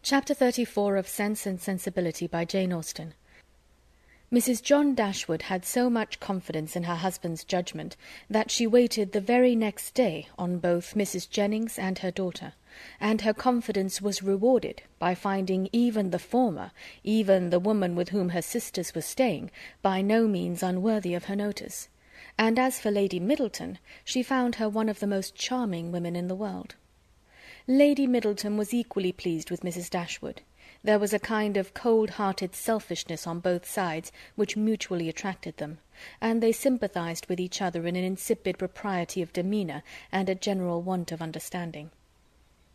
Chapter 34 of Sense and Sensibility by Jane Austen. Mrs. John Dashwood had so much confidence in her husband's judgment that she waited the very next day on both Mrs. Jennings and her daughter, and her confidence was rewarded by finding even the former, even the woman with whom her sisters were staying, by no means unworthy of her notice. And as for Lady Middleton, she found her one of the most charming women in the world. Lady Middleton was equally pleased with Mrs. Dashwood. There was a kind of cold-hearted selfishness on both sides which mutually attracted them, and they sympathized with each other in an insipid propriety of demeanour and a general want of understanding.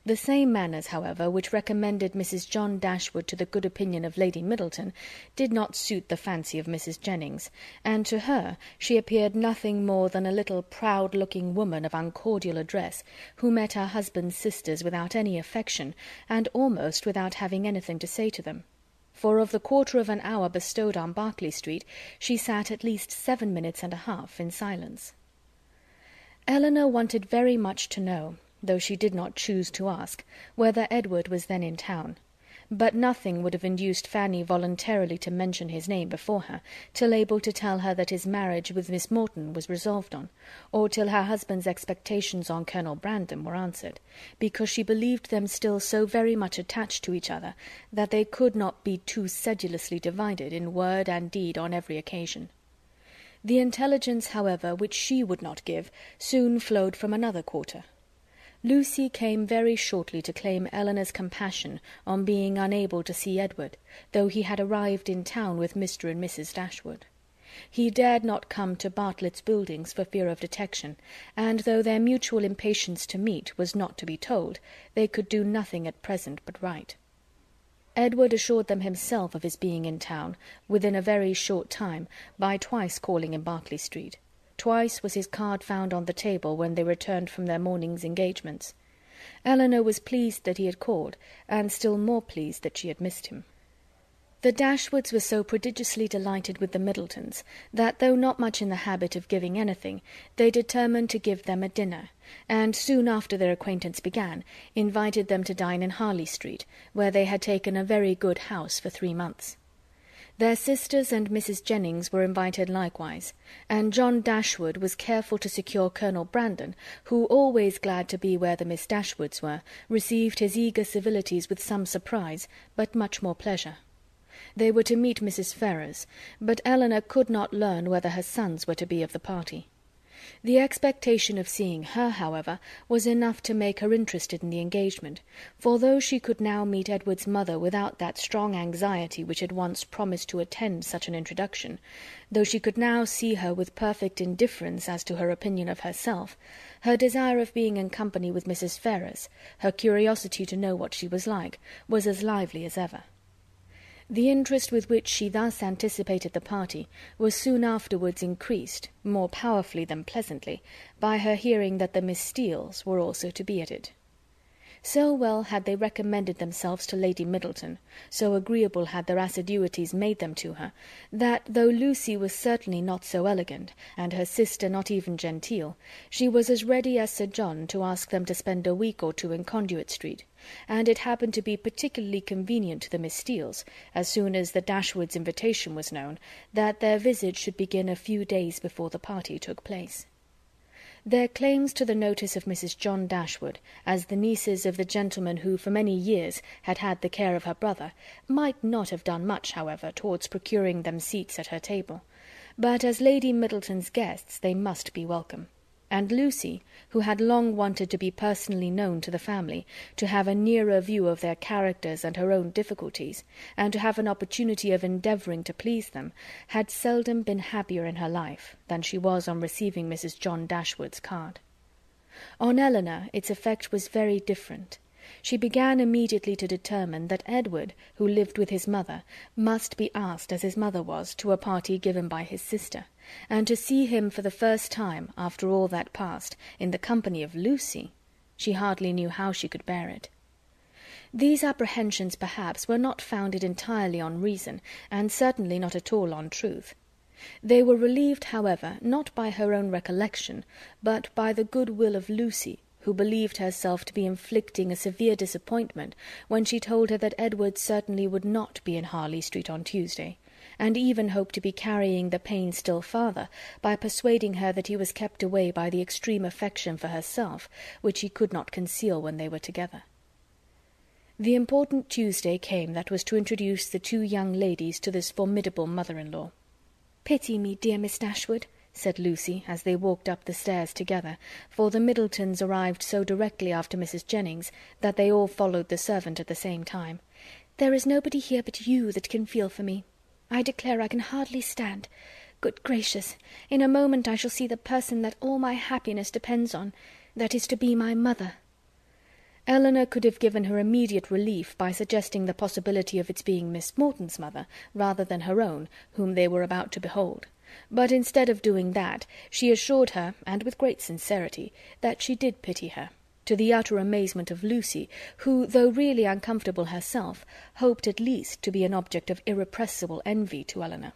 The same manners, however, which recommended Mrs. John Dashwood to the good opinion of Lady Middleton did not suit the fancy of Mrs. Jennings, and to her she appeared nothing more than a little proud-looking woman of uncordial address, who met her husband's sisters without any affection, and almost without having anything to say to them. For of the quarter of an hour bestowed on Berkeley Street, she sat at least 7 minutes and a half in silence. Elinor wanted very much to know, though she did not choose to ask, whether Edward was then in town; but nothing would have induced Fanny voluntarily to mention his name before her, till able to tell her that his marriage with Miss Morton was resolved on, or till her husband's expectations on Colonel Brandon were answered, because she believed them still so very much attached to each other that they could not be too sedulously divided in word and deed on every occasion. The intelligence, however, which she would not give, soon flowed from another quarter. Lucy came very shortly to claim Elinor's compassion on being unable to see Edward, though he had arrived in town with Mr. and Mrs. Dashwood. He dared not come to Bartlett's Buildings for fear of detection, and though their mutual impatience to meet was not to be told, they could do nothing at present but write. Edward assured them himself of his being in town, within a very short time, by twice calling in Berkeley Street. Twice was his card found on the table when they returned from their morning's engagements. Elinor was pleased that he had called, and still more pleased that she had missed him. The Dashwoods were so prodigiously delighted with the Middletons, that though not much in the habit of giving anything, they determined to give them a dinner, and soon after their acquaintance began, invited them to dine in Harley Street, where they had taken a very good house for 3 months. Their sisters and Mrs. Jennings were invited likewise, and John Dashwood was careful to secure Colonel Brandon, who, always glad to be where the Miss Dashwoods were, received his eager civilities with some surprise, but much more pleasure. They were to meet Mrs. Ferrars, but Elinor could not learn whether her sons were to be of the party. The expectation of seeing her, however, was enough to make her interested in the engagement, for though she could now meet Edward's mother without that strong anxiety which had once promised to attend such an introduction, though she could now see her with perfect indifference as to her opinion of herself, her desire of being in company with Mrs. Ferrars, her curiosity to know what she was like, was as lively as ever. The interest with which she thus anticipated the party was soon afterwards increased, more powerfully than pleasantly, by her hearing that the Miss Steeles were also to be at it. So well had they recommended themselves to Lady Middleton, so agreeable had their assiduities made them to her, that though Lucy was certainly not so elegant, and her sister not even genteel, she was as ready as Sir John to ask them to spend a week or two in Conduit Street, and it happened to be particularly convenient to the Miss Steeles, as soon as the Dashwoods' invitation was known, that their visit should begin a few days before the party took place. Their claims to the notice of Mrs. John Dashwood, as the nieces of the gentleman who for many years had had the care of her brother, might not have done much, however, towards procuring them seats at her table, but as Lady Middleton's guests they must be welcome. And Lucy, who had long wanted to be personally known to the family, to have a nearer view of their characters and her own difficulties, and to have an opportunity of endeavouring to please them, had seldom been happier in her life than she was on receiving Mrs. John Dashwood's card. On Elinor its effect was very different. She began immediately to determine that Edward, who lived with his mother, must be asked, as his mother was, to a party given by his sister, and to see him for the first time, after all that passed, in the company of Lucy, she hardly knew how she could bear it. These apprehensions, perhaps, were not founded entirely on reason, and certainly not at all on truth. They were relieved, however, not by her own recollection, but by the good will of Lucy, who believed herself to be inflicting a severe disappointment when she told her that Edward certainly would not be in Harley Street on Tuesday, and even hoped to be carrying the pain still farther by persuading her that he was kept away by the extreme affection for herself which he could not conceal when they were together. The important Tuesday came that was to introduce the two young ladies to this formidable mother-in-law. "Pity me, dear Miss Dashwood," said Lucy, as they walked up the stairs together, for the Middletons arrived so directly after Mrs. Jennings that they all followed the servant at the same time. "There is nobody here but you that can feel for me. I declare I can hardly stand. Good gracious! In a moment I shall see the person that all my happiness depends on, that is to be my mother." Elinor could have given her immediate relief by suggesting the possibility of its being Miss Morton's mother, rather than her own, whom they were about to behold; but instead of doing that, she assured her, and with great sincerity, that she did pity her, to the utter amazement of Lucy, who, though really uncomfortable herself, hoped at least to be an object of irrepressible envy to Elinor.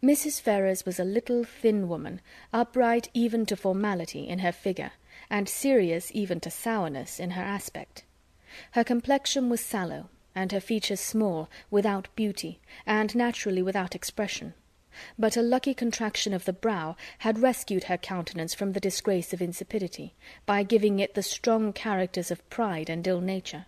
Mrs. Ferrars was a little thin woman, upright even to formality in her figure, and serious even to sourness in her aspect. Her complexion was sallow, and her features small, without beauty, and naturally without expression; but a lucky contraction of the brow had rescued her countenance from the disgrace of insipidity, by giving it the strong characters of pride and ill nature.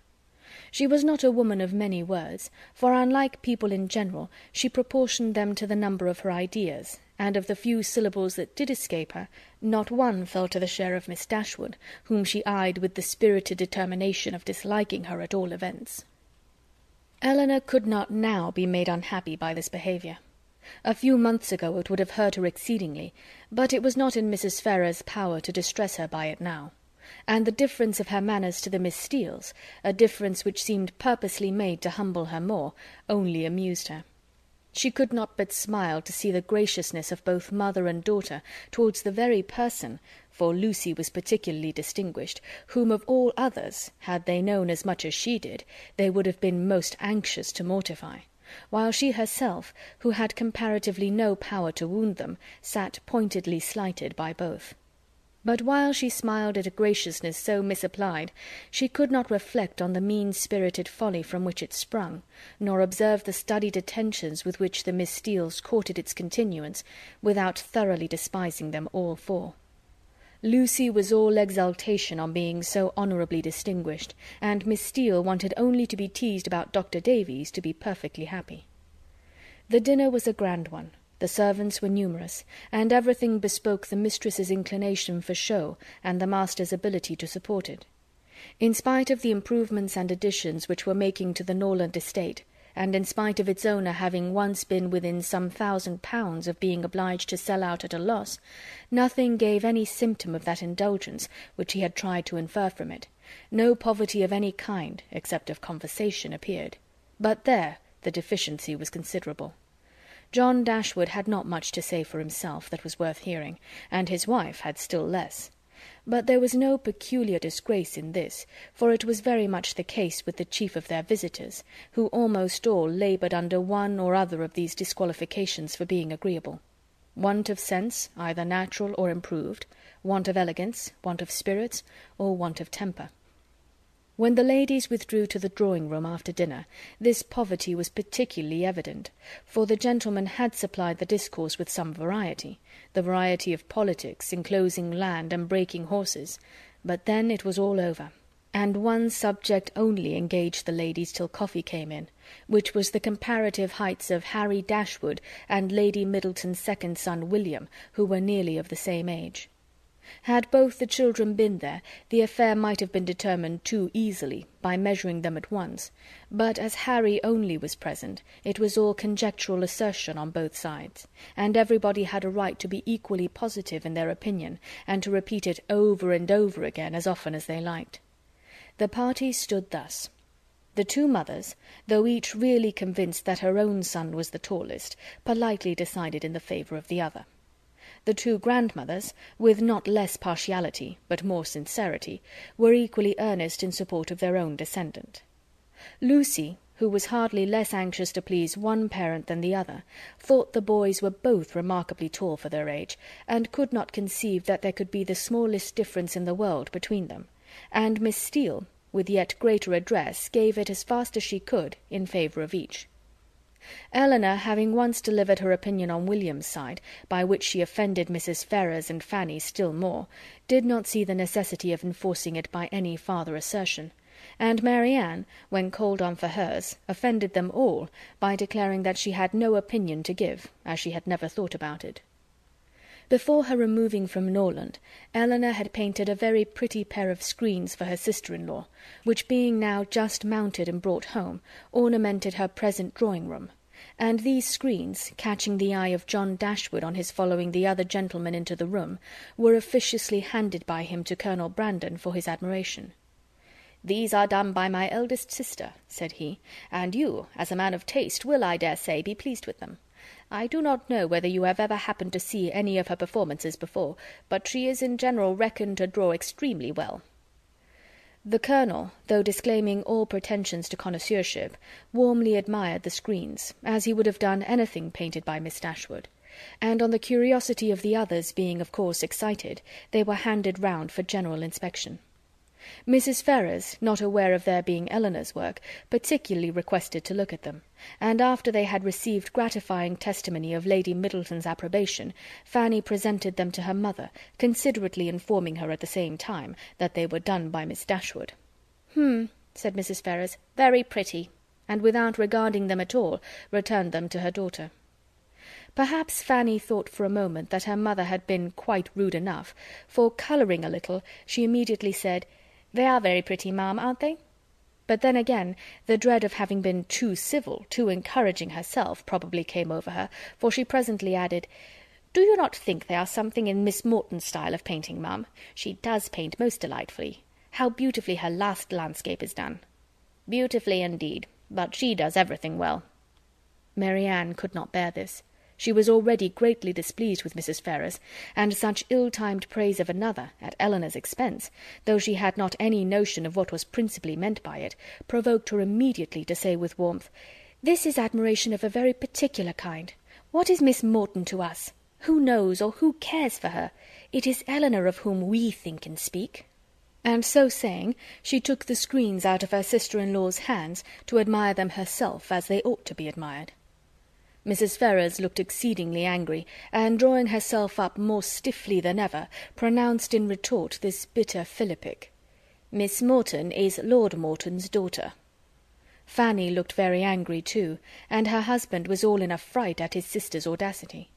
She was not a woman of many words, for unlike people in general, she proportioned them to the number of her ideas, and of the few syllables that did escape her, not one fell to the share of Miss Dashwood, whom she eyed with the spirited determination of disliking her at all events. Elinor could not now be made unhappy by this behaviour. A few months ago it would have hurt her exceedingly, but it was not in Mrs. Ferrars's power to distress her by it now; and the difference of her manners to the Miss Steeles, a difference which seemed purposely made to humble her more, only amused her. She could not but smile to see the graciousness of both mother and daughter towards the very person, for Lucy was particularly distinguished, whom of all others, had they known as much as she did, they would have been most anxious to mortify; while she herself, who had comparatively no power to wound them, sat pointedly slighted by both. But while she smiled at a graciousness so misapplied, she could not reflect on the mean-spirited folly from which it sprung, nor observe the studied attentions with which the Miss Steeles courted its continuance, without thoroughly despising them all four. Lucy was all exultation on being so honourably distinguished, and Miss Steele wanted only to be teased about Dr. Davies to be perfectly happy. The dinner was a grand one. The servants were numerous, and everything bespoke the mistress's inclination for show and the master's ability to support it. In spite of the improvements and additions which were making to the Norland estate, and in spite of its owner having once been within some £1,000 of being obliged to sell out at a loss, nothing gave any symptom of that indulgence which he had tried to infer from it. No poverty of any kind, except of conversation, appeared; but there the deficiency was considerable. John Dashwood had not much to say for himself that was worth hearing, and his wife had still less. But there was no peculiar disgrace in this, for it was very much the case with the chief of their visitors, who almost all laboured under one or other of these disqualifications for being agreeable: want of sense, either natural or improved; want of elegance; want of spirits; or want of temper. When the ladies withdrew to the drawing-room after dinner, this poverty was particularly evident, for the gentlemen had supplied the discourse with some variety, the variety of politics, enclosing land, and breaking horses; but then it was all over, and one subject only engaged the ladies till coffee came in, which was the comparative heights of Harry Dashwood and Lady Middleton's second son William, who were nearly of the same age. Had both the children been there, the affair might have been determined too easily, by measuring them at once; but as Harry only was present, it was all conjectural assertion on both sides, and everybody had a right to be equally positive in their opinion, and to repeat it over and over again as often as they liked. The party stood thus. The two mothers, though each really convinced that her own son was the tallest, politely decided in the favour of the other. The two grandmothers, with not less partiality, but more sincerity, were equally earnest in support of their own descendant. Lucy, who was hardly less anxious to please one parent than the other, thought the boys were both remarkably tall for their age, and could not conceive that there could be the smallest difference in the world between them, and Miss Steele, with yet greater address, gave it as fast as she could in favour of each. Elinor, having once delivered her opinion on William's side, by which she offended Mrs. Ferrars and Fanny still more, did not see the necessity of enforcing it by any farther assertion, and Marianne, when called on for hers, offended them all by declaring that she had no opinion to give, as she had never thought about it. Before her removing from Norland, Elinor had painted a very pretty pair of screens for her sister-in-law, which being now just mounted and brought home, ornamented her present drawing-room, and these screens, catching the eye of John Dashwood on his following the other gentlemen into the room, were officiously handed by him to Colonel Brandon for his admiration. "These are done by my eldest sister," said he, "and you, as a man of taste, will, I dare say, be pleased with them. I do not know whether you have ever happened to see any of her performances before, but she is in general reckoned to draw extremely well." The Colonel, though disclaiming all pretensions to connoisseurship, warmly admired the screens, as he would have done anything painted by Miss Dashwood, and on the curiosity of the others being of course excited, they were handed round for general inspection. Mrs. Ferrars, not aware of their being Elinor's work, particularly requested to look at them, and after they had received gratifying testimony of Lady Middleton's approbation, Fanny presented them to her mother, considerately informing her at the same time that they were done by Miss Dashwood. Said Mrs. Ferrars, "very pretty," and without regarding them at all, returned them to her daughter. Perhaps Fanny thought for a moment that her mother had been quite rude enough, for, colouring a little, she immediately said, "They are very pretty, ma'am, aren't they?" But then again, the dread of having been too civil, too encouraging herself, probably came over her, for she presently added, "Do you not think they are something in Miss Morton's style of painting, ma'am? She does paint most delightfully. How beautifully her last landscape is done." "Beautifully indeed, but she does everything well." Marianne could not bear this. She was already greatly displeased with Mrs. Ferrars, and such ill-timed praise of another, at Elinor's expense, though she had not any notion of what was principally meant by it, provoked her immediately to say with warmth, "This is admiration of a very particular kind. What is Miss Morton to us? Who knows or who cares for her? It is Elinor of whom we think and speak." And so saying, she took the screens out of her sister-in-law's hands to admire them herself as they ought to be admired. Mrs. Ferrars looked exceedingly angry, and drawing herself up more stiffly than ever, pronounced in retort this bitter philippic, "Miss Morton is Lord Morton's daughter." Fanny looked very angry too, and her husband was all in a fright at his sister's audacity.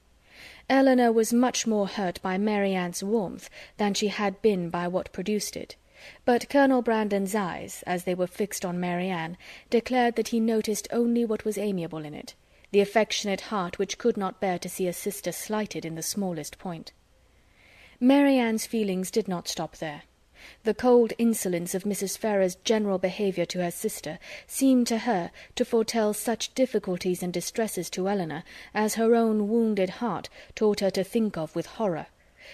Elinor was much more hurt by Marianne's warmth than she had been by what produced it, but Colonel Brandon's eyes, as they were fixed on Marianne, declared that he noticed only what was amiable in it, the affectionate heart which could not bear to see a sister slighted in the smallest point. Marianne's feelings did not stop there. The cold insolence of Mrs. Ferrars's general behaviour to her sister seemed to her to foretell such difficulties and distresses to Elinor as her own wounded heart taught her to think of with horror,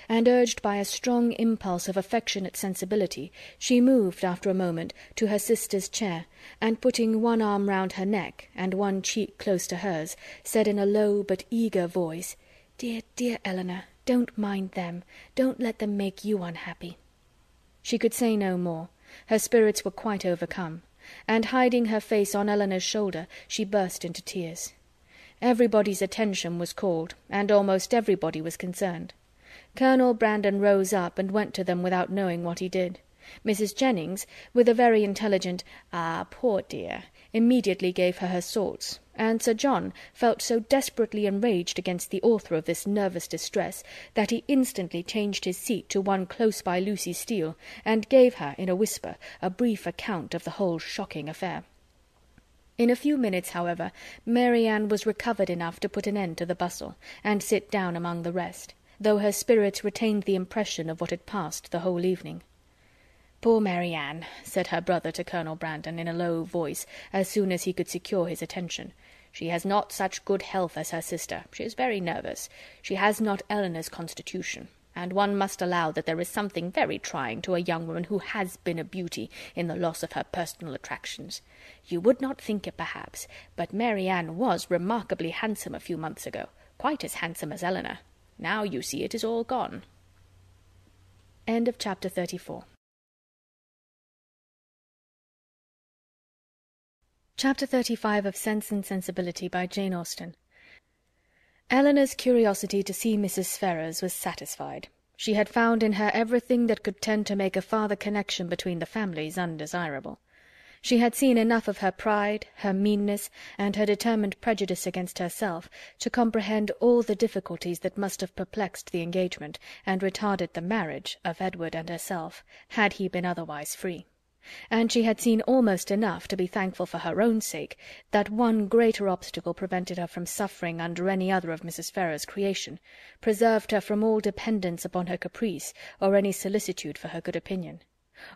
and urged by a strong impulse of affectionate sensibility, she moved, after a moment, to her sister's chair, and putting one arm round her neck, and one cheek close to hers, said in a low but eager voice, "Dear, dear Elinor, don't mind them. Don't let them make you unhappy." She could say no more. Her spirits were quite overcome, and hiding her face on Elinor's shoulder, she burst into tears. Everybody's attention was called, and almost everybody was concerned. Colonel Brandon rose up and went to them without knowing what he did. Mrs. Jennings, with a very intelligent "Ah, poor dear," immediately gave her salts, and Sir John felt so desperately enraged against the author of this nervous distress that he instantly changed his seat to one close by Lucy Steele, and gave her, in a whisper, a brief account of the whole shocking affair. In a few minutes, however, Marianne was recovered enough to put an end to the bustle, and sit down among the rest, though her spirits retained the impression of what had passed the whole evening. "Poor Marianne," said her brother to Colonel Brandon, in a low voice, as soon as he could secure his attention. "She has not such good health as her sister. She is very nervous. She has not Elinor's constitution. and one must allow that there is something very trying to a young woman who has been a beauty in the loss of her personal attractions. You would not think it, perhaps, but Mary Ann was remarkably handsome a few months ago, quite as handsome as Elinor. Now you see it is all gone. End of chapter 34. Chapter 35 of Sense and Sensibility by Jane Austen. Elinor's curiosity to see Mrs. Ferrars was satisfied. She had found in her everything that could tend to make a farther connection between the families undesirable. She had seen enough of her pride, her meanness, and her determined prejudice against herself, to comprehend all the difficulties that must have perplexed the engagement, and retarded the marriage, of Edward and herself, had he been otherwise free. And she had seen almost enough to be thankful for her own sake that one greater obstacle prevented her from suffering under any other of Mrs. Ferrars's creation, preserved her from all dependence upon her caprice, or any solicitude for her good opinion.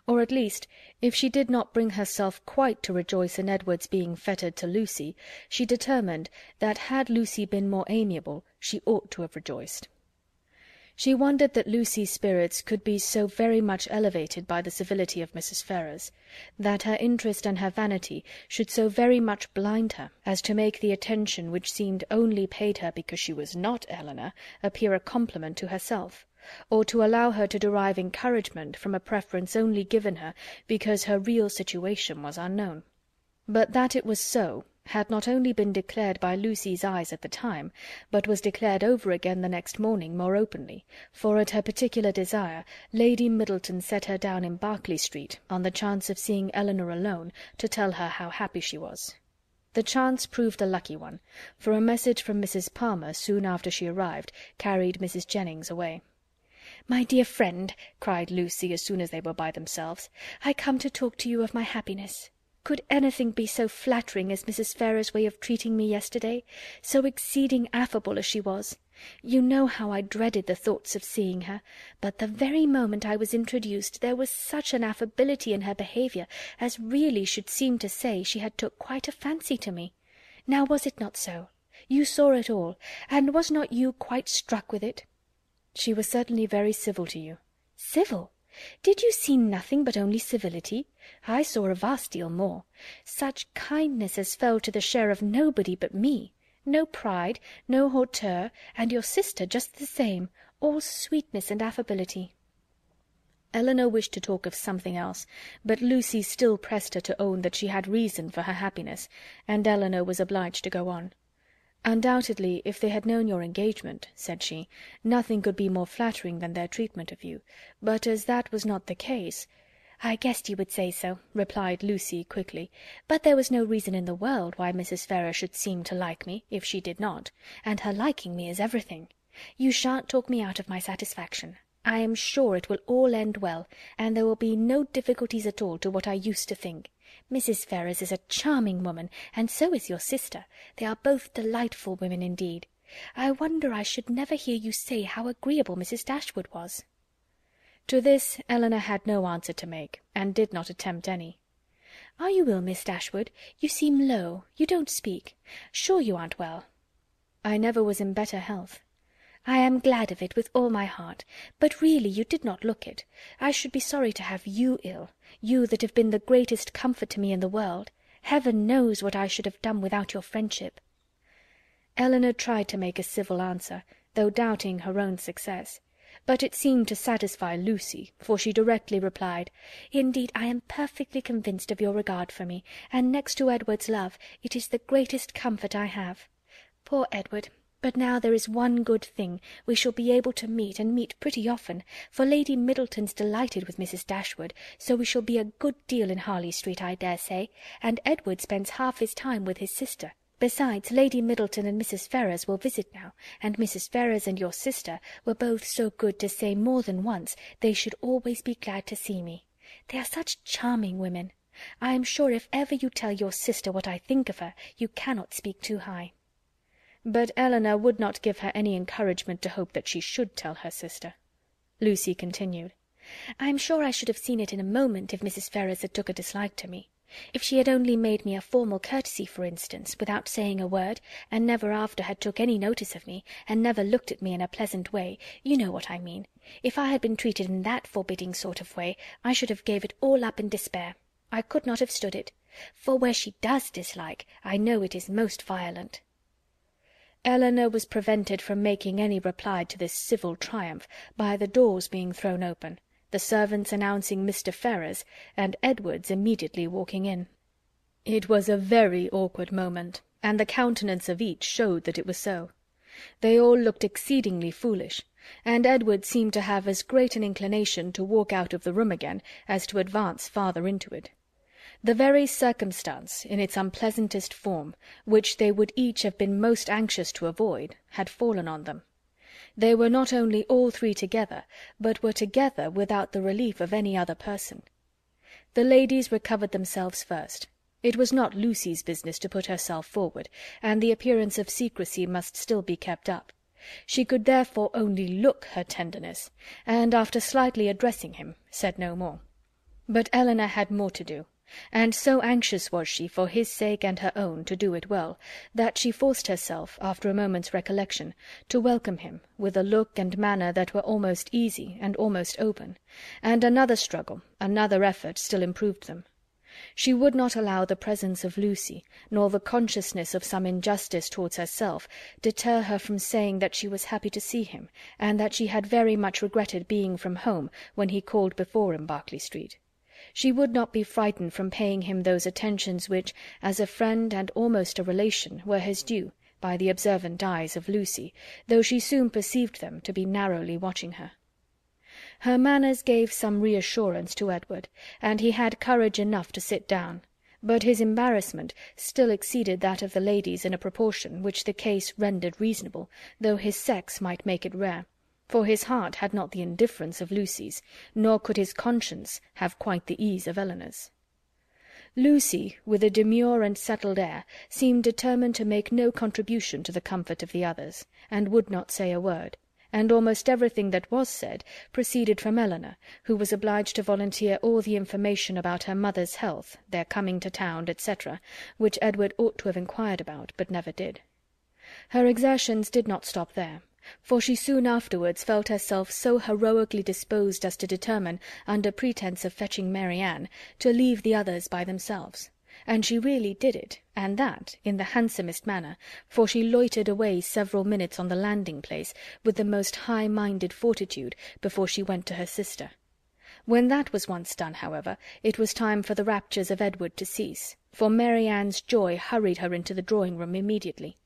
Or at least, if she did not bring herself quite to rejoice in Edward's being fettered to Lucy, she determined that had Lucy been more amiable, she ought to have rejoiced. She wondered that Lucy's spirits could be so very much elevated by the civility of Mrs. Ferrars, that her interest and her vanity should so very much blind her, as to make the attention which seemed only paid her because she was not Elinor appear a compliment to herself, or to allow her to derive encouragement from a preference only given her because her real situation was unknown. But that it was so had not only been declared by Lucy's eyes at the time, but was declared over again the next morning more openly, for at her particular desire Lady Middleton set her down in Berkeley Street, on the chance of seeing Elinor alone, to tell her how happy she was. The chance proved a lucky one, for a message from Mrs. Palmer soon after she arrived carried Mrs. Jennings away. "My dear friend," cried Lucy as soon as they were by themselves, "I come to talk to you of my happiness. Could anything be so flattering as Mrs. Ferrars's way of treating me yesterday? So exceeding affable as she was. You know how I dreaded the thoughts of seeing her, but the very moment I was introduced there was such an affability in her behaviour as really should seem to say she had took quite a fancy to me. Now was it not so? You saw it all, and was not you quite struck with it?" "She was certainly very civil to you." "Civil? Did you see nothing but only civility? I saw a vast deal more. Such kindness as fell to the share of nobody but me. No pride, no hauteur, and your sister just the same, all sweetness and affability." Elinor wished to talk of something else, but Lucy still pressed her to own that she had reason for her happiness, and Elinor was obliged to go on. "Undoubtedly, if they had known your engagement," said she, "nothing could be more flattering than their treatment of you, but as that was not the case—" "I guessed you would say so," replied Lucy quickly, "but there was no reason in the world why Mrs. Ferrars should seem to like me, if she did not, and her liking me is everything. You shan't talk me out of my satisfaction. I am sure it will all end well, and there will be no difficulties at all to what I used to think. Mrs. Ferrars is a charming woman, and so is your sister. They are both delightful women indeed. I wonder I should never hear you say how agreeable Mrs. Dashwood was." To this Elinor had no answer to make, and did not attempt any. "Are you ill, Miss Dashwood? You seem low. You don't speak. Sure you aren't well?" "I never was in better health." "I am glad of it with all my heart, but really you did not look it. I should be sorry to have you ill, you that have been the greatest comfort to me in the world. Heaven knows what I should have done without your friendship." Elinor tried to make a civil answer, though doubting her own success, but it seemed to satisfy Lucy, for she directly replied, "Indeed, I am perfectly convinced of your regard for me, and next to Edward's love, it is the greatest comfort I have. Poor Edward! But now there is one good thing, we shall be able to meet, and meet pretty often, for Lady Middleton's delighted with Mrs. Dashwood, so we shall be a good deal in Harley Street, I dare say, and Edward spends half his time with his sister. Besides, Lady Middleton and Mrs. Ferrars will visit now, and Mrs. Ferrars and your sister were both so good to say more than once they should always be glad to see me. They are such charming women. I am sure if ever you tell your sister what I think of her, you cannot speak too high." But Elinor would not give her any encouragement to hope that she should tell her sister. Lucy continued, "I am sure I should have seen it in a moment if Mrs. Ferrars had took a dislike to me. If she had only made me a formal courtesy, for instance, without saying a word, and never after had took any notice of me, and never looked at me in a pleasant way, you know what I mean. If I had been treated in that forbidding sort of way, I should have gave it all up in despair. I could not have stood it. For where she does dislike, I know it is most violent." Elinor was prevented from making any reply to this civil triumph by the doors being thrown open, the servants announcing Mr. Ferrars, and Edward's immediately walking in. It was a very awkward moment, and the countenance of each showed that it was so. They all looked exceedingly foolish, and Edward seemed to have as great an inclination to walk out of the room again as to advance farther into it. The very circumstance, in its unpleasantest form, which they would each have been most anxious to avoid, had fallen on them. They were not only all three together, but were together without the relief of any other person. The ladies recovered themselves first. It was not Lucy's business to put herself forward, and the appearance of secrecy must still be kept up. She could therefore only look her tenderness, and, after slightly addressing him, said no more. But Elinor had more to do, and so anxious was she, for his sake and her own, to do it well, that she forced herself, after a moment's recollection, to welcome him with a look and manner that were almost easy and almost open, and another struggle, another effort, still improved them. She would not allow the presence of Lucy, nor the consciousness of some injustice towards herself, deter her from saying that she was happy to see him, and that she had very much regretted being from home when he called before in Berkeley Street. She would not be frightened from paying him those attentions which, as a friend and almost a relation, were his due, by the observant eyes of Lucy, though she soon perceived them to be narrowly watching her. Her manners gave some reassurance to Edward, and he had courage enough to sit down, but his embarrassment still exceeded that of the ladies in a proportion which the case rendered reasonable, though his sex might make it rare, for his heart had not the indifference of Lucy's, nor could his conscience have quite the ease of Elinor's. Lucy, with a demure and settled air, seemed determined to make no contribution to the comfort of the others, and would not say a word, and almost everything that was said proceeded from Elinor, who was obliged to volunteer all the information about her mother's health, their coming to town, etc., which Edward ought to have inquired about, but never did. Her exertions did not stop there, for she soon afterwards felt herself so heroically disposed as to determine, under pretence of fetching Mary Ann, to leave the others by themselves; and she really did it, and that in the handsomest manner, for she loitered away several minutes on the landing-place with the most high-minded fortitude before she went to her sister. When that was once done, however, it was time for the raptures of Edward to cease, for Mary Ann's joy hurried her into the drawing-room immediately.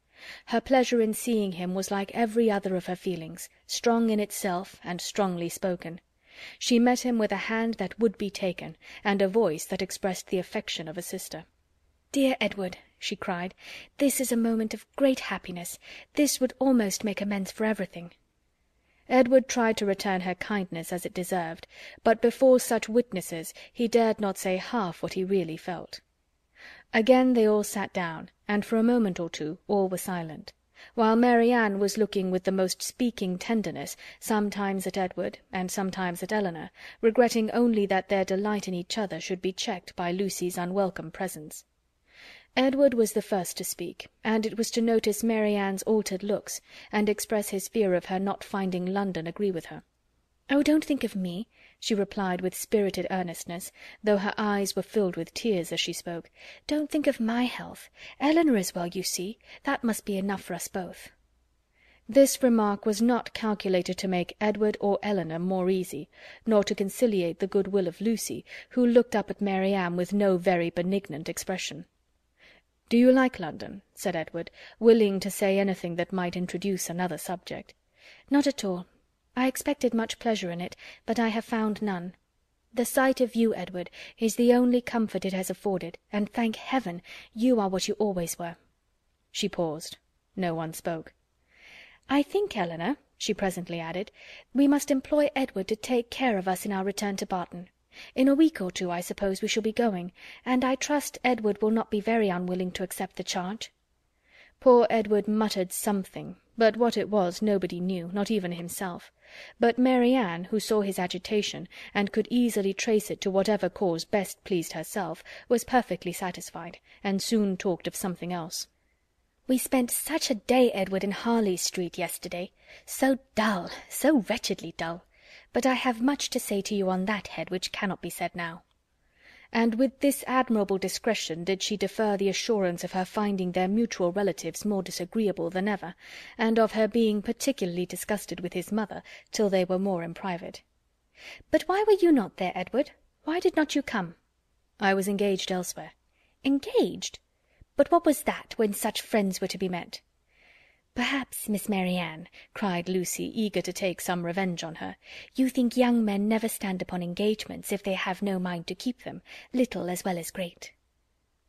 Her pleasure in seeing him was like every other of her feelings, strong in itself and strongly spoken. She met him with a hand that would be taken, and a voice that expressed the affection of a sister. "Dear Edward," she cried, "this is a moment of great happiness. This would almost make amends for everything." Edward tried to return her kindness as it deserved, but before such witnesses he dared not say half what he really felt. Again they all sat down, and for a moment or two all were silent, while Mary Ann was looking with the most speaking tenderness, sometimes at Edward and sometimes at Elinor, regretting only that their delight in each other should be checked by Lucy's unwelcome presence. Edward was the first to speak, and it was to notice Mary Ann's altered looks, and express his fear of her not finding London agree with her. "Oh, don't think of me," she replied with spirited earnestness, though her eyes were filled with tears as she spoke. "Don't think of my health. Elinor is well, you see. That must be enough for us both." This remark was not calculated to make Edward or Elinor more easy, nor to conciliate the good will of Lucy, who looked up at Mary Ann with no very benignant expression. "Do you like London?" said Edward, willing to say anything that might introduce another subject. "Not at all. I expected much pleasure in it, but I have found none. The sight of you, Edward, is the only comfort it has afforded, and, thank heaven, you are what you always were." She paused. No one spoke. "I think, Elinor," she presently added, "we must employ Edward to take care of us in our return to Barton. In a week or two, I suppose, we shall be going, and I trust Edward will not be very unwilling to accept the charge." Poor Edward muttered something, but what it was nobody knew, not even himself. But Mary Ann, who saw his agitation, and could easily trace it to whatever cause best pleased herself, was perfectly satisfied, and soon talked of something else. "We spent such a day, Edward, in Harley Street yesterday. So dull, so wretchedly dull. But I have much to say to you on that head which cannot be said now." And with this admirable discretion did she defer the assurance of her finding their mutual relatives more disagreeable than ever, and of her being particularly disgusted with his mother, till they were more in private. "But why were you not there, Edward? Why did not you come?" "I was engaged elsewhere." "Engaged? But what was that, when such friends were to be met?" "Perhaps, Miss Mary Ann," cried Lucy, eager to take some revenge on her, "you think young men never stand upon engagements if they have no mind to keep them, little as well as great."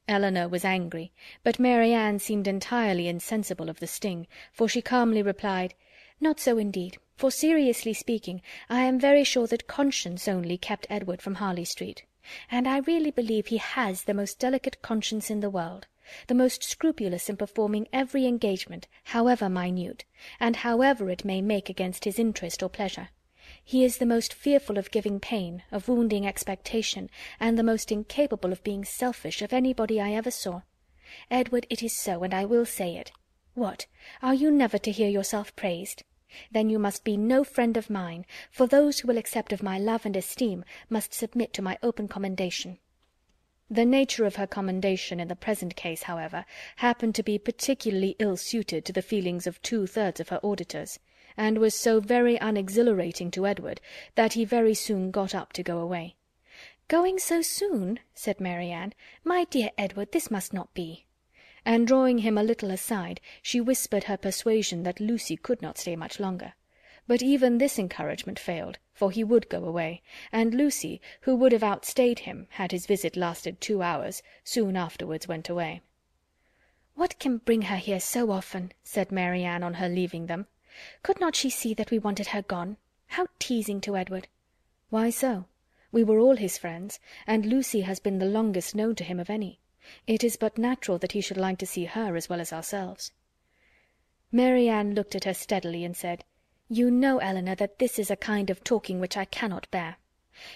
Elinor was angry, but Mary Ann seemed entirely insensible of the sting, for she calmly replied, "Not so indeed, for seriously speaking, I am very sure that conscience only kept Edward from Harley Street, and I really believe he has the most delicate conscience in the world, the most scrupulous in performing every engagement, however minute, and however it may make against his interest or pleasure. He is the most fearful of giving pain, of wounding expectation, and the most incapable of being selfish, of anybody I ever saw. Edward, it is so, and I will say it. What, are you never to hear yourself praised? Then you must be no friend of mine, for those who will accept of my love and esteem must submit to my open commendation." The nature of her commendation in the present case, however, happened to be particularly ill-suited to the feelings of 2/3 of her auditors, and was so very unexhilarating to Edward that he very soon got up to go away. "Going so soon?" said Mary Ann. "My dear Edward, this must not be." And drawing him a little aside, she whispered her persuasion that Lucy could not stay much longer. But even this encouragement failed, for he would go away, and Lucy, who would have outstayed him had his visit lasted 2 hours, soon afterwards went away. "What can bring her here so often?" said Mary Ann on her leaving them. "Could not she see that we wanted her gone? How teasing to Edward!" "Why so? We were all his friends, and Lucy has been the longest known to him of any. It is but natural that he should like to see her as well as ourselves." Mary Ann looked at her steadily and said, "You know, Elinor, that this is a kind of talking which I cannot bear.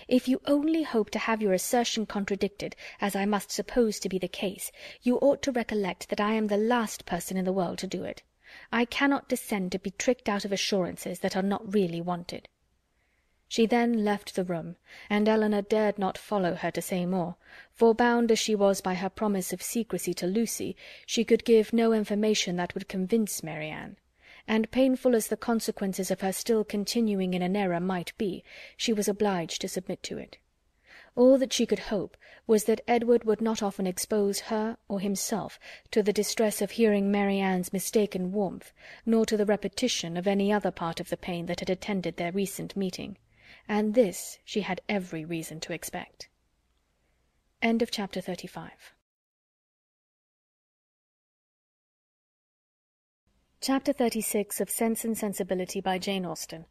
If you only hope to have your assertion contradicted, as I must suppose to be the case, you ought to recollect that I am the last person in the world to do it. I cannot descend to be tricked out of assurances that are not really wanted." She then left the room, and Elinor dared not follow her to say more, for bound as she was by her promise of secrecy to Lucy, she could give no information that would convince Mary Ann; and painful as the consequences of her still continuing in an error might be, she was obliged to submit to it. All that she could hope was that Edward would not often expose her or himself to the distress of hearing Mary Ann's mistaken warmth, nor to the repetition of any other part of the pain that had attended their recent meeting, and this she had every reason to expect. Chapter 35. Chapter 36 of Sense and Sensibility by Jane Austen.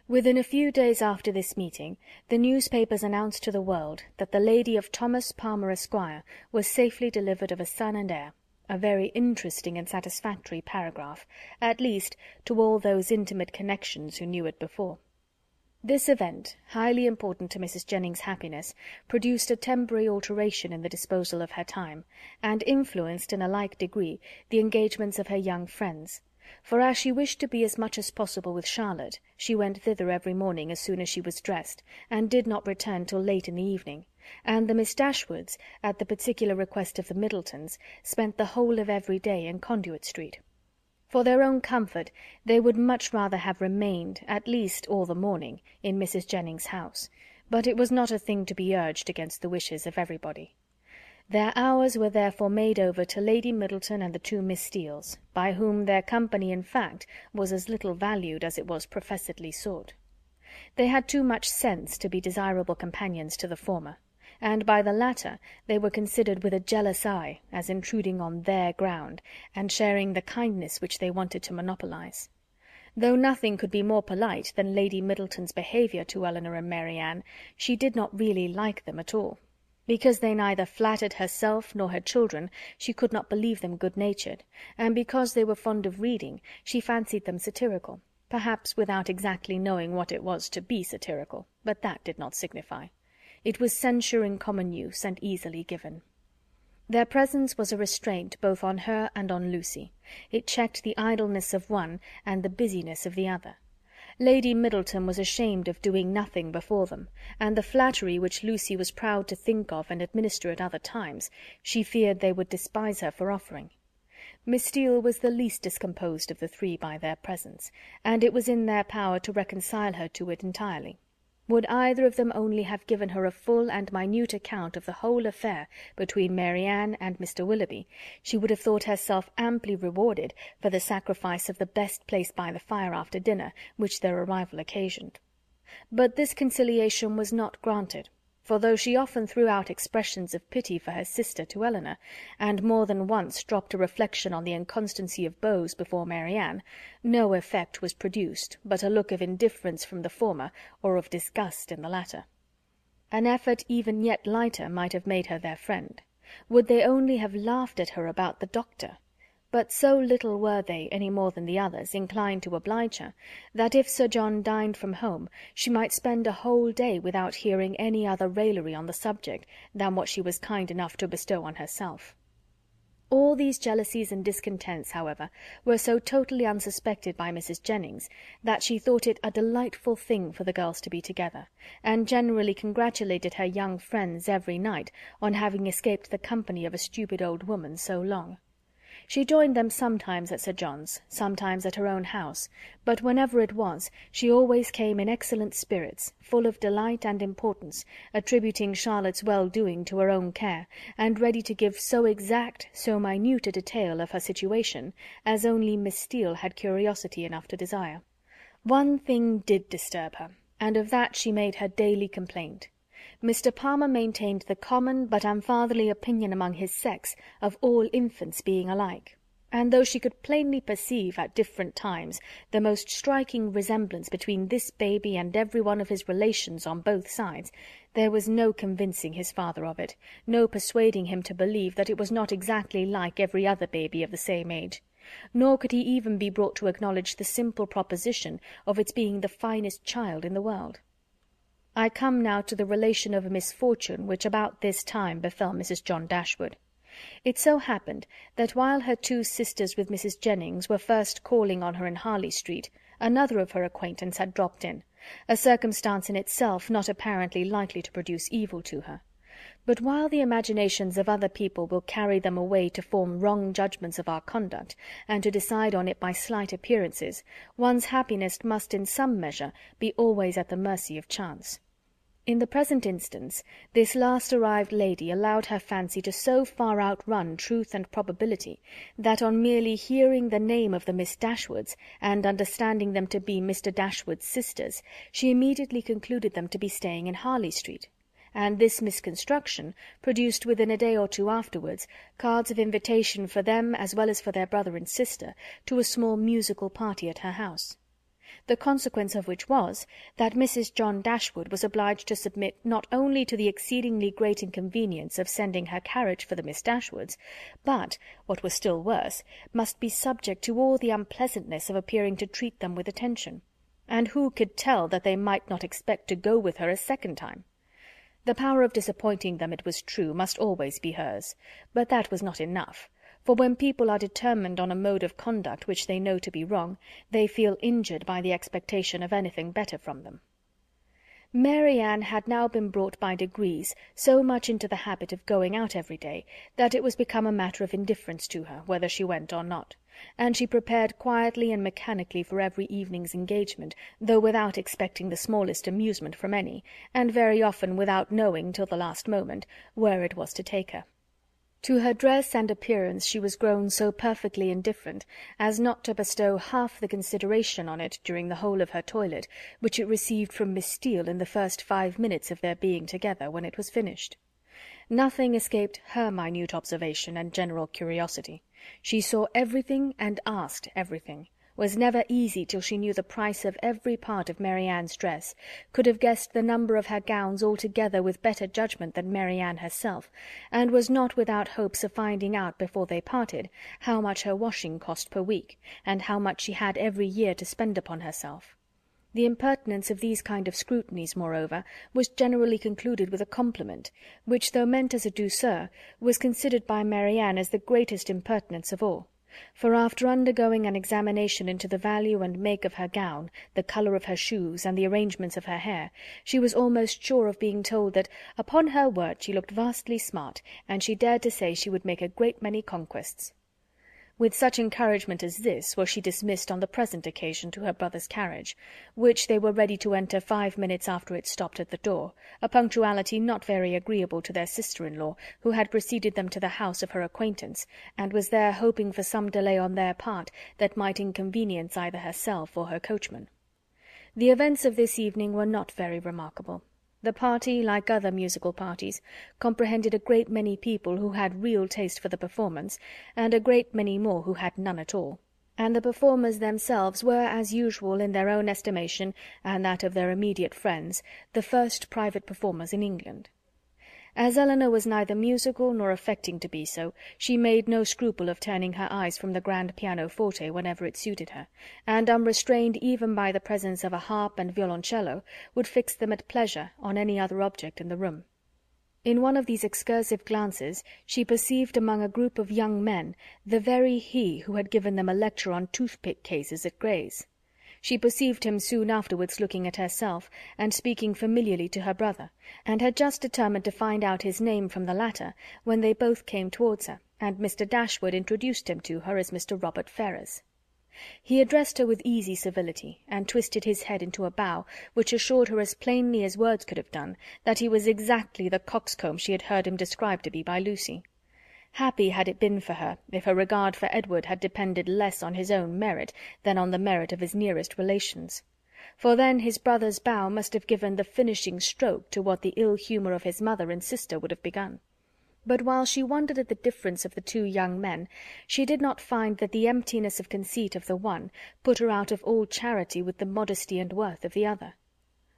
Within a few days after this meeting, the newspapers announced to the world that the lady of Thomas Palmer, Esquire, was safely delivered of a son and heir, a very interesting and satisfactory paragraph, at least to all those intimate connections who knew it before. This event, highly important to Mrs. Jennings's happiness, produced a temporary alteration in the disposal of her time, and influenced in a like degree the engagements of her young friends; for as she wished to be as much as possible with Charlotte, she went thither every morning as soon as she was dressed, and did not return till late in the evening, and the Miss Dashwoods, at the particular request of the Middletons, spent the whole of every day in Conduit Street. For their own comfort, they would much rather have remained, at least all the morning, in Mrs. Jennings's house, but it was not a thing to be urged against the wishes of everybody. Their hours were therefore made over to Lady Middleton and the 2 Miss Steeles, by whom their company in fact was as little valued as it was professedly sought. They had too much sense to be desirable companions to the former, and by the latter they were considered with a jealous eye as intruding on their ground, and sharing the kindness which they wanted to monopolize. Though nothing could be more polite than Lady Middleton's behaviour to Elinor and Mary Ann, she did not really like them at all. Because they neither flattered herself nor her children, she could not believe them good-natured, and because they were fond of reading, she fancied them satirical, perhaps without exactly knowing what it was to be satirical, but that did not signify. It was censure in common use, and easily given. Their presence was a restraint both on her and on Lucy. It checked the idleness of one and the busyness of the other. Lady Middleton was ashamed of doing nothing before them, and the flattery which Lucy was proud to think of and administer at other times, she feared they would despise her for offering. Miss Steele was the least discomposed of the three by their presence, and it was in their power to reconcile her to it entirely. Would either of them only have given her a full and minute account of the whole affair between Mary Ann and Mr. Willoughby, she would have thought herself amply rewarded for the sacrifice of the best place by the fire after dinner, which their arrival occasioned. But this conciliation was not granted, for though she often threw out expressions of pity for her sister to Elinor, and more than once dropped a reflection on the inconstancy of beaux before Mary Ann, no effect was produced but a look of indifference from the former, or of disgust in the latter. An effort even yet lighter might have made her their friend. Would they only have laughed at her about the doctor? But so little were they, any more than the others, inclined to oblige her, that if Sir John dined from home, she might spend a whole day without hearing any other raillery on the subject than what she was kind enough to bestow on herself. All these jealousies and discontents, however, were so totally unsuspected by Mrs. Jennings, that she thought it a delightful thing for the girls to be together, and generally congratulated her young friends every night on having escaped the company of a stupid old woman so long. She joined them sometimes at Sir John's, sometimes at her own house, but whenever it was, she always came in excellent spirits, full of delight and importance, attributing Charlotte's well-doing to her own care, and ready to give so exact, so minute a detail of her situation as only Miss Steele had curiosity enough to desire. One thing did disturb her, and of that she made her daily complaint. Mr. Palmer maintained the common but unfatherly opinion among his sex of all infants being alike, and though she could plainly perceive at different times the most striking resemblance between this baby and every one of his relations on both sides, there was no convincing his father of it, no persuading him to believe that it was not exactly like every other baby of the same age, nor could he even be brought to acknowledge the simple proposition of its being the finest child in the world. I come now to the relation of a misfortune which about this time befell Mrs. John Dashwood. It so happened that while her two sisters with Mrs. Jennings were first calling on her in Harley Street, another of her acquaintance had dropped in, a circumstance in itself not apparently likely to produce evil to her. But while the imaginations of other people will carry them away to form wrong judgments of our conduct, and to decide on it by slight appearances, one's happiness must in some measure be always at the mercy of chance. In the present instance, this last arrived lady allowed her fancy to so far outrun truth and probability, that on merely hearing the name of the Miss Dashwoods, and understanding them to be Mr. Dashwood's sisters, she immediately concluded them to be staying in Harley Street, and this misconstruction produced within a day or two afterwards cards of invitation for them as well as for their brother and sister to a small musical party at her house. The consequence of which was, that Mrs. John Dashwood was obliged to submit not only to the exceedingly great inconvenience of sending her carriage for the Miss Dashwoods, but, what was still worse, must be subject to all the unpleasantness of appearing to treat them with attention. And who could tell that they might not expect to go with her a second time? The power of disappointing them, it was true, must always be hers, but that was not enough. For when people are determined on a mode of conduct which they know to be wrong, they feel injured by the expectation of anything better from them. Mary Ann had now been brought by degrees so much into the habit of going out every day, that it was become a matter of indifference to her whether she went or not, and she prepared quietly and mechanically for every evening's engagement, though without expecting the smallest amusement from any, and very often without knowing, till the last moment, where it was to take her. To her dress and appearance she was grown so perfectly indifferent as not to bestow half the consideration on it during the whole of her toilet which it received from Miss Steele in the first 5 minutes of their being together, when it was finished. Nothing escaped her minute observation and general curiosity. She saw everything and asked everything. was never easy till she knew the price of every part of Mary Ann's dress, could have guessed the number of her gowns altogether with better judgment than Mary Ann herself, and was not without hopes of finding out before they parted how much her washing cost per week, and how much she had every year to spend upon herself. The impertinence of these kind of scrutinies, moreover, was generally concluded with a compliment, which, though meant as a douceur, was considered by Mary Ann as the greatest impertinence of all. For after undergoing an examination into the value and make of her gown, the colour of her shoes, and the arrangements of her hair, she was almost sure of being told that, upon her word, she looked vastly smart, and she dared to say she would make a great many conquests. With such encouragement as this was she dismissed on the present occasion to her brother's carriage, which they were ready to enter 5 minutes after it stopped at the door, a punctuality not very agreeable to their sister-in-law, who had preceded them to the house of her acquaintance, and was there hoping for some delay on their part that might inconvenience either herself or her coachman. The events of this evening were not very remarkable. The party, like other musical parties, comprehended a great many people who had real taste for the performance, and a great many more who had none at all; and the performers themselves were, as usual, in their own estimation and that of their immediate friends, the first private performers in England. As Elinor was neither musical nor affecting to be so, she made no scruple of turning her eyes from the grand pianoforte whenever it suited her, and, unrestrained even by the presence of a harp and violoncello, would fix them at pleasure on any other object in the room. In one of these excursive glances she perceived among a group of young men the very he who had given them a lecture on toothpick cases at Gray's. She perceived him soon afterwards looking at herself, and speaking familiarly to her brother, and had just determined to find out his name from the latter, when they both came towards her, and Mr. Dashwood introduced him to her as Mr. Robert Ferrars. He addressed her with easy civility, and twisted his head into a bow, which assured her as plainly as words could have done that he was exactly the coxcomb she had heard him described to be by Lucy. Happy had it been for her if her regard for Edward had depended less on his own merit than on the merit of his nearest relations, for then his brother's bow must have given the finishing stroke to what the ill humour of his mother and sister would have begun. But while she wondered at the difference of the two young men, she did not find that the emptiness of conceit of the one put her out of all charity with the modesty and worth of the other.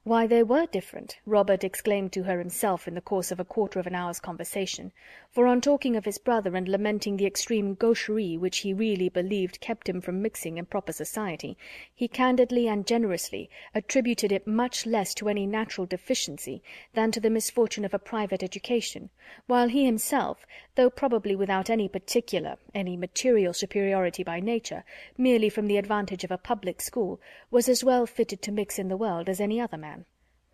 Why, they were different, Robert exclaimed to her himself in the course of a quarter of an hour's conversation, for on talking of his brother and lamenting the extreme gaucherie which he really believed kept him from mixing in proper society, he candidly and generously attributed it much less to any natural deficiency than to the misfortune of a private education, while he himself, though probably without any material superiority by nature, merely from the advantage of a public school, was as well fitted to mix in the world as any other man.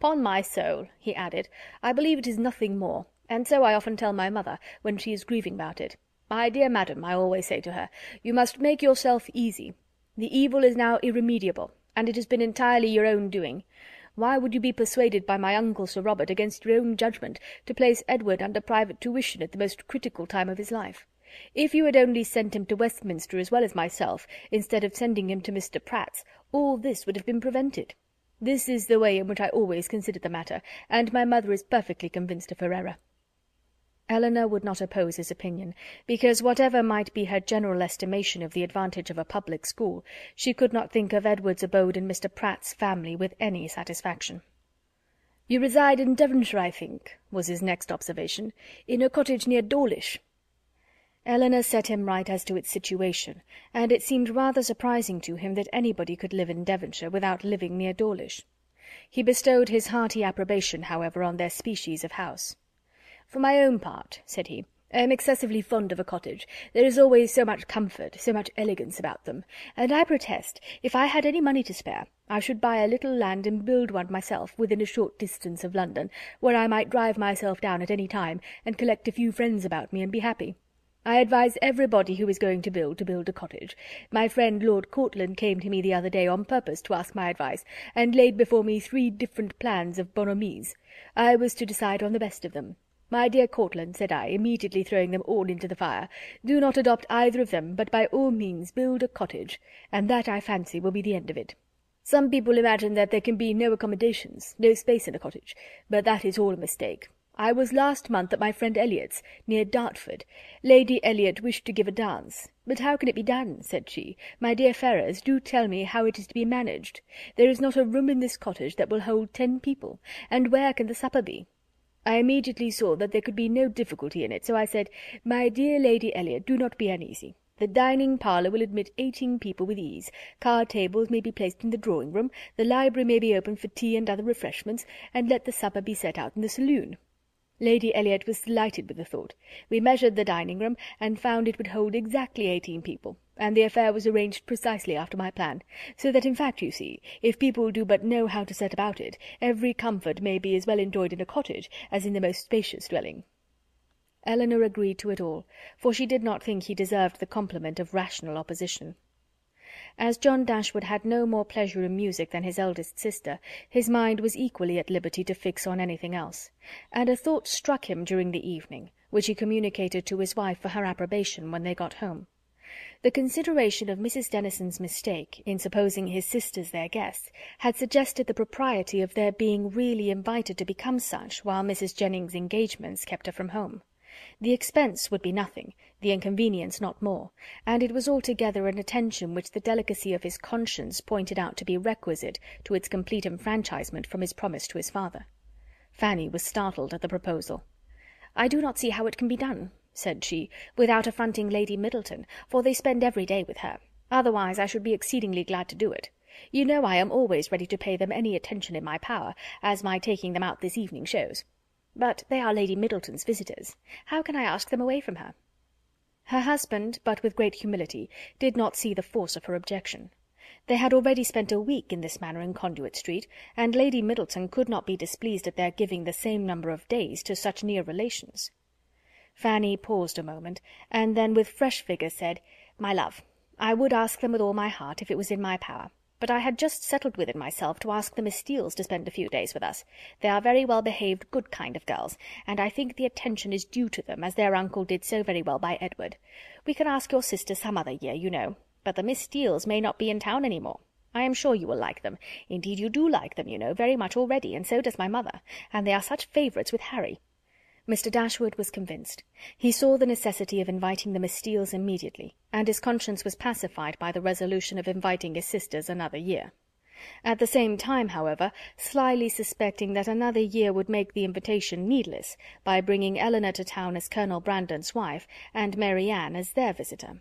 "'Pon my soul," he added, "I believe it is nothing more, and so I often tell my mother, when she is grieving about it. My dear madam, I always say to her, you must make yourself easy. The evil is now irremediable, and it has been entirely your own doing. Why would you be persuaded by my uncle Sir Robert, against your own judgment, to place Edward under private tuition at the most critical time of his life? If you had only sent him to Westminster as well as myself, instead of sending him to Mr. Pratt's, all this would have been prevented. This is the way in which I always consider the matter, and my mother is perfectly convinced of her error." Elinor would not oppose his opinion, because whatever might be her general estimation of the advantage of a public school, she could not think of Edward's abode in Mr. Pratt's family with any satisfaction. "You reside in Devonshire, I think," was his next observation, "in a cottage near Dawlish." Elinor set him right as to its situation, and it seemed rather surprising to him that anybody could live in Devonshire without living near Dawlish. He bestowed his hearty approbation, however, on their species of house. "For my own part," said he, "I am excessively fond of a cottage. There is always so much comfort, so much elegance about them, and I protest, if I had any money to spare, I should buy a little land and build one myself within a short distance of London, where I might drive myself down at any time, and collect a few friends about me, and be happy. I advise everybody who is going to build a cottage. My friend Lord Courtland came to me the other day on purpose to ask my advice, and laid before me 3 different plans of bonhomie's. I was to decide on the best of them. 'My dear Courtland,' said I, immediately throwing them all into the fire, 'do not adopt either of them, but by all means build a cottage, and that, I fancy, will be the end of it. Some people imagine that there can be no accommodations, no space in a cottage, but that is all a mistake. "I was last month at my friend Elliot's, near Dartford. Lady Elliot wished to give a dance. 'But how can it be done?' said she. 'My dear Ferrars, do tell me how it is to be managed. There is not a room in this cottage that will hold 10 people, and where can the supper be?' I immediately saw that there could be no difficulty in it, so I said, 'My dear Lady Elliot, do not be uneasy. The dining parlour will admit 18 people with ease. Card tables may be placed in the drawing-room, the library may be open for tea and other refreshments, and let the supper be set out in the saloon.' Lady Elliot was delighted with the thought. We measured the dining-room, and found it would hold exactly 18 people, and the affair was arranged precisely after my plan, so that, in fact, you see, if people do but know how to set about it, every comfort may be as well enjoyed in a cottage as in the most spacious dwelling." Elinor agreed to it all, for she did not think he deserved the compliment of rational opposition. As John Dashwood had no more pleasure in music than his eldest sister, his mind was equally at liberty to fix on anything else, and a thought struck him during the evening, which he communicated to his wife for her approbation when they got home. The consideration of Mrs. Dennison's mistake, in supposing his sisters their guests, had suggested the propriety of their being really invited to become such, while Mrs. Jennings's engagements kept her from home. The expense would be nothing, the inconvenience not more, and it was altogether an attention which the delicacy of his conscience pointed out to be requisite to its complete enfranchisement from his promise to his father. Fanny was startled at the proposal. "I do not see how it can be done," said she, "without affronting Lady Middleton, for they spend every day with her. Otherwise I should be exceedingly glad to do it. You know I am always ready to pay them any attention in my power, as my taking them out this evening shows. But they are Lady Middleton's visitors. How can I ask them away from her?" Her husband, but with great humility, did not see the force of her objection. They had already spent a week in this manner in Conduit Street, and Lady Middleton could not be displeased at their giving the same number of days to such near relations. Fanny paused a moment, and then with fresh vigour said, "My love, I would ask them with all my heart, if it was in my power. But I had just settled with it myself to ask the Miss Steeles to spend a few days with us. They are very well-behaved, good kind of girls, and I think the attention is due to them, as their uncle did so very well by Edward. We can ask your sister some other year, you know, but the Miss Steeles may not be in town any more. I am sure you will like them. Indeed, you do like them, you know, very much already, and so does my mother, and they are such favourites with Harry." Mr. Dashwood was convinced. He saw the necessity of inviting the Miss Steeles immediately, and his conscience was pacified by the resolution of inviting his sisters another year. At the same time, however, slyly suspecting that another year would make the invitation needless, by bringing Elinor to town as Colonel Brandon's wife, and Mary Ann as their visitor.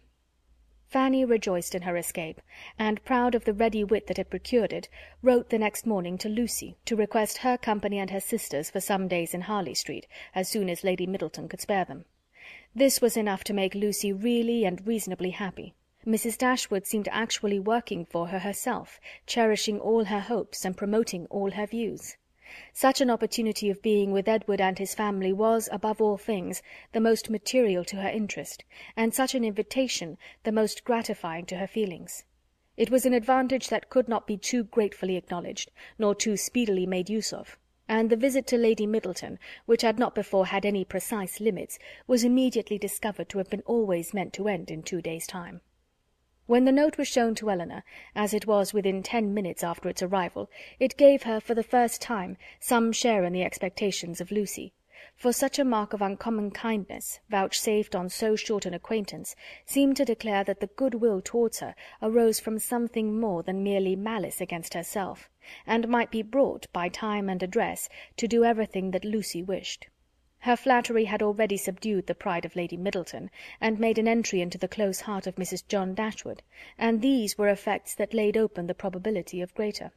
Fanny rejoiced in her escape, and, proud of the ready wit that had procured it, wrote the next morning to Lucy to request her company and her sister's for some days in Harley Street, as soon as Lady Middleton could spare them. This was enough to make Lucy really and reasonably happy. Mrs. Dashwood seemed actually working for her herself, cherishing all her hopes and promoting all her views. Such an opportunity of being with Edward and his family was, above all things, the most material to her interest, and such an invitation the most gratifying to her feelings. It was an advantage that could not be too gratefully acknowledged, nor too speedily made use of, and the visit to Lady Middleton, which had not before had any precise limits, was immediately discovered to have been always meant to end in 2 days' time. When the note was shown to Elinor, as it was within 10 minutes after its arrival, it gave her, for the first time, some share in the expectations of Lucy, for such a mark of uncommon kindness, vouchsafed on so short an acquaintance, seemed to declare that the good-will towards her arose from something more than merely malice against herself, and might be brought, by time and address, to do everything that Lucy wished. Her flattery had already subdued the pride of Lady Middleton, and made an entry into the close heart of Mrs. John Dashwood, and these were effects that laid open the probability of greater.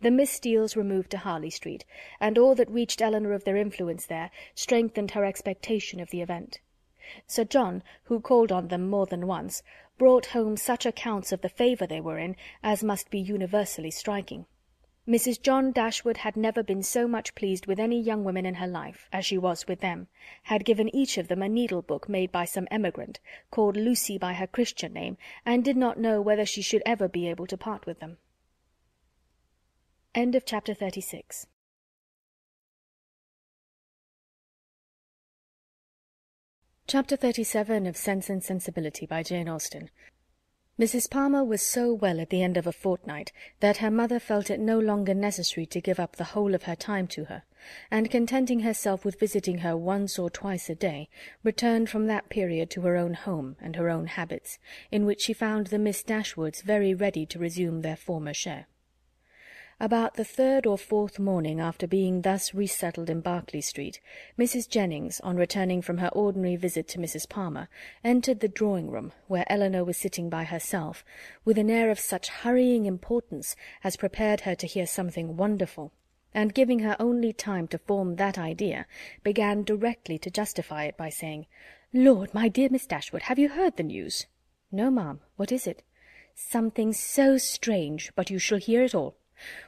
The Miss Steeles removed to Harley Street, and all that reached Elinor of their influence there strengthened her expectation of the event. Sir John, who called on them more than once, brought home such accounts of the favour they were in as must be universally striking. Mrs. John Dashwood had never been so much pleased with any young women in her life as she was with them, had given each of them a needle-book made by some emigrant, called Lucy by her Christian name, and did not know whether she should ever be able to part with them. End of chapter 36. Chapter 37 of Sense and Sensibility by Jane Austen. Mrs. Palmer was so well at the end of a fortnight that her mother felt it no longer necessary to give up the whole of her time to her, and contenting herself with visiting her once or twice a day, returned from that period to her own home and her own habits, in which she found the Miss Dashwoods very ready to resume their former share. About the third or fourth morning after being thus resettled in Berkeley Street, Mrs. Jennings, on returning from her ordinary visit to Mrs. Palmer, entered the drawing-room, where Elinor was sitting by herself, with an air of such hurrying importance as prepared her to hear something wonderful, and giving her only time to form that idea, began directly to justify it by saying, "Lord, my dear Miss Dashwood, have you heard the news?" "No, ma'am. What is it?" "Something so strange, but you shall hear it all.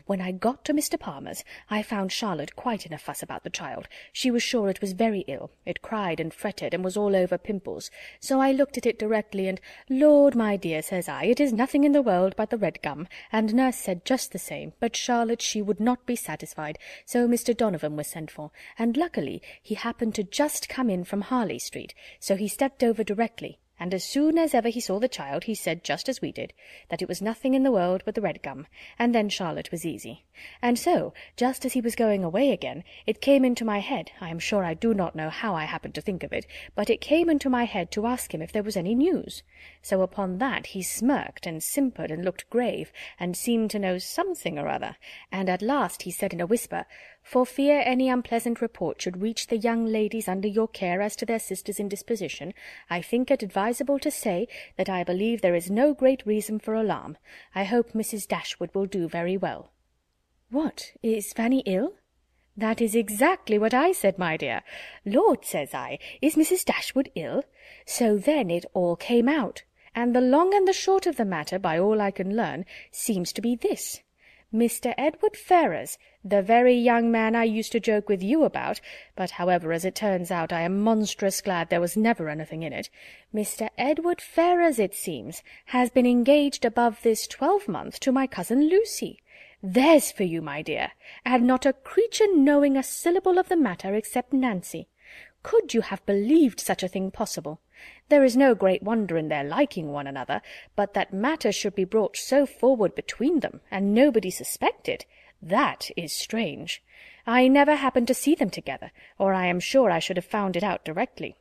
When I got to Mr. Palmer's, I found Charlotte quite in a fuss about the child. She was sure it was very ill. It cried and fretted, and was all over pimples. So I looked at it directly, and, 'Lord, my dear,' says I, 'it is nothing in the world but the red gum,' and nurse said just the same, but Charlotte, she would not be satisfied, so Mr. Donovan was sent for, and luckily he happened to just come in from Harley Street, so he stepped over directly, and as soon as ever he saw the child, he said, just as we did, that it was nothing in the world but the red gum, and then Charlotte was easy. And so, just as he was going away again, it came into my head, I am sure I do not know how I happened to think of it, but it came into my head to ask him if there was any news. So upon that he smirked and simpered and looked grave, and seemed to know something or other, and at last he said in a whisper, 'For fear any unpleasant report should reach the young ladies under your care as to their sister's indisposition, I think it advisable to say that I believe there is no great reason for alarm. I hope Mrs. Dashwood will do very well.'" "What, is Fanny ill?" "That is exactly what I said, my dear. 'Lord,' says I, 'is Mrs. Dashwood ill?' So then it all came out, and the long and the short of the matter, by all I can learn, seems to be this. Mr. Edward Ferrars, the very young man I used to joke with you about, but however, as it turns out, I am monstrous glad there was never anything in it, Mr. Edward Ferrars, it seems, has been engaged above this 12-month to my cousin Lucy. There's for you, my dear, and not a creature knowing a syllable of the matter except Nancy. Could you have believed such a thing possible? There is no great wonder in their liking one another, but that matters should be brought so forward between them, and nobody suspect it, that is strange. I never happened to see them together, or I am sure I should have found it out directly.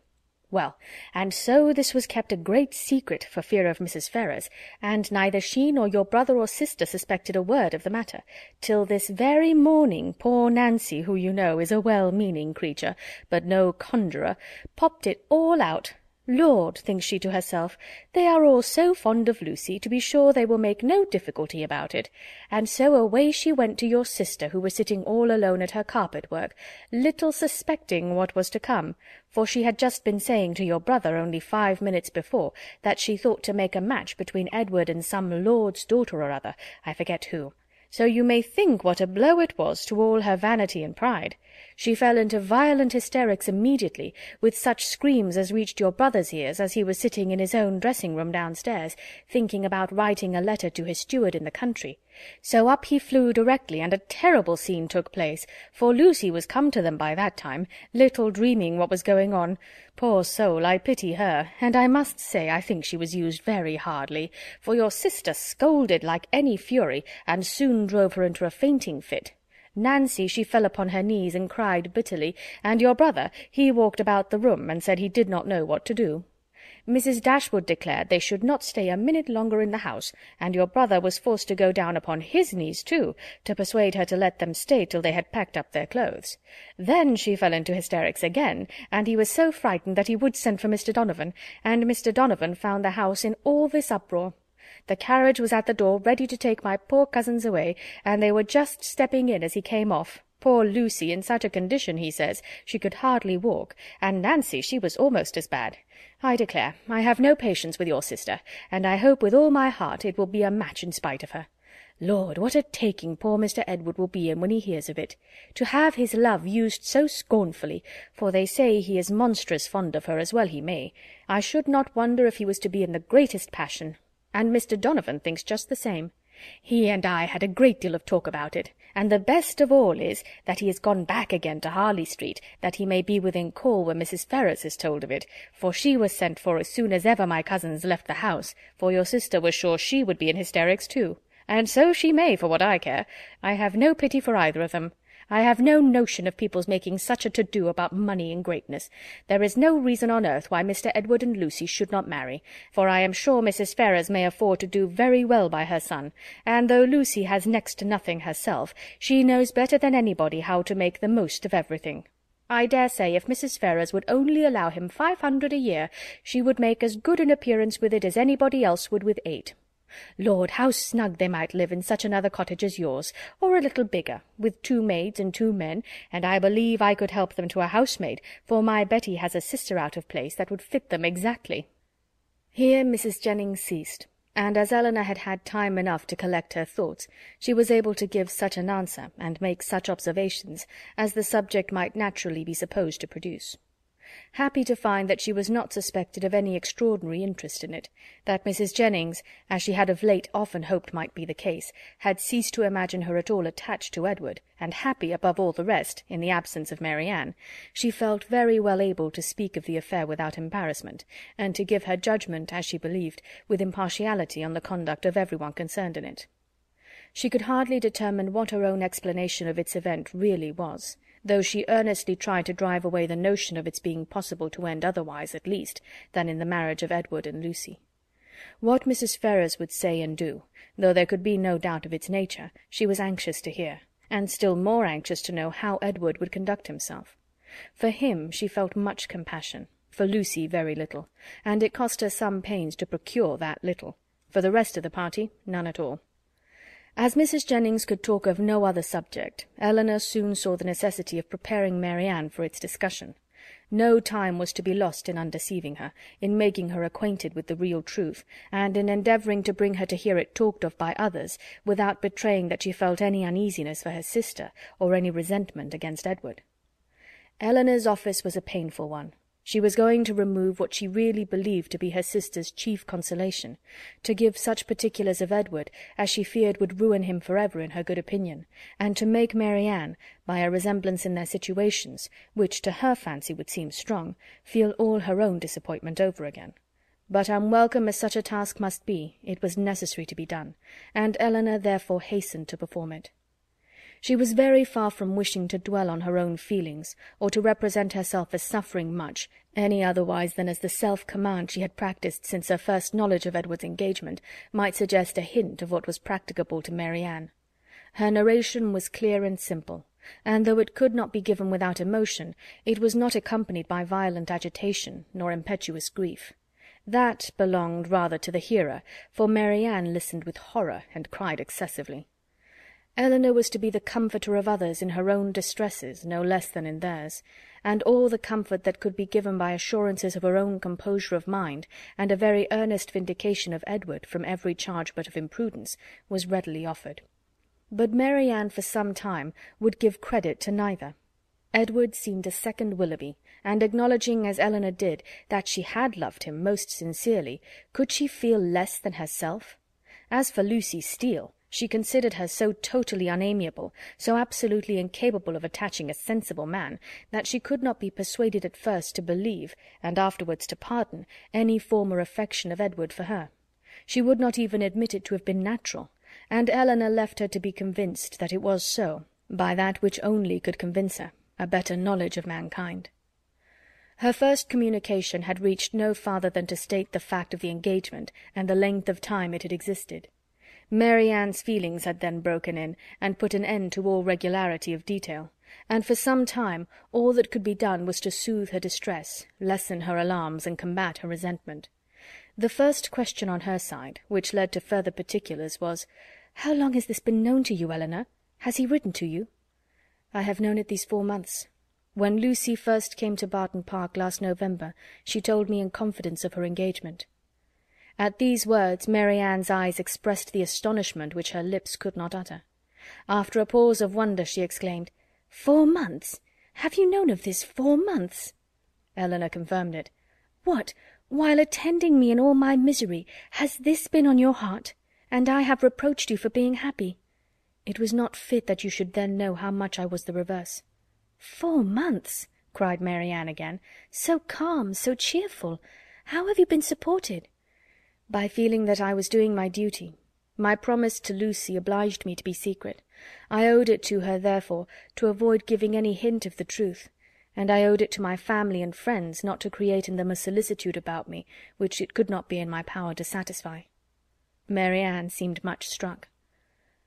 Well, and so this was kept a great secret for fear of Mrs. Ferrars, and neither she nor your brother or sister suspected a word of the matter, till this very morning poor Nancy, who you know is a well-meaning creature, but no conjurer, popped it all out. 'Lord,' thinks she to herself, 'they are all so fond of Lucy, to be sure they will make no difficulty about it,' and so away she went to your sister, who was sitting all alone at her carpet-work, little suspecting what was to come, for she had just been saying to your brother only 5 minutes before that she thought to make a match between Edward and some lord's daughter or other, I forget who. So you may think what a blow it was to all her vanity and pride. She fell into violent hysterics immediately, with such screams as reached your brother's ears as he was sitting in his own dressing-room downstairs, thinking about writing a letter to his steward in the country. So up he flew directly, and a terrible scene took place, for Lucy was come to them by that time, little dreaming what was going on. Poor soul, I pity her, and I must say I think she was used very hardly, for your sister scolded like any fury, and soon drove her into a fainting fit. Nancy, she fell upon her knees and cried bitterly, and your brother, he walked about the room, and said he did not know what to do. Mrs. Dashwood declared they should not stay a minute longer in the house, and your brother was forced to go down upon his knees too, to persuade her to let them stay till they had packed up their clothes. Then she fell into hysterics again, and he was so frightened that he would send for Mr. Donovan, and Mr. Donovan found the house in all this uproar. The carriage was at the door ready to take my poor cousins away, and they were just stepping in as he came off. Poor Lucy in such a condition, he says, she could hardly walk, and Nancy, she was almost as bad. I declare, I have no patience with your sister, and I hope with all my heart it will be a match in spite of her. Lord, what a taking poor Mr. Edward will be in when he hears of it, to have his love used so scornfully, for they say he is monstrous fond of her, as well he may. I should not wonder if he was to be in the greatest passion, and Mr. Donovan thinks just the same. He and I had a great deal of talk about it, and the best of all is, that he is gone back again to Harley Street, that he may be within call when Mrs. Ferrars is told of it, for she was sent for as soon as ever my cousins left the house, for your sister was sure she would be in hysterics too. And so she may, for what I care. I have no pity for either of them. I have no notion of people's making such a to-do about money and greatness. There is no reason on earth why Mr. Edward and Lucy should not marry, for I am sure Mrs. Ferrars may afford to do very well by her son, and though Lucy has next to nothing herself, she knows better than anybody how to make the most of everything. I dare say if Mrs. Ferrars would only allow him 500 a year, she would make as good an appearance with it as anybody else would with 8. Lord, how snug they might live in such another cottage as yours, or a little bigger, with 2 maids and 2 men, and I believe I could help them to a housemaid, for my Betty has a sister out of place that would fit them exactly." Here Mrs. Jennings ceased, and as Elinor had had time enough to collect her thoughts, she was able to give such an answer and make such observations as the subject might naturally be supposed to produce. Happy to find that she was not suspected of any extraordinary interest in it, that Mrs. Jennings, as she had of late often hoped might be the case, had ceased to imagine her at all attached to Edward, and happy, above all the rest, in the absence of Mary Ann, she felt very well able to speak of the affair without embarrassment, and to give her judgment, as she believed, with impartiality on the conduct of every one concerned in it. She could hardly determine what her own explanation of its event really was, though she earnestly tried to drive away the notion of its being possible to end otherwise, at least, than in the marriage of Edward and Lucy. What Mrs. Ferrars would say and do, though there could be no doubt of its nature, she was anxious to hear, and still more anxious to know how Edward would conduct himself. For him she felt much compassion, for Lucy very little, and it cost her some pains to procure that little. For the rest of the party, none at all. As Mrs. Jennings could talk of no other subject, Elinor soon saw the necessity of preparing Mary Ann for its discussion. No time was to be lost in undeceiving her, in making her acquainted with the real truth, and in endeavouring to bring her to hear it talked of by others, without betraying that she felt any uneasiness for her sister, or any resentment against Edward. Elinor's office was a painful one. She was going to remove what she really believed to be her sister's chief consolation, to give such particulars of Edward as she feared would ruin him for ever in her good opinion, and to make Mary Ann, by a resemblance in their situations, which to her fancy would seem strong, feel all her own disappointment over again. But unwelcome as such a task must be, it was necessary to be done, and Elinor therefore hastened to perform it. She was very far from wishing to dwell on her own feelings, or to represent herself as suffering much, any otherwise than as the self-command she had practised since her first knowledge of Edward's engagement might suggest a hint of what was practicable to Mary Ann. Her narration was clear and simple, and though it could not be given without emotion, it was not accompanied by violent agitation nor impetuous grief. That belonged rather to the hearer, for Mary Ann listened with horror and cried excessively. Elinor was to be the comforter of others in her own distresses no less than in theirs, and all the comfort that could be given by assurances of her own composure of mind, and a very earnest vindication of Edward from every charge but of imprudence, was readily offered. But Mary Ann for some time would give credit to neither. Edward seemed a second Willoughby, and acknowledging, as Elinor did, that she had loved him most sincerely, could she feel less than herself? As for Lucy Steele, she considered her so totally unamiable, so absolutely incapable of attaching a sensible man, that she could not be persuaded at first to believe, and afterwards to pardon, any former affection of Edward for her. She would not even admit it to have been natural, and Elinor left her to be convinced that it was so, by that which only could convince her, a better knowledge of mankind. Her first communication had reached no farther than to state the fact of the engagement, and the length of time it had existed. Mary Ann's feelings had then broken in, and put an end to all regularity of detail, and for some time all that could be done was to soothe her distress, lessen her alarms, and combat her resentment. The first question on her side, which led to further particulars, was, "How long has this been known to you, Elinor? Has he written to you?" "I have known it these 4 months. When Lucy first came to Barton Park last November, she told me in confidence of her engagement." At these words Mary Ann's eyes expressed the astonishment which her lips could not utter. After a pause of wonder she exclaimed, "4 months? Have you known of this 4 months?" Elinor confirmed it. "What, while attending me in all my misery, has this been on your heart, and I have reproached you for being happy?" It was not fit that you should then know how much I was the reverse." 4 months!" cried Mary Ann again. "So calm, so cheerful! How have you been supported?" "By feeling that I was doing my duty. My promise to Lucy obliged me to be secret. I owed it to her, therefore, to avoid giving any hint of the truth, and I owed it to my family and friends not to create in them a solicitude about me which it could not be in my power to satisfy." Mary Ann seemed much struck.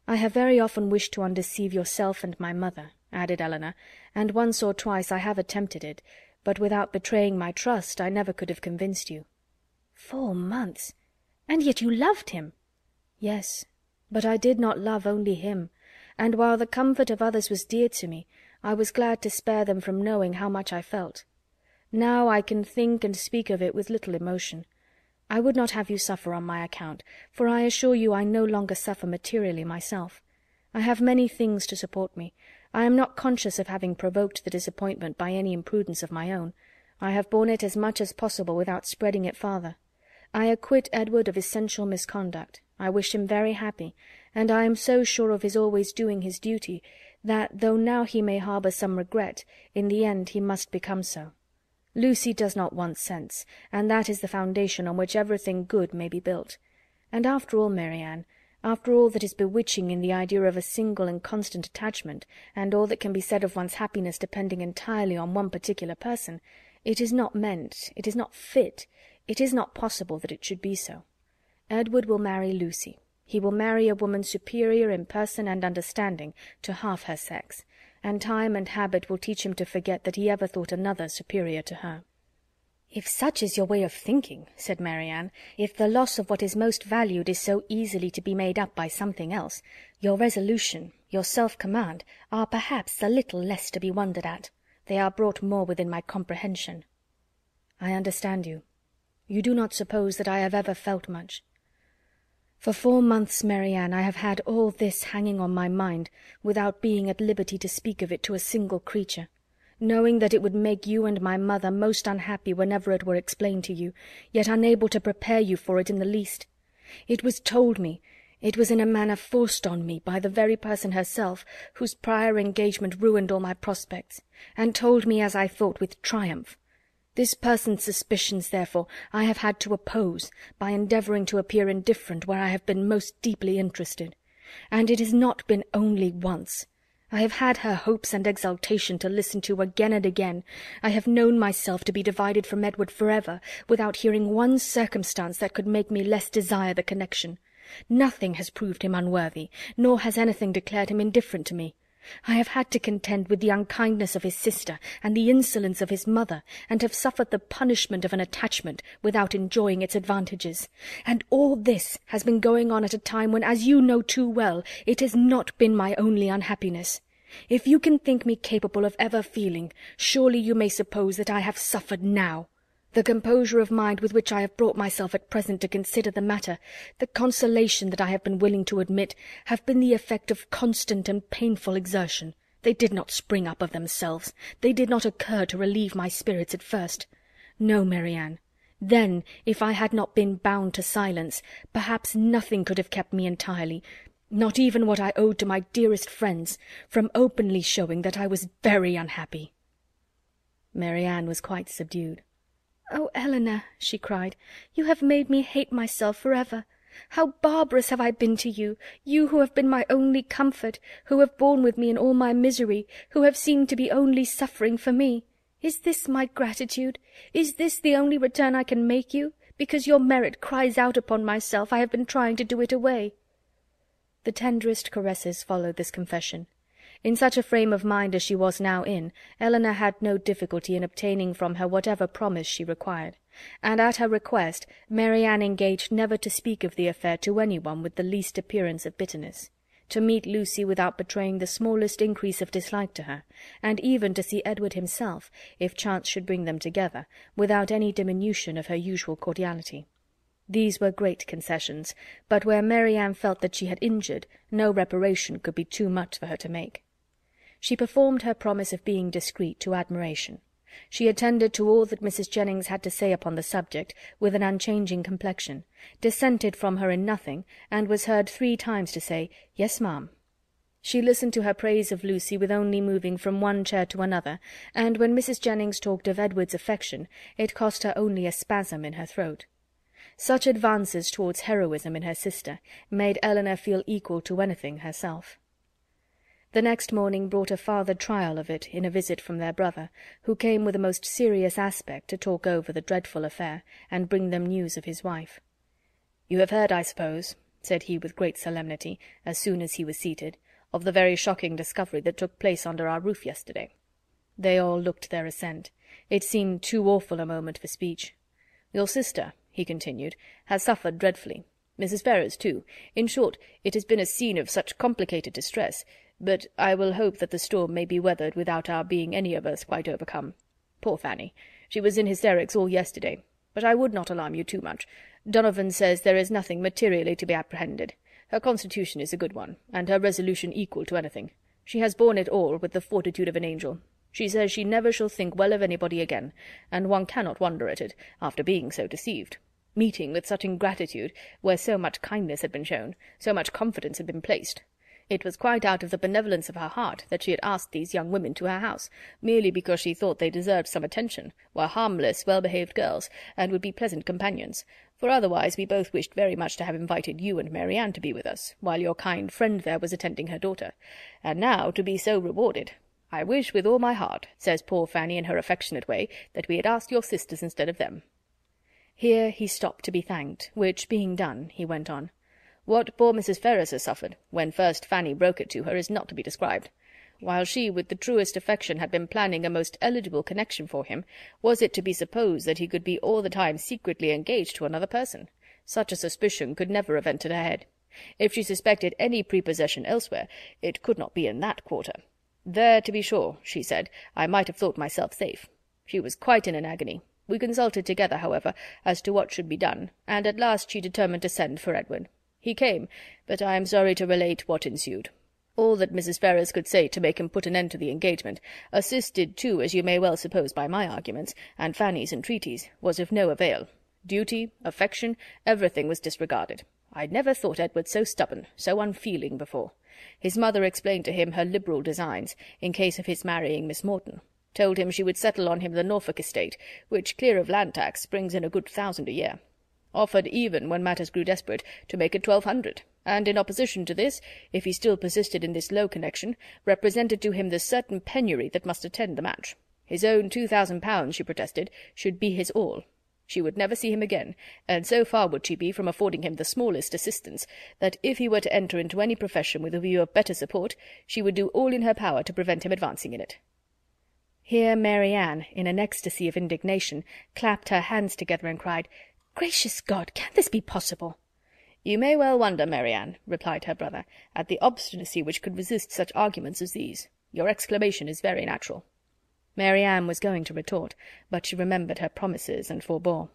"I have very often wished to undeceive yourself and my mother," added Elinor, "and once or twice I have attempted it, but without betraying my trust I never could have convinced you." 4 months! And yet you loved him! "Yes, but I did not love only him, and while the comfort of others was dear to me, I was glad to spare them from knowing how much I felt. Now I can think and speak of it with little emotion. I would not have you suffer on my account, for I assure you I no longer suffer materially myself. I have many things to support me. I am not conscious of having provoked the disappointment by any imprudence of my own. I have borne it as much as possible without spreading it farther. I acquit Edward of essential misconduct. I wish him very happy, and I am so sure of his always doing his duty, that, though now he may harbour some regret, in the end he must become so. Lucy does not want sense, and that is the foundation on which everything good may be built. And after all, Mary Ann, after all that is bewitching in the idea of a single and constant attachment, and all that can be said of one's happiness depending entirely on one particular person, it is not meant, it is not fit, it is not possible that it should be so. Edward will marry Lucy. He will marry a woman superior in person and understanding to half her sex, and time and habit will teach him to forget that he ever thought another superior to her." "If such is your way of thinking," said Mary Ann, "if the loss of what is most valued is so easily to be made up by something else, your resolution, your self-command, are perhaps a little less to be wondered at. They are brought more within my comprehension." "I understand you. You do not suppose that I have ever felt much. For 4 months, Mary Ann, I have had all this hanging on my mind, without being at liberty to speak of it to a single creature, knowing that it would make you and my mother most unhappy whenever it were explained to you, yet unable to prepare you for it in the least. It was told me, it was in a manner forced on me by the very person herself, whose prior engagement ruined all my prospects, and told me, as I thought, with triumph. This person's suspicions, therefore, I have had to oppose, by endeavouring to appear indifferent where I have been most deeply interested. And it has not been only once. I have had her hopes and exultation to listen to again and again. I have known myself to be divided from Edward forever, without hearing one circumstance that could make me less desire the connection. Nothing has proved him unworthy, nor has anything declared him indifferent to me. I have had to contend with the unkindness of his sister and the insolence of his mother, and have suffered the punishment of an attachment without enjoying its advantages. And all this has been going on at a time when, as you know too well, it has not been my only unhappiness. If you can think me capable of ever feeling, surely you may suppose that I have suffered now. The composure of mind with which I have brought myself at present to consider the matter, the consolation that I have been willing to admit, have been the effect of constant and painful exertion. They did not spring up of themselves. They did not occur to relieve my spirits at first. No, Mary Ann. Then, if I had not been bound to silence, perhaps nothing could have kept me entirely, not even what I owed to my dearest friends, from openly showing that I was very unhappy." Mary Ann was quite subdued. "Oh, Elinor," she cried, "you have made me hate myself forever. How barbarous have I been to you, you who have been my only comfort, who have borne with me in all my misery, who have seemed to be only suffering for me. Is this my gratitude? Is this the only return I can make you? Because your merit cries out upon myself, I have been trying to do it away." The tenderest caresses followed this confession. In such a frame of mind as she was now in, Elinor had no difficulty in obtaining from her whatever promise she required, and at her request Mary Ann engaged never to speak of the affair to anyone with the least appearance of bitterness, to meet Lucy without betraying the smallest increase of dislike to her, and even to see Edward himself, if chance should bring them together, without any diminution of her usual cordiality. These were great concessions, but where Mary Ann felt that she had injured, no reparation could be too much for her to make. She performed her promise of being discreet to admiration. She attended to all that Mrs. Jennings had to say upon the subject with an unchanging complexion, dissented from her in nothing, and was heard 3 times to say, "Yes, ma'am." She listened to her praise of Lucy with only moving from one chair to another, and when Mrs. Jennings talked of Edward's affection, it cost her only a spasm in her throat. Such advances towards heroism in her sister made Elinor feel equal to anything herself. The next morning brought a farther trial of it in a visit from their brother, who came with a most serious aspect to talk over the dreadful affair, and bring them news of his wife. "You have heard, I suppose," said he with great solemnity, as soon as he was seated, "of the very shocking discovery that took place under our roof yesterday." They all looked their assent. It seemed too awful a moment for speech. "Your sister," he continued, "has suffered dreadfully. Mrs. Ferrars, too. In short, it has been a scene of such complicated distress, but I will hope that the storm may be weathered without our being any of us quite overcome. Poor Fanny! She was in hysterics all yesterday, but I would not alarm you too much. Donovan says there is nothing materially to be apprehended. Her constitution is a good one, and her resolution equal to anything. She has borne it all with the fortitude of an angel. She says she never shall think well of anybody again, and one cannot wonder at it, after being so deceived. Meeting with such ingratitude, where so much kindness had been shown, so much confidence had been placed. It was quite out of the benevolence of her heart that she had asked these young women to her house, merely because she thought they deserved some attention, were harmless, well-behaved girls, and would be pleasant companions, for otherwise we both wished very much to have invited you and Mary Ann to be with us, while your kind friend there was attending her daughter. And now to be so rewarded! I wish with all my heart, says poor Fanny in her affectionate way, that we had asked your sisters instead of them." Here he stopped to be thanked, which being done, he went on. "What poor Mrs. Ferrars has suffered, when first Fanny broke it to her, is not to be described. While she, with the truest affection, had been planning a most eligible connection for him, was it to be supposed that he could be all the time secretly engaged to another person? Such a suspicion could never have entered her head. If she suspected any prepossession elsewhere, it could not be in that quarter. There, to be sure, she said, I might have thought myself safe. She was quite in an agony. We consulted together, however, as to what should be done, and at last she determined to send for Edward. He came, but I am sorry to relate what ensued. All that Mrs. Ferrars could say to make him put an end to the engagement, assisted too, as you may well suppose, by my arguments, and Fanny's entreaties, was of no avail. Duty, affection, everything was disregarded. I never thought Edward so stubborn, so unfeeling before. His mother explained to him her liberal designs, in case of his marrying Miss Morton, told him she would settle on him the Norfolk estate, which, clear of land tax, brings in a good 1,000 a year. Offered even, when matters grew desperate, to make it 1,200, and in opposition to this, if he still persisted in this low connection, represented to him the certain penury that must attend the match. His own £2,000, she protested, should be his all. She would never see him again, and so far would she be from affording him the smallest assistance, that if he were to enter into any profession with a view of better support, she would do all in her power to prevent him advancing in it. Here Mary Ann, in an ecstasy of indignation, clapped her hands together and cried, "Gracious God, can this be possible?" "You may well wonder, Mary Ann," replied her brother, "at the obstinacy which could resist such arguments as these. Your exclamation is very natural." Mary Ann was going to retort, but she remembered her promises and forbore.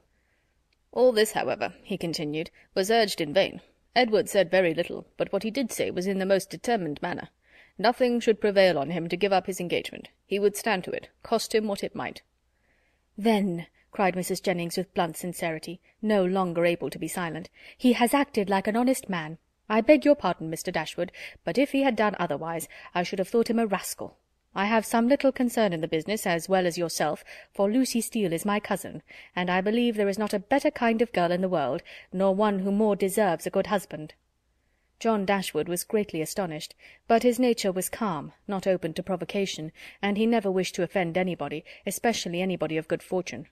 "All this, however," he continued, "was urged in vain. Edward said very little, but what he did say was in the most determined manner. Nothing should prevail on him to give up his engagement. He would stand to it, cost him what it might." "Then," cried Mrs. Jennings with blunt sincerity, no longer able to be silent, "he has acted like an honest man. I beg your pardon, Mr. Dashwood, but if he had done otherwise, I should have thought him a rascal. I have some little concern in the business, as well as yourself, for Lucy Steele is my cousin, and I believe there is not a better kind of girl in the world, nor one who more deserves a good husband." John Dashwood was greatly astonished, but his nature was calm, not open to provocation, and he never wished to offend anybody, especially anybody of good fortune.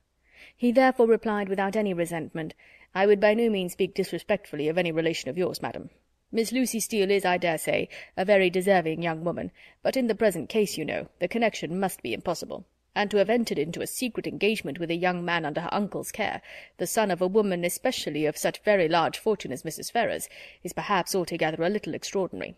He therefore replied without any resentment, "I would by no means speak disrespectfully of any relation of yours, madam. Miss Lucy Steele is, I dare say, a very deserving young woman, but in the present case, you know, the connection must be impossible, and to have entered into a secret engagement with a young man under her uncle's care, the son of a woman especially of such very large fortune as Mrs. Ferrars, is perhaps altogether a little extraordinary.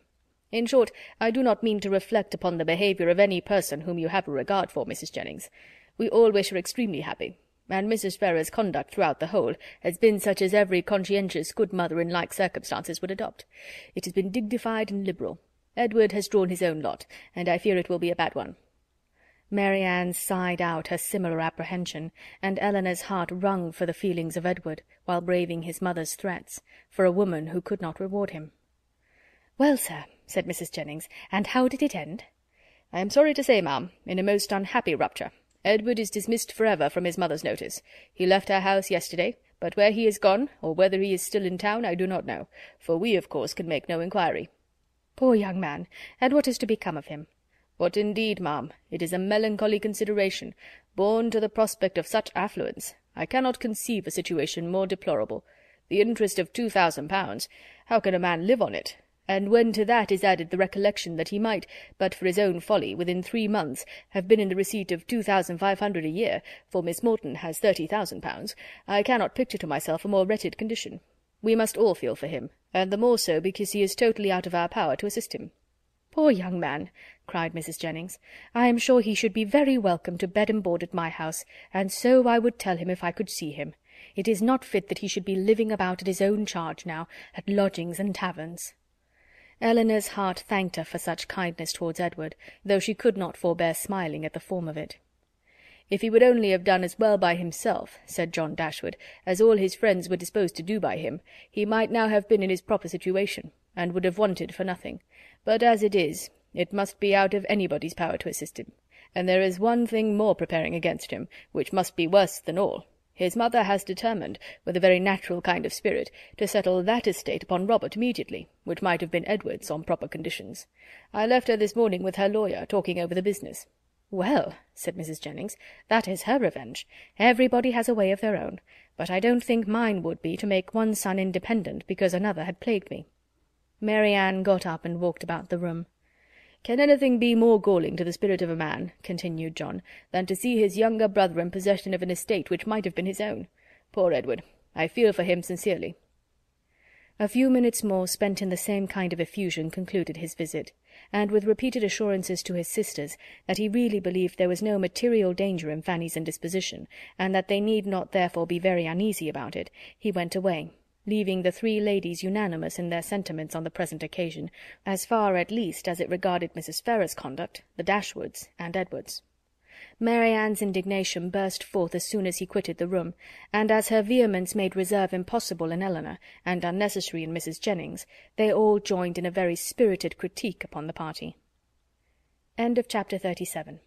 In short, I do not mean to reflect upon the behaviour of any person whom you have a regard for, Mrs. Jennings. We all wish her extremely happy, and Mrs. Ferrars' conduct throughout the whole has been such as every conscientious good mother in like circumstances would adopt. It has been dignified and liberal. Edward has drawn his own lot, and I fear it will be a bad one." Mary Ann sighed out her similar apprehension, and Elinor's heart wrung for the feelings of Edward, while braving his mother's threats, for a woman who could not reward him. "Well, sir, said Mrs. Jennings. "And how did it end?" "I am sorry to say, ma'am, in a most unhappy rupture. Edward is dismissed for ever from his mother's notice. He left our house yesterday, but where he is gone, or whether he is still in town, I do not know, for we, of course, can make no inquiry." "Poor young man! And what is to become of him?" "What indeed, ma'am? It is a melancholy consideration, born to the prospect of such affluence. I cannot conceive a situation more deplorable. The interest of £2,000, how can a man live on it? And when to that is added the recollection that he might, but for his own folly, within 3 months, have been in the receipt of 2,500 a year, for Miss Morton has £30,000, I cannot picture to myself a more wretched condition. We must all feel for him, and the more so because he is totally out of our power to assist him." "Poor young man!" cried Mrs. Jennings. "I am sure he should be very welcome to bed and board at my house, and so I would tell him if I could see him. It is not fit that he should be living about at his own charge now, at lodgings and taverns." Elinor's heart thanked her for such kindness towards Edward, though she could not forbear smiling at the form of it. "If he would only have done as well by himself," said John Dashwood, "as all his friends were disposed to do by him, he might now have been in his proper situation, and would have wanted for nothing. But as it is, it must be out of anybody's power to assist him. And there is one thing more preparing against him, which must be worse than all. His mother has determined, with a very natural kind of spirit, to settle that estate upon Robert immediately, which might have been Edward's on proper conditions. I left her this morning with her lawyer, talking over the business." "Well," said Mrs. Jennings, "that is her revenge. Everybody has a way of their own, but I don't think mine would be to make one son independent because another had plagued me." Mary Ann got up and walked about the room. "Can anything be more galling to the spirit of a man," continued John, "than to see his younger brother in possession of an estate which might have been his own? Poor Edward! I feel for him sincerely." A few minutes more spent in the same kind of effusion concluded his visit, and with repeated assurances to his sisters that he really believed there was no material danger in Fanny's indisposition, and that they need not therefore be very uneasy about it, he went away, leaving the 3 ladies unanimous in their sentiments on the present occasion, as far at least as it regarded Mrs. Ferrars's conduct, the Dashwoods, and Edward's. Mary Ann's indignation burst forth as soon as he quitted the room, and as her vehemence made reserve impossible in Elinor, and unnecessary in Mrs. Jennings, they all joined in a very spirited critique upon the party. Chapter 37.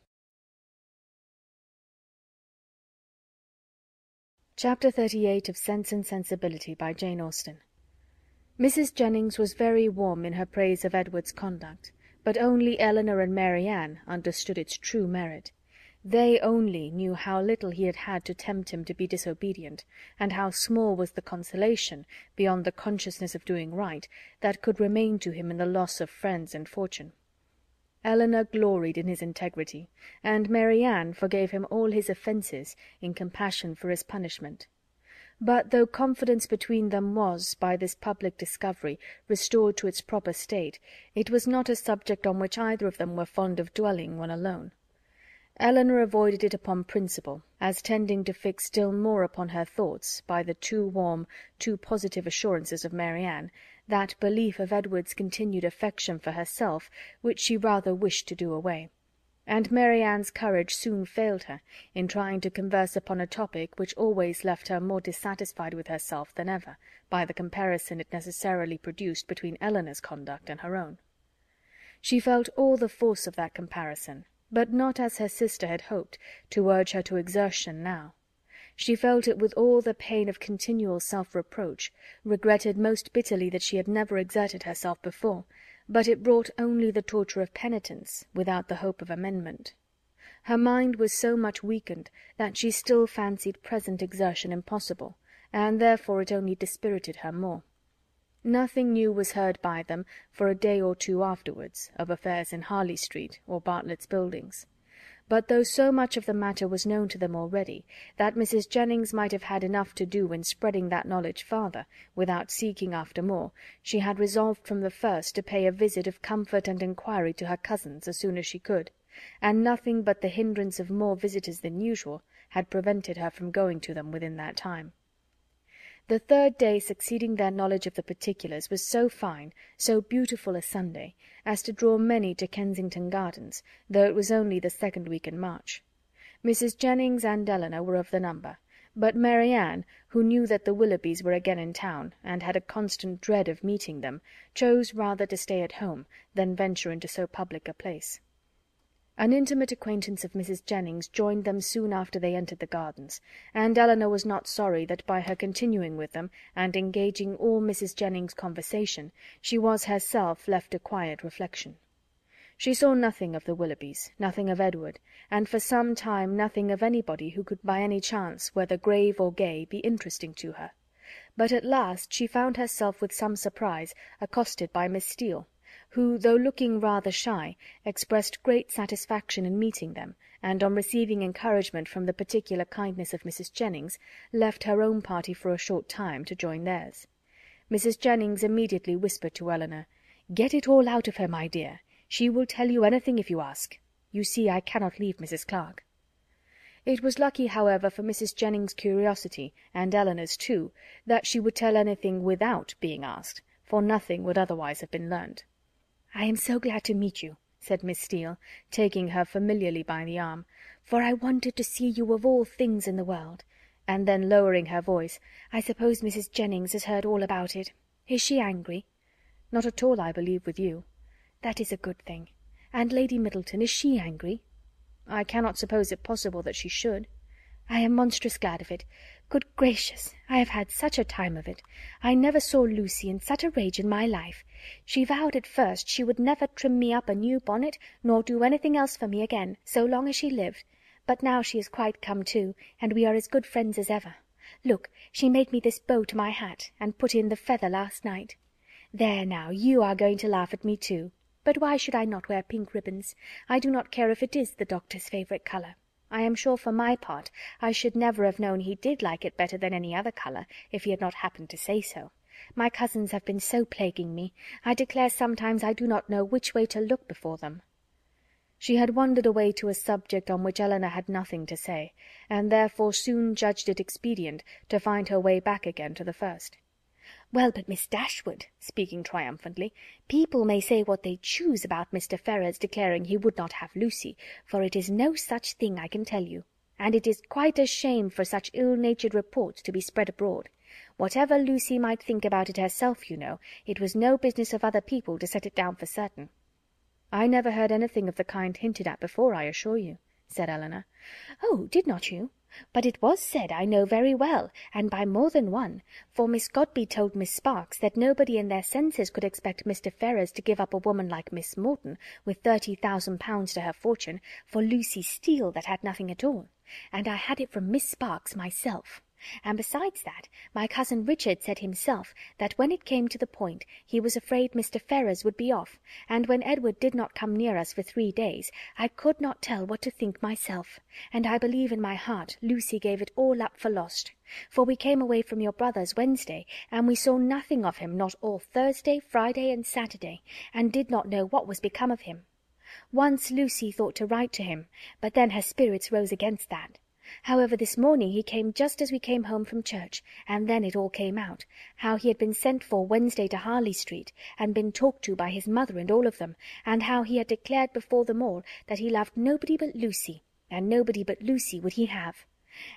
Chapter 38 of Sense and Sensibility by Jane Austen. Mrs. Jennings was very warm in her praise of Edward's conduct, but only Elinor and Mary Ann understood its true merit. They only knew how little he had had to tempt him to be disobedient, and how small was the consolation, beyond the consciousness of doing right, that could remain to him in the loss of friends and fortune. Elinor gloried in his integrity, and Mary Ann forgave him all his offences in compassion for his punishment. But though confidence between them was, by this public discovery, restored to its proper state, it was not a subject on which either of them were fond of dwelling when alone. Elinor avoided it upon principle, as tending to fix still more upon her thoughts, by the too warm, too positive assurances of Mary Ann, that belief of Edward's continued affection for herself which she rather wished to do away. And Mary Ann's courage soon failed her in trying to converse upon a topic which always left her more dissatisfied with herself than ever, by the comparison it necessarily produced between Elinor's conduct and her own. She felt all the force of that comparison, but not as her sister had hoped, to urge her to exertion now. She felt it with all the pain of continual self-reproach, regretted most bitterly that she had never exerted herself before, but it brought only the torture of penitence, without the hope of amendment. Her mind was so much weakened that she still fancied present exertion impossible, and therefore it only dispirited her more. Nothing new was heard by them for a day or two afterwards, of affairs in Harley Street or Bartlett's Buildings. But though so much of the matter was known to them already, that Mrs. Jennings might have had enough to do in spreading that knowledge farther, without seeking after more, she had resolved from the first to pay a visit of comfort and inquiry to her cousins as soon as she could, and nothing but the hindrance of more visitors than usual had prevented her from going to them within that time. The 3rd day succeeding their knowledge of the particulars was so fine, so beautiful a Sunday, as to draw many to Kensington Gardens, though it was only the 2nd week in March. Mrs. Jennings and Elinor were of the number, But Marianne, who knew that the Willoughbys were again in town, and had a constant dread of meeting them, chose rather to stay at home than venture into so public a place. An intimate acquaintance of Mrs. Jennings joined them soon after they entered the gardens, and Elinor was not sorry that by her continuing with them, and engaging all Mrs. Jennings's conversation, she was herself left to quiet reflection. She saw nothing of the Willoughbys, nothing of Edward, and for some time nothing of anybody who could by any chance, whether grave or gay, be interesting to her. But at last she found herself with some surprise accosted by Miss Steele, who, though looking rather shy, expressed great satisfaction in meeting them, and on receiving encouragement from the particular kindness of Mrs. Jennings, left her own party for a short time to join theirs. Mrs. Jennings immediately whispered to Elinor, "Get it all out of her, my dear. She will tell you anything if you ask. You see, I cannot leave Mrs. Clark." It was lucky, however, for Mrs. Jennings's curiosity, and Elinor's too, that she would tell anything without being asked, for nothing would otherwise have been learnt. "I am so glad to meet you," said Miss Steele, taking her familiarly by the arm, "for I wanted to see you of all things in the world." And then, lowering her voice, "I suppose Mrs. Jennings has heard all about it. Is she angry?" "Not at all, I believe, with you." "That is a good thing. And Lady Middleton, is she angry?" "I cannot suppose it possible that she should." "I am monstrous glad of it. Good gracious, I have had such a time of it. I never saw Lucy in such a rage in my life. She vowed at first she would never trim me up a new bonnet, nor do anything else for me again, so long as she lived. But now she is quite come to, and we are as good friends as ever. Look, she made me this bow to my hat, and put in the feather last night. There now, you are going to laugh at me too. But why should I not wear pink ribbons? I do not care if it is the doctor's favourite colour. I am sure for my part I should never have known he did like it better than any other colour, if he had not happened to say so. My cousins have been so plaguing me. I declare sometimes I do not know which way to look before them." She had wandered away to a subject on which Elinor had nothing to say, and therefore soon judged it expedient to find her way back again to the first. "Well, but Miss Dashwood," speaking triumphantly, "people may say what they choose about Mr. Ferrars declaring he would not have Lucy, for it is no such thing, I can tell you. And it is quite a shame for such ill-natured reports to be spread abroad. Whatever Lucy might think about it herself, you know, it was no business of other people to set it down for certain." "I never heard anything of the kind hinted at before, I assure you," said Elinor. "Oh, did not you? But it was said, I know very well, and by more than one, for Miss Godby told Miss Sparks that nobody in their senses could expect Mr. Ferrars to give up a woman like Miss Morton, with £30,000 to her fortune, for Lucy Steele that had nothing at all. And I had it from Miss Sparks myself. And besides that, my cousin Richard said himself that when it came to the point he was afraid Mr. Ferrars would be off, and when Edward did not come near us for 3 days, I could not tell what to think myself, and I believe in my heart Lucy gave it all up for lost. For we came away from your brother's Wednesday, and we saw nothing of him not all Thursday, Friday, and Saturday, and did not know what was become of him. Once Lucy thought to write to him, but then her spirits rose against that. However, this morning he came just as we came home from church, and then it all came out, how he had been sent for Wednesday to Harley Street, and been talked to by his mother and all of them, and how he had declared before them all that he loved nobody but Lucy, and nobody but Lucy would he have.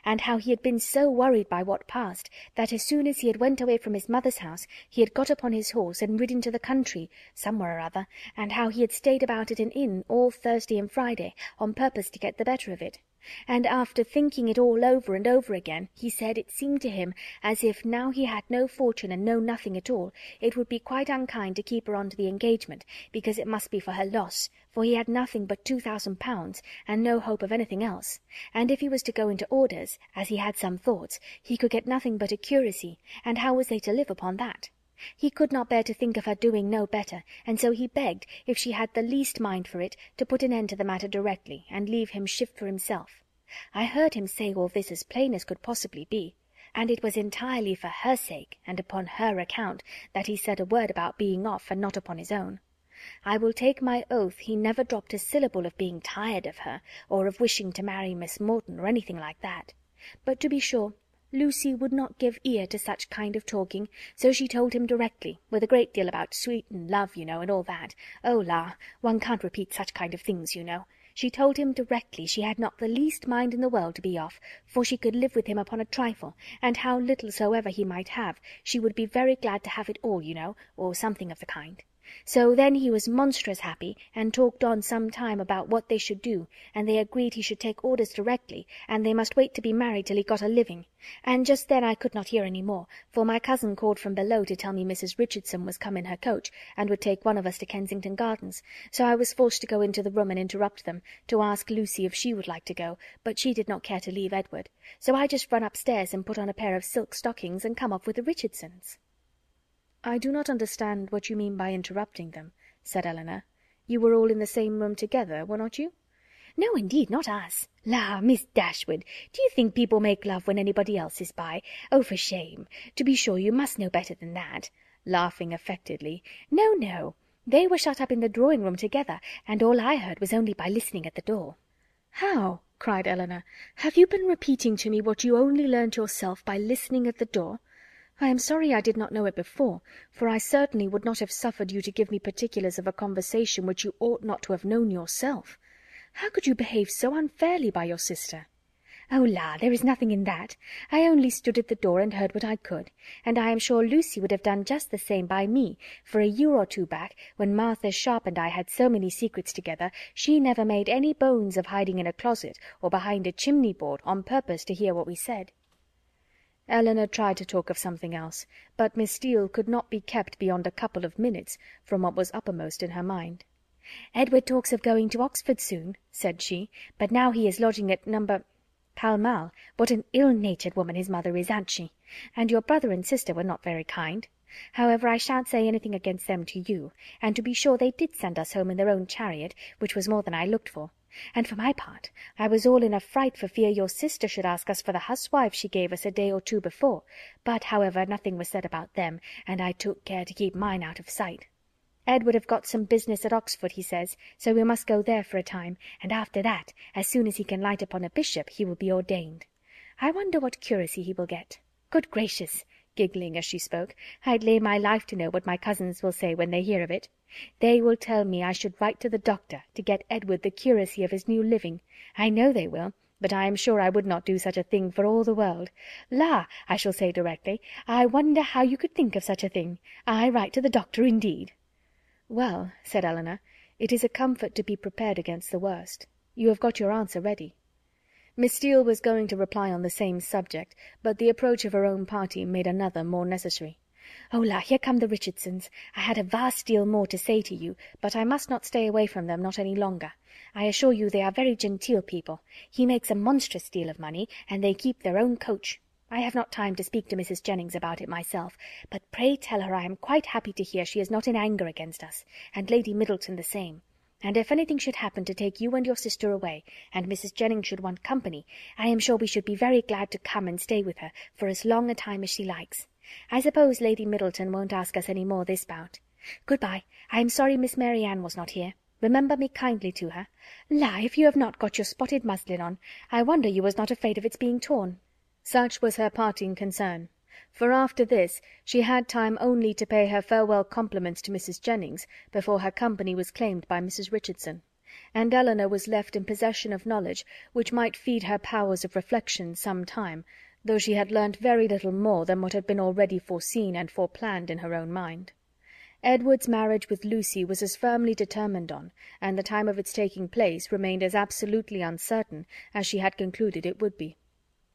And how he had been so worried by what passed, that as soon as he had went away from his mother's house, he had got upon his horse and ridden to the country, somewhere or other, and how he had stayed about at an inn all Thursday and Friday, on purpose to get the better of it. And after thinking it all over and over again, he said it seemed to him as if now he had no fortune and no nothing at all, it would be quite unkind to keep her on to the engagement, because it must be for her loss, for he had nothing but £2,000, and no hope of anything else, and if he was to go into orders, as he had some thoughts, he could get nothing but a curacy, and how was they to live upon that? He could not bear to think of her doing no better, and so he begged, if she had the least mind for it, to put an end to the matter directly, and leave him shift for himself. I heard him say all this as plain as could possibly be, and it was entirely for her sake, and upon her account, that he said a word about being off, and not upon his own. I will take my oath he never dropped a syllable of being tired of her, or of wishing to marry Miss Morton, or anything like that. But to be sure, Lucy would not give ear to such kind of talking, so she told him directly, with a great deal about sweet and love, you know, and all that. Oh, la! one can't repeat such kind of things, you know. She told him directly she had not the least mind in the world to be off, for she could live with him upon a trifle, and how little soever he might have, she would be very glad to have it all, you know, or something of the kind. So then he was monstrous happy, and talked on some time about what they should do, and they agreed he should take orders directly, and they must wait to be married till he got a living. And just then I could not hear any more, for my cousin called from below to tell me Mrs. Richardson was come in her coach, and would take one of us to Kensington Gardens, so I was forced to go into the room and interrupt them, to ask Lucy if she would like to go, but she did not care to leave Edward. So I just run upstairs and put on a pair of silk stockings and come off with the Richardsons." "I do not understand what you mean by interrupting them," said Elinor. "You were all in the same room together, were not you?" "No, indeed, not us. La, Miss Dashwood, do you think people make love when anybody else is by? Oh, for shame! To be sure, you must know better than that," laughing affectedly. "No, no. They were shut up in the drawing-room together, and all I heard was only by listening at the door." "How?" cried Elinor. "Have you been repeating to me what you only learnt yourself by listening at the door? I am sorry I did not know it before, for I certainly would not have suffered you to give me particulars of a conversation which you ought not to have known yourself. How could you behave so unfairly by your sister?" "Oh, la, there is nothing in that. I only stood at the door and heard what I could, and I am sure Lucy would have done just the same by me, for a year or two back, when Martha Sharp and I had so many secrets together, she never made any bones of hiding in a closet or behind a chimney-board on purpose to hear what we said." Elinor tried to talk of something else, but Miss Steele could not be kept beyond a couple of minutes from what was uppermost in her mind. "Edward talks of going to Oxford soon," said she, "but now he is lodging at No. Pall Mall. What an ill-natured woman his mother is, ain't she? And your brother and sister were not very kind. However, I shan't say anything against them to you, and to be sure they did send us home in their own chariot, which was more than I looked for. And for my part, I was all in a fright for fear your sister should ask us for the huswives she gave us a day or two before, but however nothing was said about them, and I took care to keep mine out of sight. Edward have got some business at Oxford, he says, so we must go there for a time, and after that, as soon as he can light upon a bishop, he will be ordained. I wonder what curacy he will get. Good gracious!" giggling as she spoke, "I'd lay my life to know what my cousins will say when they hear of it. They will tell me I should write to the doctor to get Edward the curacy of his new living. I know they will, but I am sure I would not do such a thing for all the world. La, I shall say directly, I wonder how you could think of such a thing. I write to the doctor, indeed." "Well," said Elinor, "it is a comfort to be prepared against the worst. You have got your answer ready." Miss Steele was going to reply on the same subject, but the approach of her own party made another more necessary. "Oh, la, here come the Richardsons. I had a vast deal more to say to you, but I must not stay away from them not any longer. I assure you they are very genteel people. He makes a monstrous deal of money, and they keep their own coach. I have not time to speak to Mrs. Jennings about it myself, but pray tell her I am quite happy to hear she is not in anger against us, and Lady Middleton the same. And if anything should happen to take you and your sister away, and Mrs. Jennings should want company, I am sure we should be very glad to come and stay with her for as long a time as she likes. I suppose Lady Middleton won't ask us any more this bout. Good-bye. I am sorry Miss Mary Ann was not here. Remember me kindly to her. La, if you have not got your spotted muslin on, I wonder you was not afraid of its being torn." Such was her parting concern, for after this she had time only to pay her farewell compliments to Mrs. Jennings before her company was claimed by Mrs. Richardson, and Elinor was left in possession of knowledge which might feed her powers of reflection some time, though she had learnt very little more than what had been already foreseen and foreplanned in her own mind. Edward's marriage with Lucy was as firmly determined on, and the time of its taking place remained as absolutely uncertain as she had concluded it would be.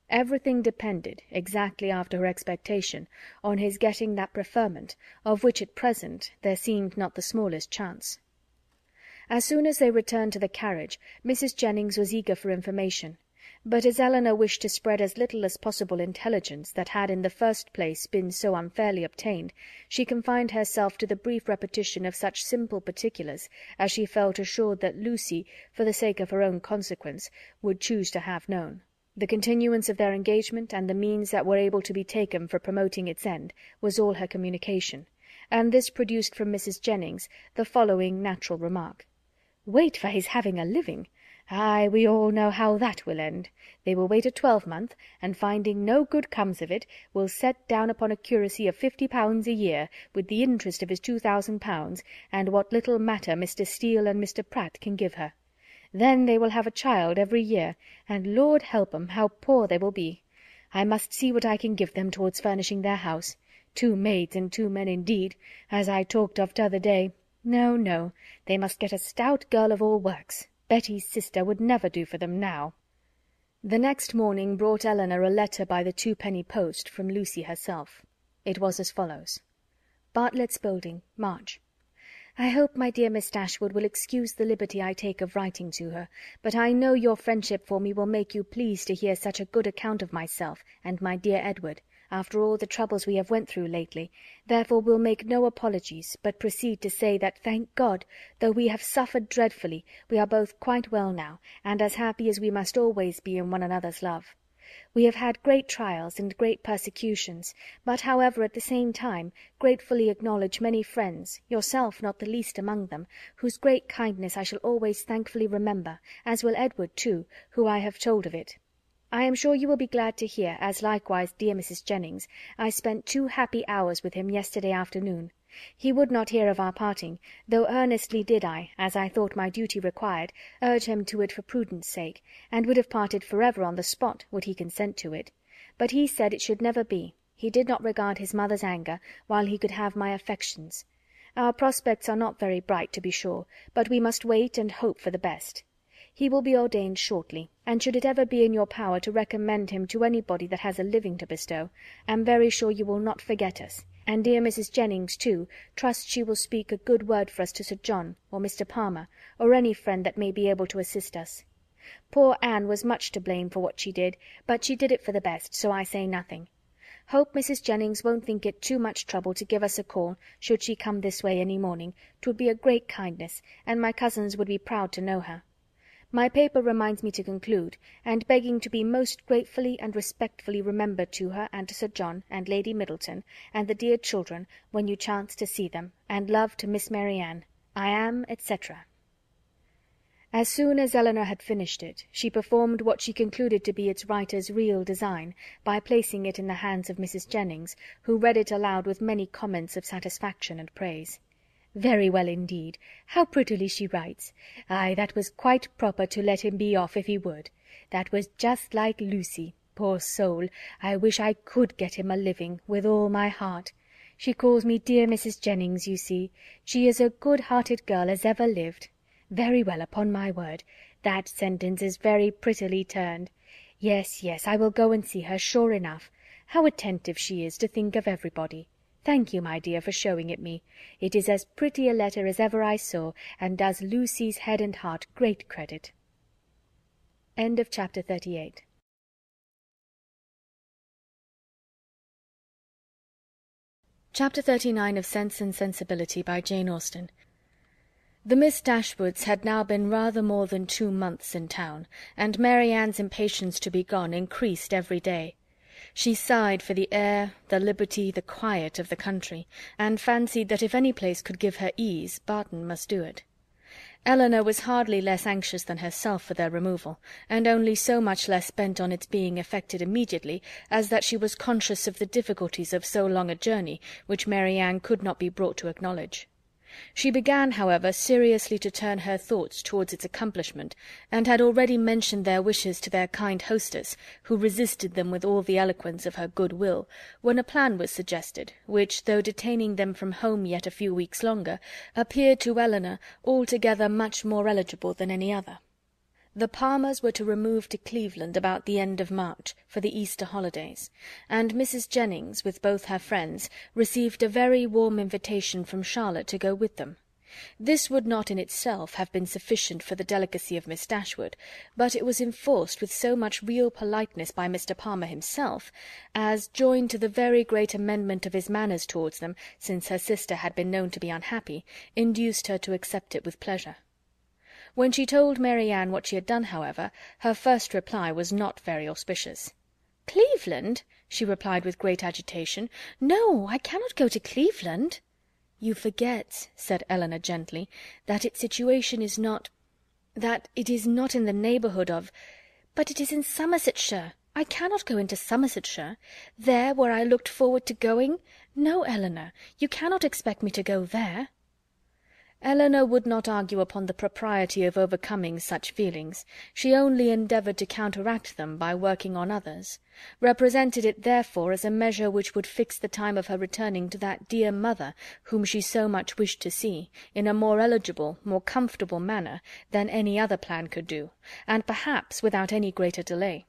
Everything depended, exactly after her expectation, on his getting that preferment, of which at present there seemed not the smallest chance. As soon as they returned to the carriage, Mrs. Jennings was eager for information, but as Elinor wished to spread as little as possible intelligence that had in the first place been so unfairly obtained, she confined herself to the brief repetition of such simple particulars as she felt assured that Lucy, for the sake of her own consequence, would choose to have known. The continuance of their engagement, and the means that were able to be taken for promoting its end, was all her communication, and this produced from Mrs. Jennings the following natural remark: "Wait for his having a living! Ay, we all know how that will end. They will wait a 12-month, and finding no good comes of it, will set down upon a curacy of £50 a year, with the interest of his £2,000, and what little matter Mr. Steele and Mr. Pratt can give her. Then they will have a child every year, and Lord help 'em, how poor they will be! I must see what I can give them towards furnishing their house. 2 maids and 2 men indeed, as I talked of t'other day. No, no, they must get a stout girl of all works. Betty's sister would never do for them now." The next morning brought Elinor a letter by the 2-penny post from Lucy herself. It was as follows: "Bartlett Spalding, March. I hope my dear Miss Dashwood will excuse the liberty I take of writing to her, but I know your friendship for me will make you pleased to hear such a good account of myself and my dear Edward, after all the troubles we have went through lately, therefore will make no apologies, but proceed to say that, thank God, though we have suffered dreadfully, we are both quite well now, and as happy as we must always be in one another's love. We have had great trials and great persecutions, but, however, at the same time, gratefully acknowledge many friends, yourself not the least among them, whose great kindness I shall always thankfully remember, as will Edward too, who I have told of it. I am sure you will be glad to hear, as likewise dear Mrs. Jennings, I spent 2 happy hours with him yesterday afternoon. He would not hear of our parting, though earnestly did I, as I thought my duty required, urge him to it for prudence sake, and would have parted forever on the spot, would he consent to it. But he said it should never be. He did not regard his mother's anger, while he could have my affections. Our prospects are not very bright, to be sure, but we must wait and hope for the best. He will be ordained shortly, and should it ever be in your power to recommend him to anybody that has a living to bestow, am very sure you will not forget us. And dear Mrs. Jennings, too, trust she will speak a good word for us to Sir John, or Mr. Palmer, or any friend that may be able to assist us. Poor Anne was much to blame for what she did, but she did it for the best, so I say nothing. Hope Mrs. Jennings won't think it too much trouble to give us a call, should she come this way any morning. 'Twould be a great kindness, and my cousins would be proud to know her. My paper reminds me to conclude, and begging to be most gratefully and respectfully remembered to her and to Sir John and Lady Middleton and the dear children when you chance to see them, and love to Miss Mary Ann. I am, etc." As soon as Elinor had finished it, she performed what she concluded to be its writer's real design, by placing it in the hands of Mrs. Jennings, who read it aloud with many comments of satisfaction and praise. "Very well indeed. How prettily she writes! Ay, that was quite proper to let him be off if he would. That was just like Lucy. Poor soul! I wish I could get him a living, with all my heart. She calls me dear Mrs. Jennings, you see. She is a good-hearted girl as ever lived. Very well, upon my word. That sentence is very prettily turned. Yes, yes, I will go and see her, sure enough. How attentive she is to think of everybody. Thank you, my dear, for showing it me. It is as pretty a letter as ever I saw, and does Lucy's head and heart great credit." End of Chapter 38. Chapter 39 of Sense and Sensibility by Jane Austen. The Miss Dashwoods had now been rather more than 2 months in town, and Mary Ann's impatience to be gone increased every day. She sighed for the air, the liberty, the quiet of the country, and fancied that if any place could give her ease, Barton must do it. Elinor was hardly less anxious than herself for their removal, and only so much less bent on its being effected immediately, as that she was conscious of the difficulties of so long a journey, which Mary Ann could not be brought to acknowledge. She began, however, seriously to turn her thoughts towards its accomplishment, and had already mentioned their wishes to their kind hostess, who resisted them with all the eloquence of her good will, when a plan was suggested, which, though detaining them from home yet a few weeks longer, appeared to Elinor altogether much more eligible than any other. The Palmers were to remove to Cleveland about the end of March, for the Easter holidays, and Mrs. Jennings, with both her friends, received a very warm invitation from Charlotte to go with them. This would not in itself have been sufficient for the delicacy of Miss Dashwood, but it was enforced with so much real politeness by Mr. Palmer himself, as, joined to the very great amendment of his manners towards them, since her sister had been known to be unhappy, induced her to accept it with pleasure. When she told Mary Ann what she had done, however, her first reply was not very auspicious. "Cleveland!" she replied with great agitation. "No, I cannot go to Cleveland." "You forget," said Elinor gently, "that its situation is not—that it is not in the neighbourhood of—" "But it is in Somersetshire. I cannot go into Somersetshire. There, where I looked forward to going. No, Elinor, you cannot expect me to go there." Elinor would not argue upon the propriety of overcoming such feelings. She only endeavoured to counteract them by working on others; represented it therefore as a measure which would fix the time of her returning to that dear mother whom she so much wished to see, in a more eligible, more comfortable manner than any other plan could do, and perhaps without any greater delay.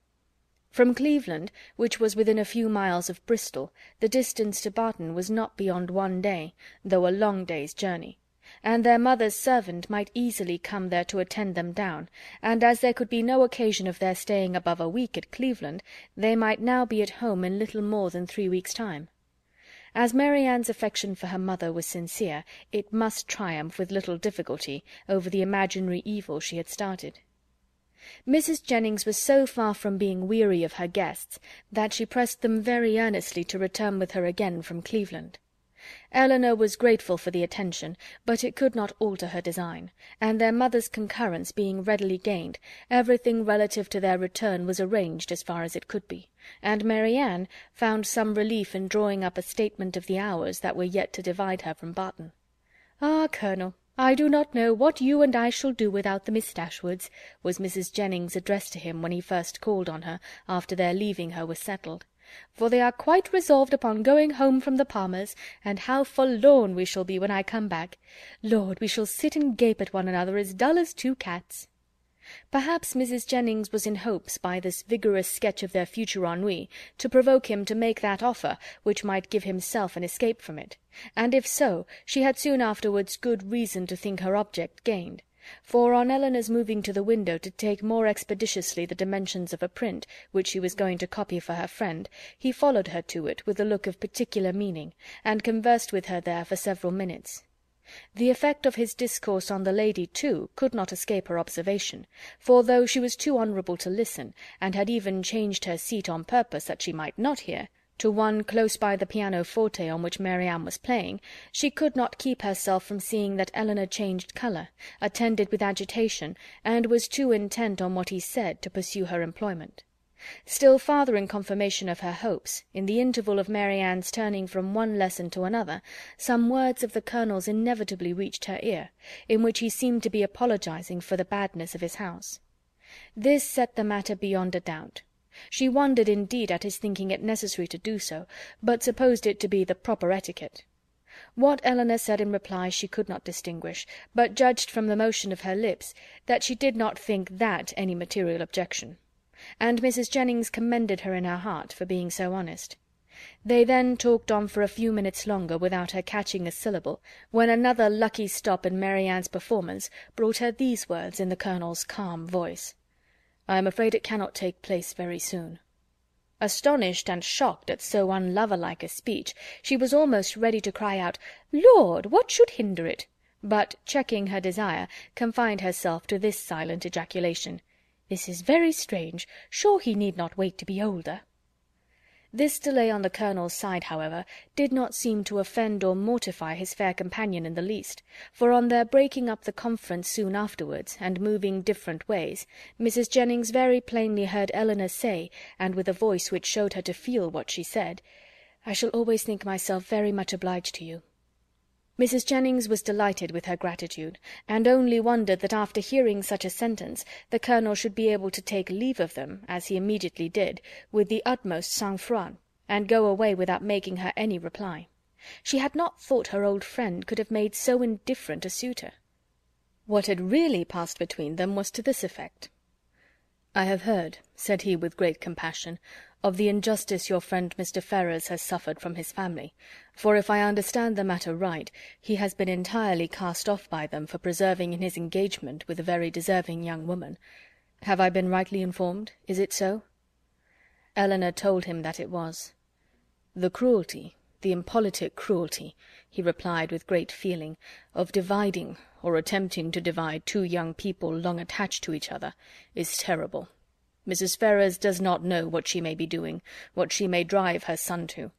From Cleveland, which was within a few miles of Bristol, the distance to Barton was not beyond 1 day, though a long day's journey; and their mother's servant might easily come there to attend them down, and as there could be no occasion of their staying above a week at Cleveland, they might now be at home in little more than 3 weeks' time. As Mary Ann's affection for her mother was sincere, it must triumph with little difficulty over the imaginary evil she had started. Mrs. Jennings was so far from being weary of her guests that she pressed them very earnestly to return with her again from Cleveland. Elinor was grateful for the attention, but it could not alter her design, and their mother's concurrence being readily gained, everything relative to their return was arranged as far as it could be, and Mary Ann found some relief in drawing up a statement of the hours that were yet to divide her from Barton. "Ah, Colonel, I do not know what you and I shall do without the Miss Dashwoods," was Mrs. Jennings' address to him when he first called on her, after their leaving her was settled, "for they are quite resolved upon going home from the Palmers, and how forlorn we shall be when I come back! Lord, we shall sit and gape at one another as dull as 2 cats." Perhaps Mrs. Jennings was in hopes, by this vigorous sketch of their future ennui, to provoke him to make that offer which might give himself an escape from it; and if so, she had soon afterwards good reason to think her object gained; for on Elinor's moving to the window to take more expeditiously the dimensions of a print, which she was going to copy for her friend, he followed her to it with a look of particular meaning, and conversed with her there for several minutes. The effect of his discourse on the lady, too, could not escape her observation, for though she was too honourable to listen, and had even changed her seat on purpose that she might not hear, to one close by the pianoforte on which Mary Ann was playing, she could not keep herself from seeing that Elinor changed colour, attended with agitation, and was too intent on what he said to pursue her employment. Still farther in confirmation of her hopes, in the interval of Mary Ann's turning from one lesson to another, some words of the Colonel's inevitably reached her ear, in which he seemed to be apologizing for the badness of his house. This set the matter beyond a doubt. She wondered indeed at his thinking it necessary to do so, but supposed it to be the proper etiquette. What Elinor said in reply she could not distinguish, but judged from the motion of her lips that she did not think that any material objection; and Mrs. Jennings commended her in her heart for being so honest. They then talked on for a few minutes longer without her catching a syllable, when another lucky stop in Mary Ann's performance brought her these words in the Colonel's calm voice: "I am afraid it cannot take place very soon." Astonished and shocked at so unlover-like a speech, she was almost ready to cry out, "Lord, what should hinder it?" but, checking her desire, confined herself to this silent ejaculation: "This is very strange. Sure he need not wait to be older." This delay on the Colonel's side, however, did not seem to offend or mortify his fair companion in the least, for on their breaking up the conference soon afterwards, and moving different ways, Mrs. Jennings very plainly heard Elinor say, and with a voice which showed her to feel what she said, "I shall always think myself very much obliged to you." Mrs. Jennings was delighted with her gratitude, and only wondered that after hearing such a sentence the Colonel should be able to take leave of them, as he immediately did, with the utmost sang-froid, and go away without making her any reply. She had not thought her old friend could have made so indifferent a suitor. What had really passed between them was to this effect: "I have heard," said he with great compassion, "of the injustice your friend Mr. Ferrars has suffered from his family, for if I understand the matter right, he has been entirely cast off by them for preserving in his engagement with a very deserving young woman. Have I been rightly informed? Is it so?" Elinor told him that it was. "The cruelty, the impolitic cruelty," he replied with great feeling, "of dividing, or attempting to divide, 2 young people long attached to each other, is terrible. Mrs. Ferrars does not know what she may be doing, what she may drive her son to.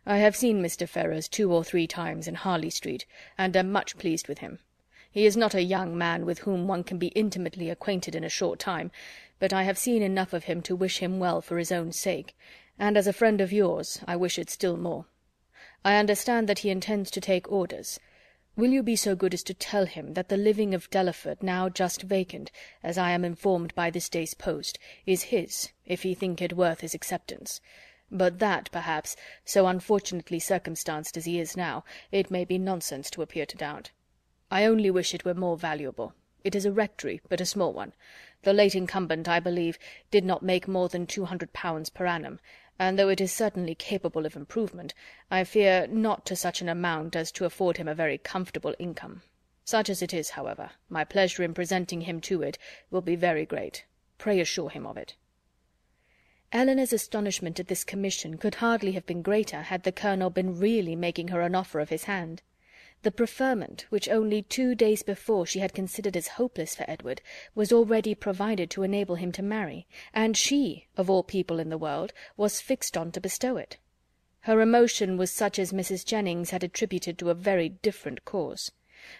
I have seen Mr. Ferrars 2 or 3 times in Harley Street, and am much pleased with him. He is not a young man with whom one can be intimately acquainted in a short time, but I have seen enough of him to wish him well for his own sake, and as a friend of yours I wish it still more. I understand that he intends to take orders. Will you be so good as to tell him that the living of Delaford, now just vacant, as I am informed by this day's post, is his, if he think it worth his acceptance? But that, perhaps, so unfortunately circumstanced as he is now, it may be nonsense to appear to doubt. I only wish it were more valuable. It is a rectory, but a small one. The late incumbent, I believe, did not make more than £200 per annum, and though it is certainly capable of improvement, I fear not to such an amount as to afford him a very comfortable income. Such as it is, however, my pleasure in presenting him to it will be very great. Pray assure him of it." Elinor's astonishment at this commission could hardly have been greater had the colonel been really making her an offer of his hand. The preferment, which only 2 days before she had considered as hopeless for Edward, was already provided to enable him to marry, and she, of all people in the world, was fixed on to bestow it. Her emotion was such as Mrs. Jennings had attributed to a very different cause.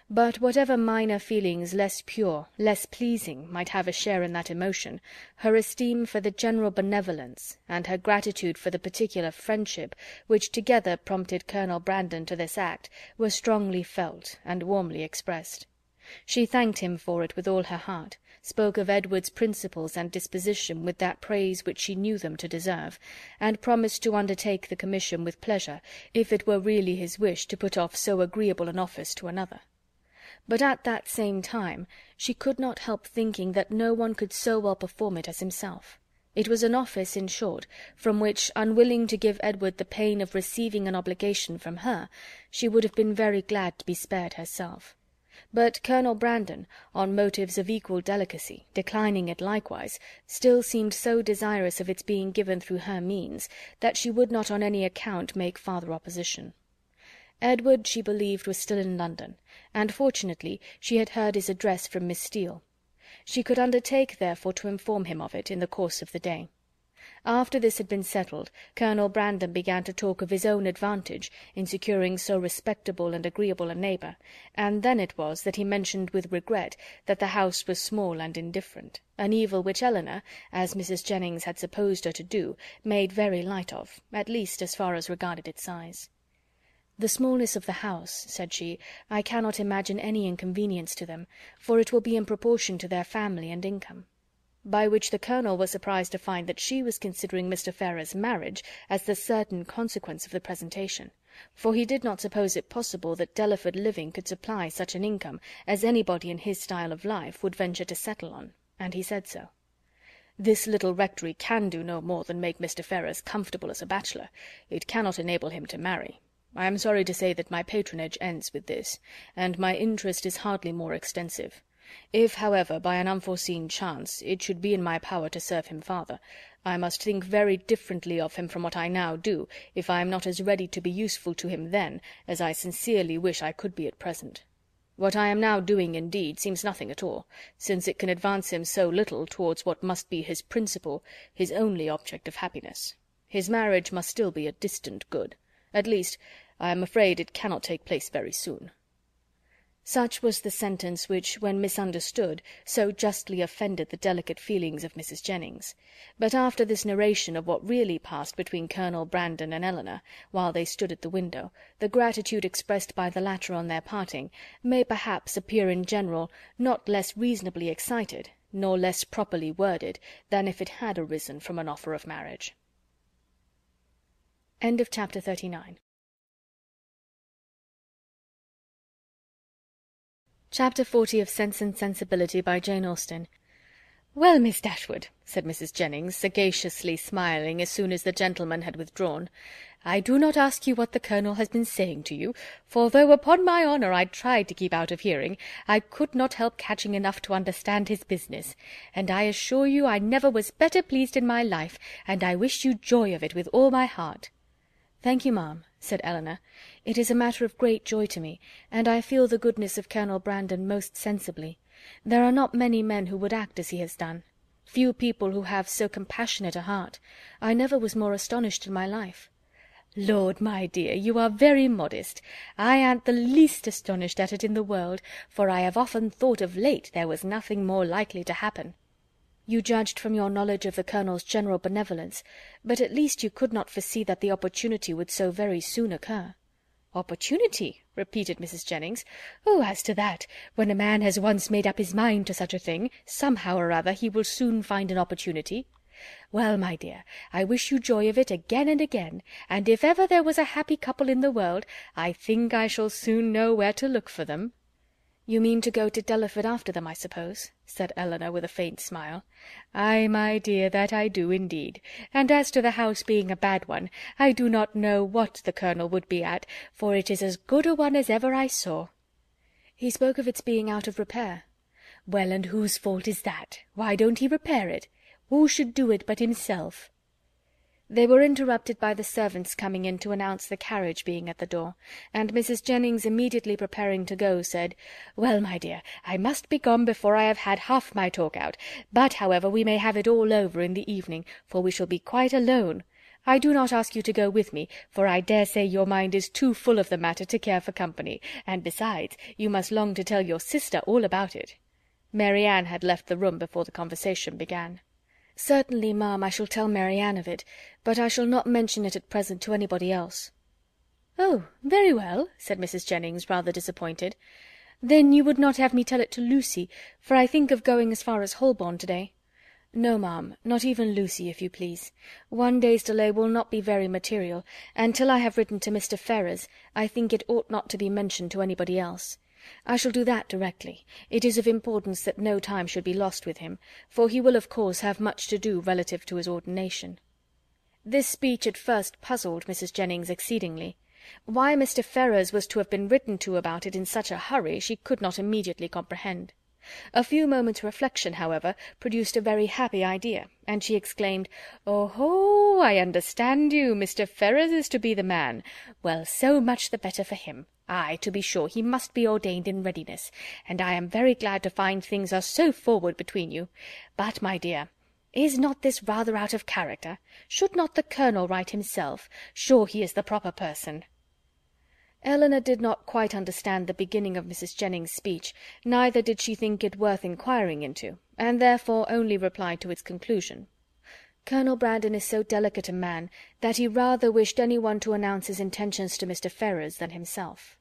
But whatever minor feelings less pure, less pleasing, might have a share in that emotion, her esteem for the general benevolence, and her gratitude for the particular friendship, which together prompted Colonel Brandon to this act, were strongly felt and warmly expressed. She thanked him for it with all her heart, spoke of Edward's principles and disposition with that praise which she knew them to deserve, and promised to undertake the commission with pleasure, if it were really his wish to put off so agreeable an office to another. But at that same time she could not help thinking that no one could so well perform it as himself. It was an office, in short, from which, unwilling to give Edward the pain of receiving an obligation from her, she would have been very glad to be spared herself. But Colonel Brandon, on motives of equal delicacy, declining it likewise, still seemed so desirous of its being given through her means, that she would not on any account make farther opposition. Edward, she believed, was still in London, and fortunately she had heard his address from Miss Steele. She could undertake, therefore, to inform him of it in the course of the day. After this had been settled, Colonel Brandon began to talk of his own advantage in securing so respectable and agreeable a neighbour, and then it was that he mentioned with regret that the house was small and indifferent, an evil which Elinor, as Mrs. Jennings had supposed her to do, made very light of, at least as far as regarded its size. "The smallness of the house," said she, "I cannot imagine any inconvenience to them, for it will be in proportion to their family and income." By which the colonel was surprised to find that she was considering Mr. Ferrars's marriage as the certain consequence of the presentation, for he did not suppose it possible that Delaford living could supply such an income as anybody in his style of life would venture to settle on, and he said so. "This little rectory can do no more than make Mr. Ferrars comfortable as a bachelor. It cannot enable him to marry. I am sorry to say that my patronage ends with this, and my interest is hardly more extensive. If, however, by an unforeseen chance, it should be in my power to serve him farther, I must think very differently of him from what I now do, if I am not as ready to be useful to him then as I sincerely wish I could be at present. What I am now doing, indeed, seems nothing at all, since it can advance him so little towards what must be his principal, his only object of happiness. His marriage must still be a distant good. At least, I am afraid it cannot take place very soon." Such was the sentence which, when misunderstood, so justly offended the delicate feelings of Mrs. Jennings. But after this narration of what really passed between Colonel Brandon and Elinor, while they stood at the window, the gratitude expressed by the latter on their parting may perhaps appear in general not less reasonably excited, nor less properly worded, than if it had arisen from an offer of marriage. End of chapter 39. Chapter 40 of Sense and Sensibility by Jane Austen. "Well, Miss Dashwood," said Mrs. Jennings, sagaciously smiling as soon as the gentleman had withdrawn, "I do not ask you what the colonel has been saying to you, for though upon my honour I tried to keep out of hearing, I could not help catching enough to understand his business, and I assure you I never was better pleased in my life, and I wish you joy of it with all my heart." "Thank you, ma'am," said Elinor. "It is a matter of great joy to me, and I feel the goodness of Colonel Brandon most sensibly. There are not many men who would act as he has done. Few people who have so compassionate a heart. I never was more astonished in my life." "Lord, my dear, you are very modest. I an't the least astonished at it in the world, for I have often thought of late there was nothing more likely to happen." "You judged from your knowledge of the colonel's general benevolence, but at least you could not foresee that the opportunity would so very soon occur." "Opportunity?" repeated Mrs. Jennings. "Oh, as to that, when a man has once made up his mind to such a thing, somehow or other he will soon find an opportunity. Well, my dear, I wish you joy of it again and again, and if ever there was a happy couple in the world, I think I shall soon know where to look for them." "You mean to go to Delaford after them, I suppose?" said Elinor with a faint smile. "Ay, my dear, that I do indeed. And as to the house being a bad one, I do not know what the Colonel would be at, for it is as good a one as ever I saw." "He spoke of its being out of repair." "Well, and whose fault is that? Why don't he repair it? Who should do it but himself?" They were interrupted by the servants coming in to announce the carriage being at the door, and Mrs. Jennings immediately preparing to go, said, "Well, my dear, I must be gone before I have had half my talk out, but, however, we may have it all over in the evening, for we shall be quite alone. I do not ask you to go with me, for I dare say your mind is too full of the matter to care for company, and besides, you must long to tell your sister all about it." Mary Ann had left the room before the conversation began. "Certainly, ma'am, I shall tell Mary Ann of it, but I shall not mention it at present to anybody else." "Oh, very well," said Mrs. Jennings, rather disappointed. "Then you would not have me tell it to Lucy, for I think of going as far as Holborn to-day." "No, ma'am, not even Lucy, if you please. One day's delay will not be very material, and till I have written to Mr. Ferrars, I think it ought not to be mentioned to anybody else. I shall do that directly. It is of importance that no time should be lost with him, for he will of course have much to do relative to his ordination." This speech at first puzzled Mrs. Jennings exceedingly. Why Mr. Ferrars was to have been written to about it in such a hurry she could not immediately comprehend. A few moments' reflection, however, produced a very happy idea, and she exclaimed, "Oh, I understand you. Mr. Ferrars is to be the man. Well, so much the better for him. Ay, to be sure, he must be ordained in readiness, and I am very glad to find things are so forward between you. But, my dear, is not this rather out of character? Should not the Colonel write himself? Sure he is the proper person." Elinor did not quite understand the beginning of Mrs. Jennings's speech, neither did she think it worth inquiring into, and therefore only replied to its conclusion. "Colonel Brandon is so delicate a man that he rather wished any one to announce his intentions to Mr. Ferrars than himself."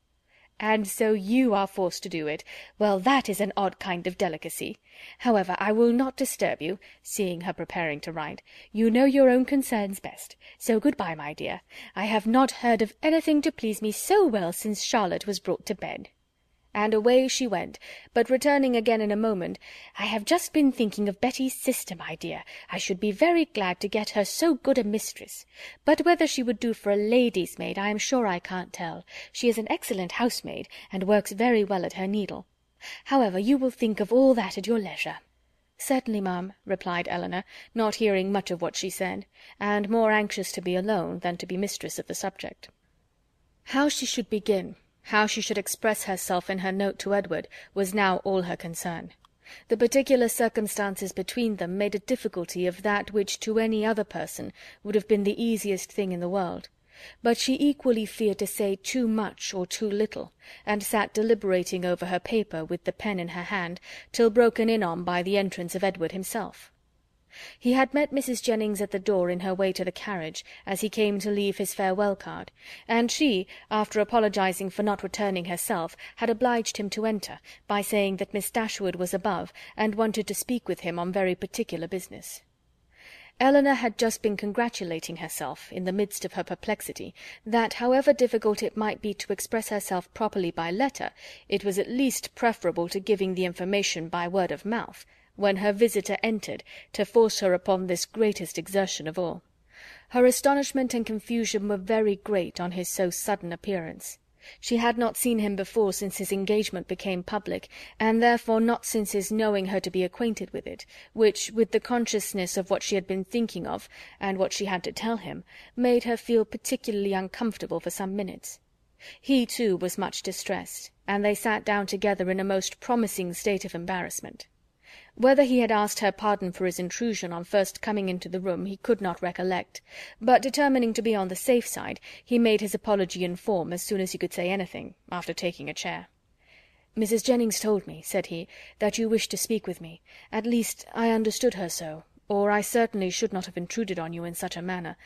"And so you are forced to do it. Well, that is an odd kind of delicacy. However, I will not disturb you," seeing her preparing to write. "You know your own concerns best. So good-bye, my dear. I have not heard of anything to please me so well since Charlotte was brought to bed." And away she went, but returning again in a moment, "I have just been thinking of Betty's sister, my dear. I should be very glad to get her so good a mistress. But whether she would do for a lady's maid, I am sure I can't tell. She is an excellent housemaid, and works very well at her needle. However, you will think of all that at your leisure." "Certainly, ma'am," replied Elinor, not hearing much of what she said, and more anxious to be alone than to be mistress of the subject. How she should begin, how she should express herself in her note to Edward, was now all her concern. The particular circumstances between them made a difficulty of that which to any other person would have been the easiest thing in the world. But she equally feared to say too much or too little, and sat deliberating over her paper with the pen in her hand, till broken in on by the entrance of Edward himself. He had met Mrs. Jennings at the door in her way to the carriage, as he came to leave his farewell card, and she, after apologizing for not returning herself, had obliged him to enter, by saying that Miss Dashwood was above, and wanted to speak with him on very particular business. Elinor had just been congratulating herself, in the midst of her perplexity, that however difficult it might be to express herself properly by letter, it was at least preferable to giving the information by word of mouth, when her visitor entered, to force her upon this greatest exertion of all. Her astonishment and confusion were very great on his so sudden appearance. She had not seen him before since his engagement became public, and therefore not since his knowing her to be acquainted with it, which, with the consciousness of what she had been thinking of, and what she had to tell him, made her feel particularly uncomfortable for some minutes. He, too, was much distressed, and they sat down together in a most promising state of embarrassment. Whether he had asked her pardon for his intrusion on first coming into the room he could not recollect, but determining to be on the safe side, he made his apology in form as soon as he could say anything, after taking a chair. "Mrs. Jennings told me," said he, "that you wished to speak with me. At least, I understood her so, or I certainly should not have intruded on you in such a manner.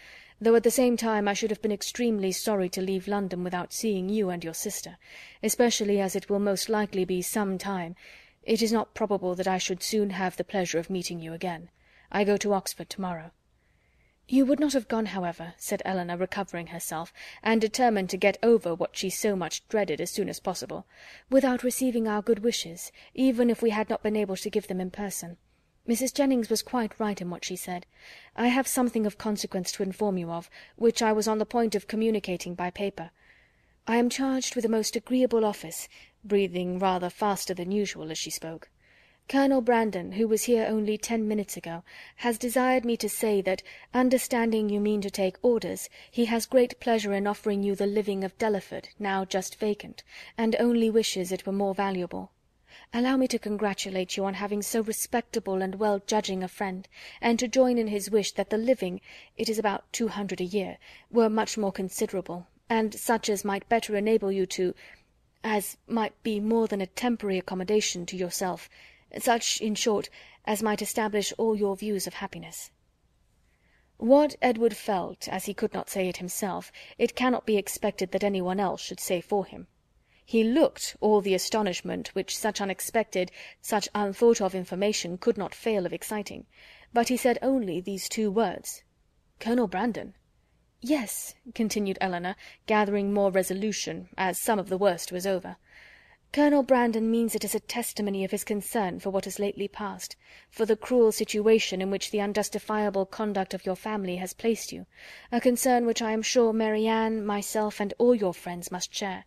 though at the same time I should have been extremely sorry to leave London without seeing you and your sister, especially as it will most likely be some time. It is not probable that I should soon have the pleasure of meeting you again. I go to Oxford to-morrow." "You would not have gone, however," said Eleanor, recovering herself, and determined to get over what she so much dreaded as soon as possible, "without receiving our good wishes, even if we had not been able to give them in person. Mrs. Jennings was quite right in what she said. I have something of consequence to inform you of, which I was on the point of communicating by paper. I am charged with a most agreeable office," breathing rather faster than usual as she spoke. "Colonel Brandon, who was here only 10 minutes ago, has desired me to say that, understanding you mean to take orders, he has great pleasure in offering you the living of Delaford, now just vacant, and only wishes it were more valuable. Allow me to congratulate you on having so respectable and well-judging a friend, and to join in his wish that the living, it is about 200 a year, were much more considerable, and such as might better enable you to, as might be more than a temporary accommodation to yourself, such, in short, as might establish all your views of happiness." What Edward felt, as he could not say it himself, it cannot be expected that any one else should say for him. He looked all the astonishment which such unexpected, such unthought-of information could not fail of exciting, but he said only these 2 words, "Colonel Brandon." "Yes," continued Eleanor, gathering more resolution, as some of the worst was over, "Colonel Brandon means it as a testimony of his concern for what has lately passed, for the cruel situation in which the unjustifiable conduct of your family has placed you, a concern which I am sure Mary Ann, myself, and all your friends must share,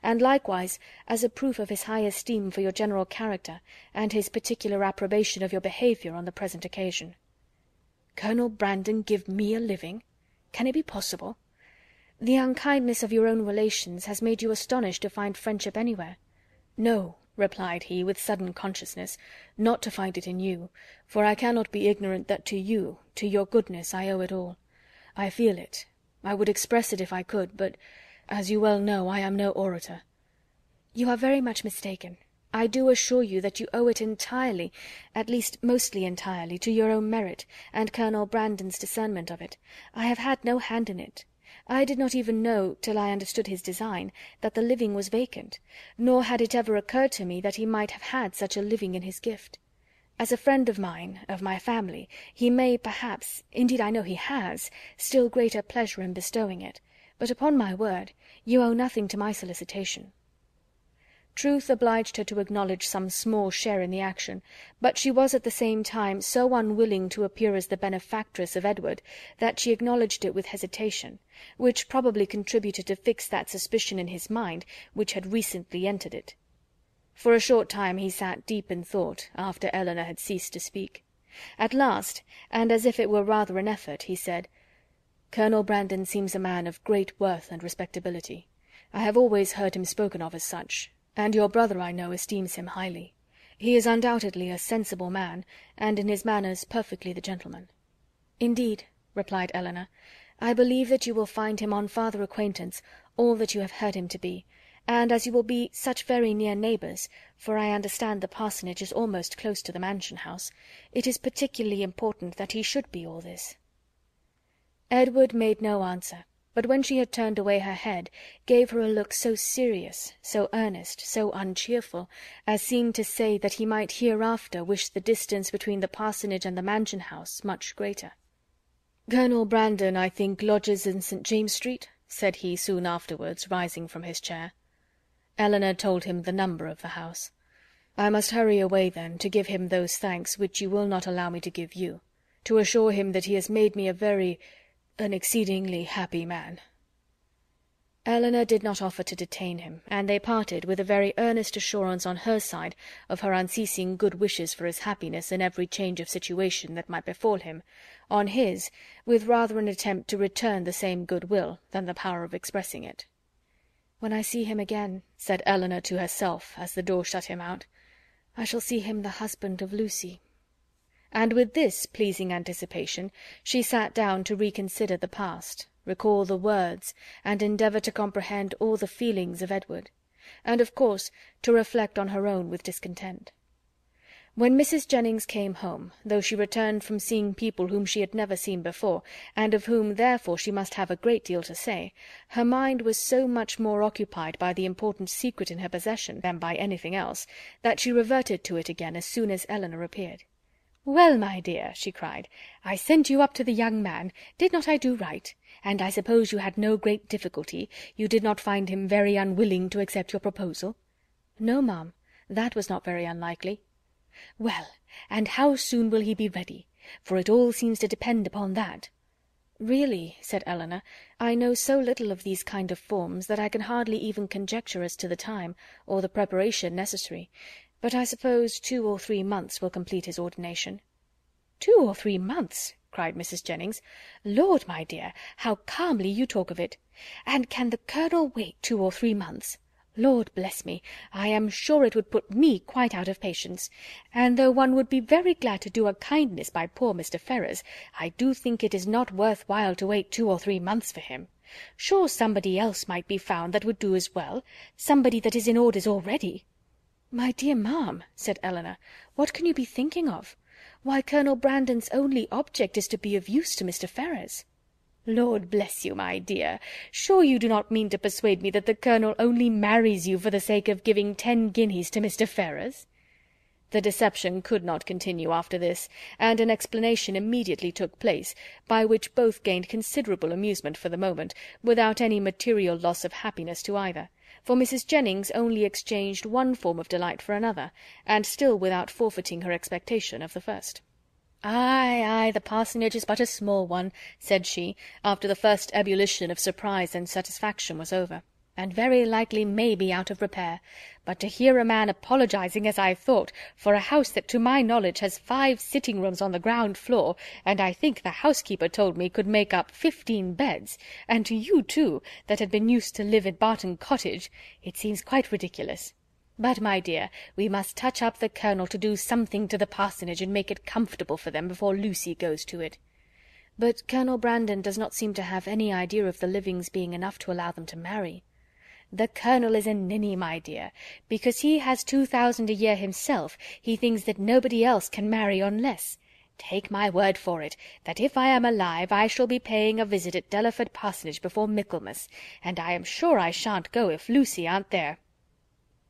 and likewise as a proof of his high esteem for your general character, and his particular approbation of your behaviour on the present occasion." "Colonel Brandon give me a living? Can it be possible? The unkindness of your own relations has made you astonished to find friendship anywhere." "No," replied he, with sudden consciousness, "not to find it in you, for I cannot be ignorant that to you, to your goodness, I owe it all. I feel it. I would express it if I could, but, as you well know, I am no orator." "You are very much mistaken. I do assure you that you owe it entirely, at least mostly entirely, to your own merit, and Colonel Brandon's discernment of it. I have had no hand in it. I did not even know, till I understood his design, that the living was vacant, nor had it ever occurred to me that he might have had such a living in his gift. As a friend of mine, of my family, he may, perhaps, indeed I know he has, still greater pleasure in bestowing it, but upon my word, you owe nothing to my solicitation." Truth obliged her to acknowledge some small share in the action, but she was at the same time so unwilling to appear as the benefactress of Edward that she acknowledged it with hesitation, which probably contributed to fix that suspicion in his mind which had recently entered it. For a short time he sat deep in thought, after Eleanor had ceased to speak. At last, and as if it were rather an effort, he said, "Colonel Brandon seems a man of great worth and respectability. I have always heard him spoken of as such, and your brother, I know, esteems him highly. He is undoubtedly a sensible man, and in his manners perfectly the gentleman." "Indeed," replied Eleanor, "I believe that you will find him on farther acquaintance all that you have heard him to be, and as you will be such very near neighbours, for I understand the parsonage is almost close to the mansion house, it is particularly important that he should be all this." Edward made no answer, but when she had turned away her head, gave her a look so serious, so earnest, so uncheerful, as seemed to say that he might hereafter wish the distance between the parsonage and the mansion house much greater. "Colonel Brandon, I think, lodges in St. James Street?" said he soon afterwards, rising from his chair. Eleanor told him the number of the house. "I must hurry away, then, to give him those thanks which you will not allow me to give you, to assure him that he has made me an exceedingly happy man." Eleanor did not offer to detain him, and they parted with a very earnest assurance on her side of her unceasing good wishes for his happiness in every change of situation that might befall him, on his, with rather an attempt to return the same good will than the power of expressing it. "When I see him again," said Eleanor to herself, as the door shut him out, "I shall see him the husband of Lucy." And with this pleasing anticipation she sat down to reconsider the past, recall the words, and endeavour to comprehend all the feelings of Edward, and of course to reflect on her own with discontent. When Mrs. Jennings came home, though she returned from seeing people whom she had never seen before, and of whom therefore she must have a great deal to say, her mind was so much more occupied by the important secret in her possession than by anything else, that she reverted to it again as soon as Elinor appeared. "Well, my dear," she cried, "I sent you up to the young man. Did not I do right? And I suppose you had no great difficulty. You did not find him very unwilling to accept your proposal?" "No, ma'am, that was not very unlikely." "Well, and how soon will he be ready? For it all seems to depend upon that." "Really," said Elinor, "I know so little of these kind of forms that I can hardly even conjecture as to the time, or the preparation necessary. But I suppose 2 or 3 months will complete his ordination." "2 or 3 months!" cried Mrs. Jennings. "Lord, my dear, how calmly you talk of it! And can the Colonel wait 2 or 3 months? Lord bless me, I am sure it would put me quite out of patience; and though one would be very glad to do a kindness by poor Mr. Ferrars, I do think it is not worth while to wait 2 or 3 months for him. Sure somebody else might be found that would do as well, somebody that is in orders already." "My dear ma'am," said Elinor, "what can you be thinking of? Why, Colonel Brandon's only object is to be of use to Mr. Ferrars." "Lord bless you, my dear, sure you do not mean to persuade me that the Colonel only marries you for the sake of giving 10 guineas to Mr. Ferrars?" The deception could not continue after this, and an explanation immediately took place, by which both gained considerable amusement for the moment, without any material loss of happiness to either, for Mrs. Jennings only exchanged one form of delight for another, and still without forfeiting her expectation of the first. "Ay, ay, the parsonage is but a small one," said she, after the first ebullition of surprise and satisfaction was over, "and very likely may be out of repair. But to hear a man apologizing, as I thought, for a house that to my knowledge has 5 sitting rooms on the ground floor, and I think the housekeeper told me could make up 15 beds, and to you too, that had been used to live at Barton Cottage, it seems quite ridiculous. But, my dear, we must touch up the Colonel to do something to the parsonage and make it comfortable for them before Lucy goes to it." "But Colonel Brandon does not seem to have any idea of the livings being enough to allow them to marry." "The Colonel is a ninny, my dear. Because he has 2,000 a year himself, he thinks that nobody else can marry on less. Take my word for it, that if I am alive I shall be paying a visit at Delaford Parsonage before Michaelmas, and I am sure I shan't go if Lucy aren't there."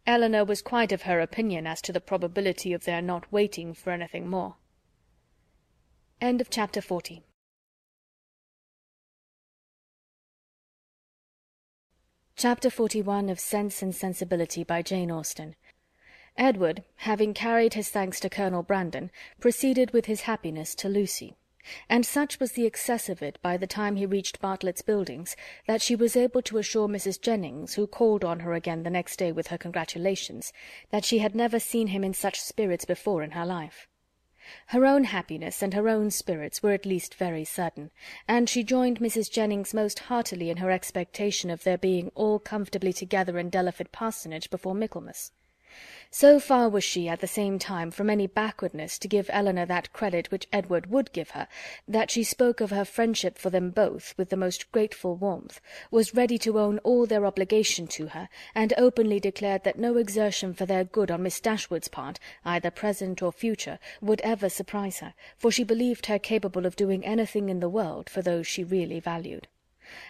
Elinor was quite of her opinion as to the probability of their not waiting for anything more. Chapter 41 of Sense and Sensibility by Jane Austen. Edward, having carried his thanks to Colonel Brandon, proceeded with his happiness to Lucy; and such was the excess of it by the time he reached Bartlett's Buildings, that she was able to assure Mrs. Jennings, who called on her again the next day with her congratulations, that she had never seen him in such spirits before in her life. Her own happiness and her own spirits were at least very certain, and she joined Mrs. Jennings most heartily in her expectation of their being all comfortably together in Delaford Parsonage before Michaelmas. So far was she, at the same time, from any backwardness to give Elinor that credit which Edward would give her, that she spoke of her friendship for them both with the most grateful warmth, was ready to own all their obligation to her, and openly declared that no exertion for their good on Miss Dashwood's part, either present or future, would ever surprise her, for she believed her capable of doing anything in the world for those she really valued.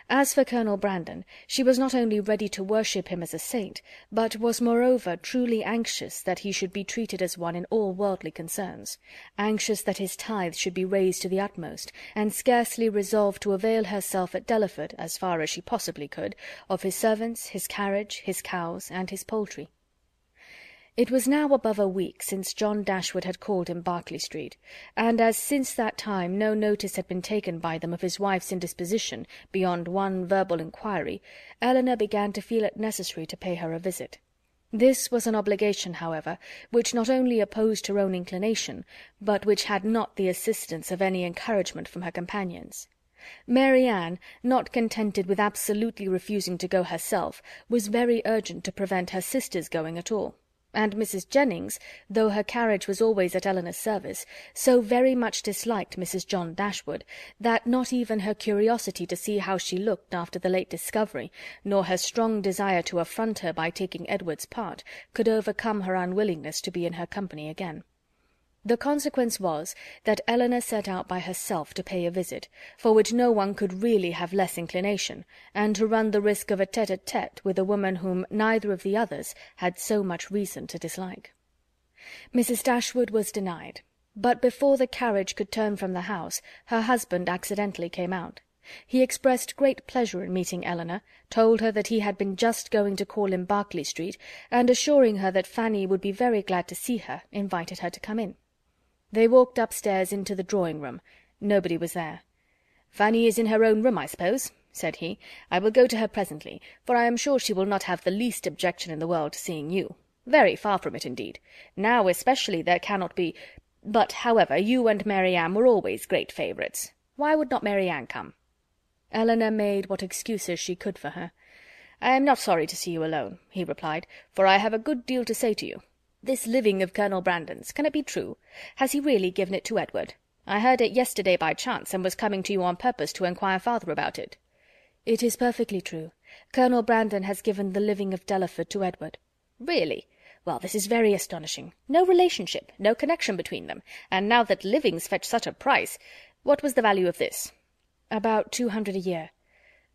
As for Colonel Brandon, she was not only ready to worship him as a saint, but was moreover truly anxious that he should be treated as one in all worldly concerns, anxious that his tithes should be raised to the utmost, and scarcely resolved to avail herself at Delaford, as far as she possibly could, of his servants, his carriage, his cows, and his poultry. It was now above a week since John Dashwood had called in Berkeley Street, and as since that time no notice had been taken by them of his wife's indisposition beyond one verbal inquiry, Elinor began to feel it necessary to pay her a visit. This was an obligation, however, which not only opposed her own inclination, but which had not the assistance of any encouragement from her companions. Mary Ann, not contented with absolutely refusing to go herself, was very urgent to prevent her sister's going at all; and Mrs. Jennings, though her carriage was always at Elinor's service, so very much disliked Mrs. John Dashwood, that not even her curiosity to see how she looked after the late discovery, nor her strong desire to affront her by taking Edward's part, could overcome her unwillingness to be in her company again. The consequence was that Eleanor set out by herself to pay a visit, for which no one could really have less inclination, and to run the risk of a tete-a-tete with a woman whom neither of the others had so much reason to dislike. Mrs. Dashwood was denied, but before the carriage could turn from the house, her husband accidentally came out. He expressed great pleasure in meeting Eleanor, told her that he had been just going to call in Berkeley Street, and assuring her that Fanny would be very glad to see her, invited her to come in. They walked upstairs into the drawing-room. Nobody was there. "Fanny is in her own room, I suppose," said he. "I will go to her presently, for I am sure she will not have the least objection in the world to seeing you. Very far from it, indeed. Now especially there cannot be... But, however, you and Mary Ann were always great favourites. Why would not Mary Ann come?" Eleanor made what excuses she could for her. "I am not sorry to see you alone," he replied, "for I have a good deal to say to you. This living of Colonel Brandon's, can it be true? Has he really given it to Edward? I heard it yesterday by chance, and was coming to you on purpose to inquire farther about it." "It is perfectly true. Colonel Brandon has given the living of Delaford to Edward." "Really? Well, this is very astonishing. No relationship, no connection between them, and now that livings fetch such a price... What was the value of this?" "About 200 a year."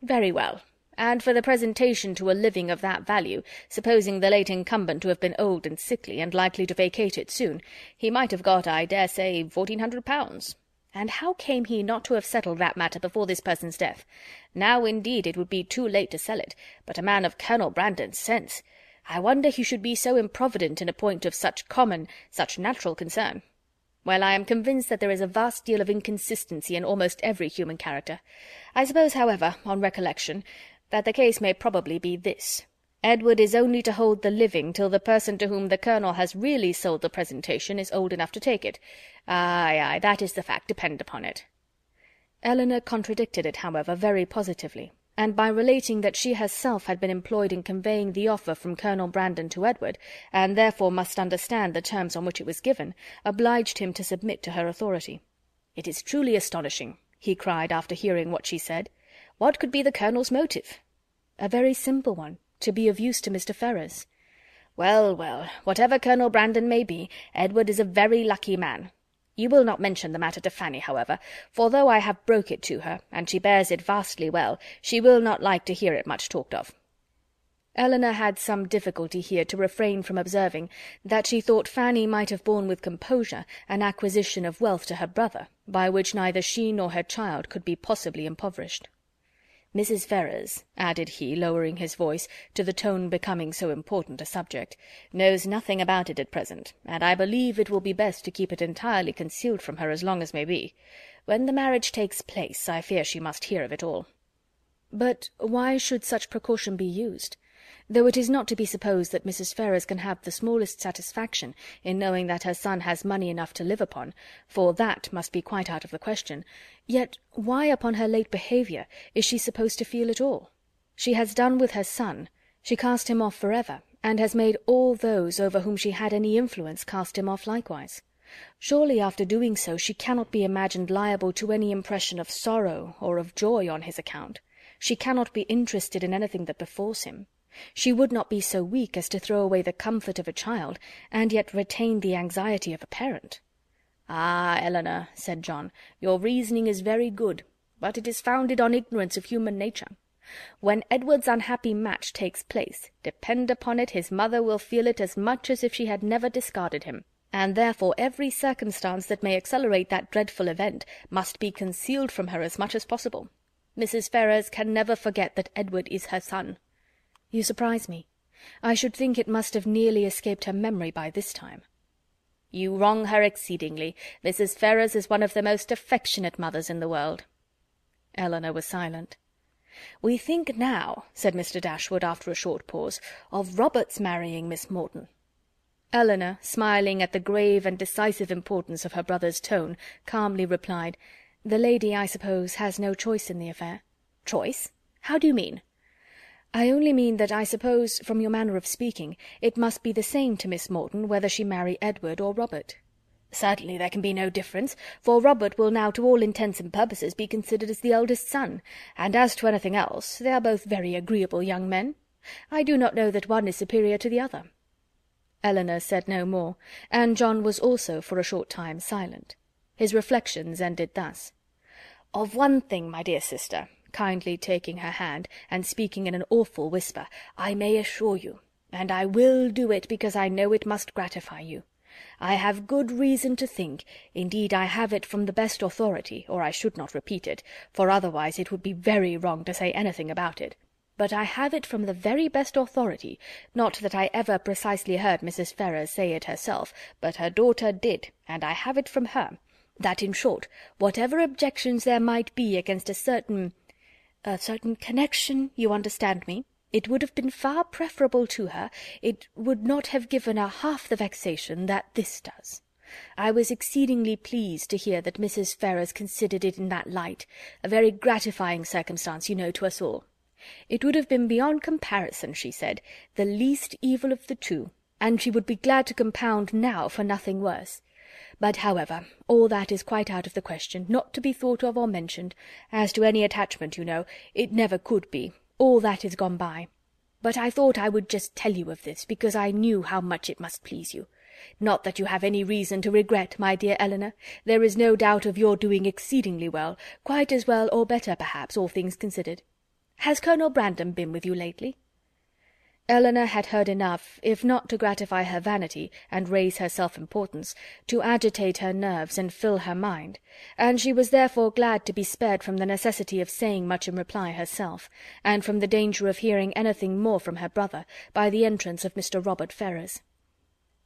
"Very well. And for the presentation to a living of that value, supposing the late incumbent to have been old and sickly, and likely to vacate it soon, he might have got, I dare say, £1,400. And how came he not to have settled that matter before this person's death? Now, indeed, it would be too late to sell it, but a man of Colonel Brandon's sense... I wonder he should be so improvident in a point of such common, such natural concern. Well, I am convinced that there is a vast deal of inconsistency in almost every human character. I suppose, however, on recollection, that the case may probably be this. Edward is only to hold the living till the person to whom the Colonel has really sold the presentation is old enough to take it. Ay, that is the fact, depend upon it." Eleanor contradicted it, however, very positively, and by relating that she herself had been employed in conveying the offer from Colonel Brandon to Edward, and therefore must understand the terms on which it was given, obliged him to submit to her authority. "It is truly astonishing," he cried after hearing what she said. "What could be the Colonel's motive?" "A very simple one, to be of use to Mr. Ferrars." "Well, well, whatever Colonel Brandon may be, Edward is a very lucky man. You will not mention the matter to Fanny, however, for though I have broke it to her, and she bears it vastly well, she will not like to hear it much talked of." Eleanor had some difficulty here to refrain from observing that she thought Fanny might have borne with composure an acquisition of wealth to her brother, by which neither she nor her child could be possibly impoverished. "Mrs. Ferrars," added he, lowering his voice to the tone becoming so important a subject, "knows nothing about it at present, and I believe it will be best to keep it entirely concealed from her as long as may be. When the marriage takes place, I fear she must hear of it all." "But why should such precaution be used? Though it is not to be supposed that Mrs. Ferrars can have the smallest satisfaction in knowing that her son has money enough to live upon, for that must be quite out of the question, yet why upon her late behaviour is she supposed to feel it all? She has done with her son, she cast him off for ever, and has made all those over whom she had any influence cast him off likewise. Surely after doing so she cannot be imagined liable to any impression of sorrow or of joy on his account. She cannot be interested in anything that befalls him. She would not be so weak as to throw away the comfort of a child, and yet retain the anxiety of a parent." "Ah, Eleanor," said John, "your reasoning is very good, but it is founded on ignorance of human nature. When Edward's unhappy match takes place, depend upon it his mother will feel it as much as if she had never discarded him, and therefore every circumstance that may accelerate that dreadful event must be concealed from her as much as possible. Mrs. Ferrars can never forget that Edward is her son." "You surprise me. I should think it must have nearly escaped her memory by this time." "You wrong her exceedingly. Mrs. Ferrars is one of the most affectionate mothers in the world." Eleanor was silent. "We think now," said Mr. Dashwood, after a short pause, "of Robert's marrying Miss Morton." Eleanor, smiling at the grave and decisive importance of her brother's tone, calmly replied, "The lady, I suppose, has no choice in the affair." "Choice? How do you mean?" "I only mean that I suppose, from your manner of speaking, it must be the same to Miss Morton whether she marry Edward or Robert." "Certainly there can be no difference, for Robert will now to all intents and purposes be considered as the eldest son, and as to anything else, they are both very agreeable young men. I do not know that one is superior to the other." Elinor said no more, and John was also for a short time silent. His reflections ended thus. "Of one thing, my dear sister," kindly taking her hand, and speaking in an awful whisper, "I may assure you, and I will do it because I know it must gratify you. I have good reason to think, indeed I have it from the best authority, or I should not repeat it, for otherwise it would be very wrong to say anything about it, but I have it from the very best authority, not that I ever precisely heard Mrs. Ferrars say it herself, but her daughter did, and I have it from her, that, in short, whatever objections there might be against a certain connection, you understand me, it would have been far preferable to her, it would not have given her half the vexation that this does. I was exceedingly pleased to hear that Mrs. Ferrars considered it in that light, a very gratifying circumstance, you know, to us all. It would have been beyond comparison, she said, the least evil of the two, and she would be glad to compound now for nothing worse. But, however, all that is quite out of the question, not to be thought of or mentioned. As to any attachment, you know, it never could be. All that is gone by. But I thought I would just tell you of this, because I knew how much it must please you. Not that you have any reason to regret, my dear Elinor. There is no doubt of your doing exceedingly well, quite as well or better, perhaps, all things considered. Has Colonel Brandon been with you lately?" Elinor had heard enough, if not to gratify her vanity and raise her self-importance, to agitate her nerves and fill her mind, and she was therefore glad to be spared from the necessity of saying much in reply herself, and from the danger of hearing anything more from her brother, by the entrance of Mr. Robert Ferrars.